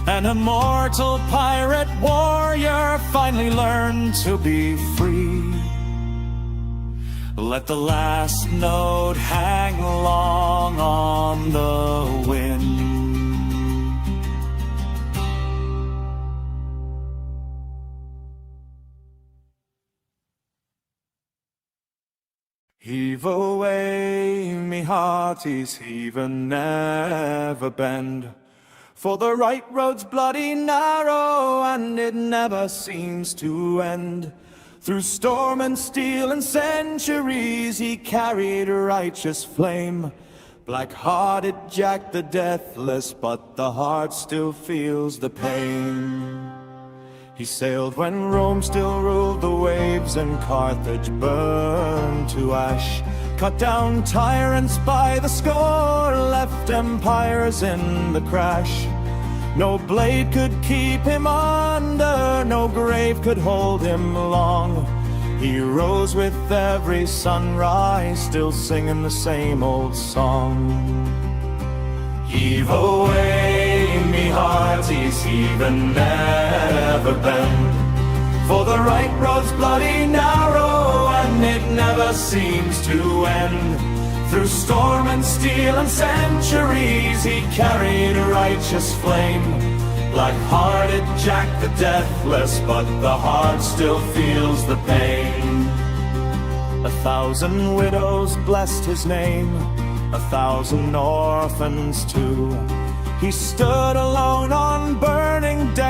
an immortal pirate warrior finally learned to be free. Let the last note hang long on the wind. Heave away, me hearties, heave and never bend. For the right road's bloody narrow, and it never seems to end. Through storm and steel and centuries, he carried a righteous flame. Black-hearted Jack the Deathless, but the heart still feels the pain. He sailed when Rome still ruled the waves and Carthage burned to ash. Cut down tyrants by the score, left empires in the crash. No blade could keep him under, no grave could hold him long. He rose with every sunrise, still singing the same old song. Heave away, me hearties, heave and never bend. For the right road's bloody narrow, and it never seems to end. Through storm and steel and centuries, he carried a righteous flame. Black-hearted Jack the Deathless, but the heart still feels the pain. 1,000 widows blessed his name, 1,000 orphans too. He stood alone on burning decks.